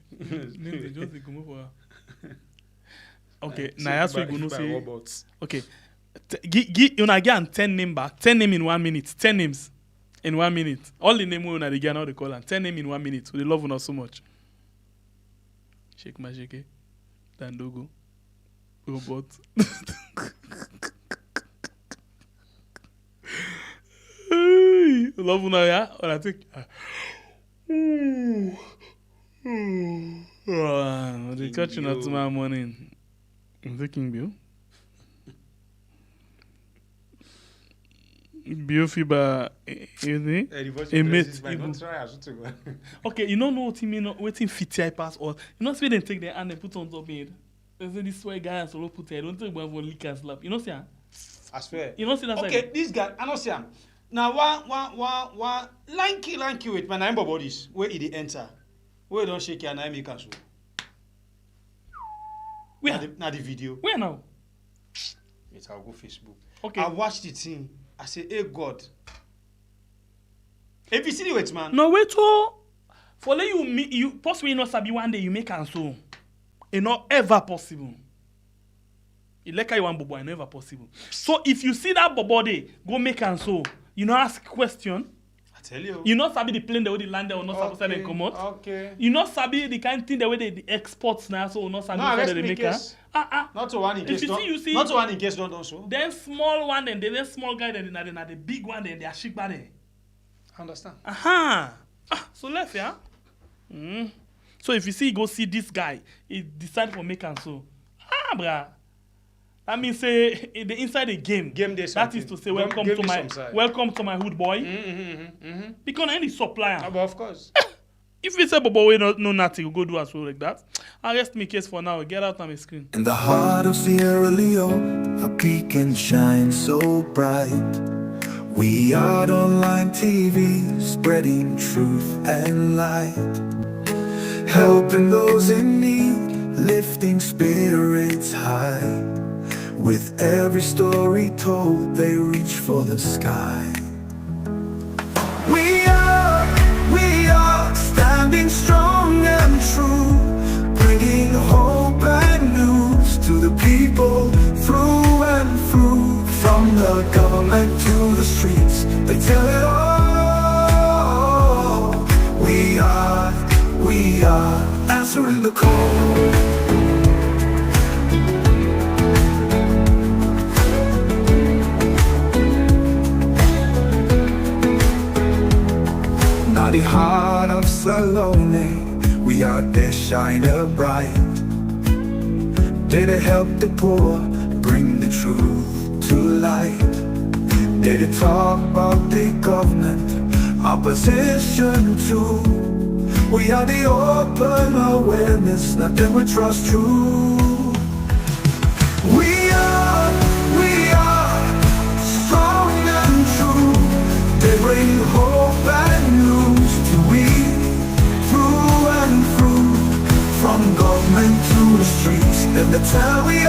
Just come over. Okay, now that's what you say. Okay, you na get 10 names back. 10 names in 1 minute. 10 names in 1 minute. All the names we na get now they call them. 10 names in 1 minute. So they love us so much. Shake. Dandogo. Robot. Love una ya. Or I think. They catch you tomorrow morning. I'm taking Bill. Biofiba, okay, you don't know what you mean. Waiting 50 pass or you know, see they take their hand and put on top of it. They say this way guy solo put it. Don't take one for lick and slap. You know, see? I swear. You know, see that. Okay, this guy, I know see him. Now one lanky with my name bodies where he enter. Where don't shake your name make us. Where? Now the video. Where now? It's I'll go Facebook. Okay. I watched the thing. I say, hey God. If you see the wait, man. No wait, oh. For let you possibly not sabi one day you make and so. It's not ever possible. It like you want bobo, never possible. So if you see that bobo day, go make and so. You know, ask question. I tell you. You not sabi the plane the way they land there or not supposed to come out. Okay. You not sabi the kind of thing the way they export now, so not sabi no, the make. Not to one in case. You see, not to one in case don't so. Then small one, then the small guy, then the big one, then they are shik there. I understand. So left, yeah. So if you see, go see this guy, he decide for make and so. Bruh. That means say the inside the game. That is to say welcome to my hood boy. Because any supplier. Of course. If you say Bobo we no nothing, go do as well like that. Arrest me case for now. Get out on my screen. In the heart of Sierra Leone, a beacon shines so bright. We are online TV, spreading truth and light, helping those in need, lifting spirits high. With every story told, they reach for the sky. We are standing strong and true, bringing hope and news to the people through and through. From the government to the streets, they tell it all. We are answering the call. the heart of Leone. We are there shiner bright. Did it help the poor, bring the truth to light? Did it talk about the government, opposition too? We are the open awareness, nothing we trust true. We are strong and true. They bring hope and news to we, through and through. From government to the streets, and they tell we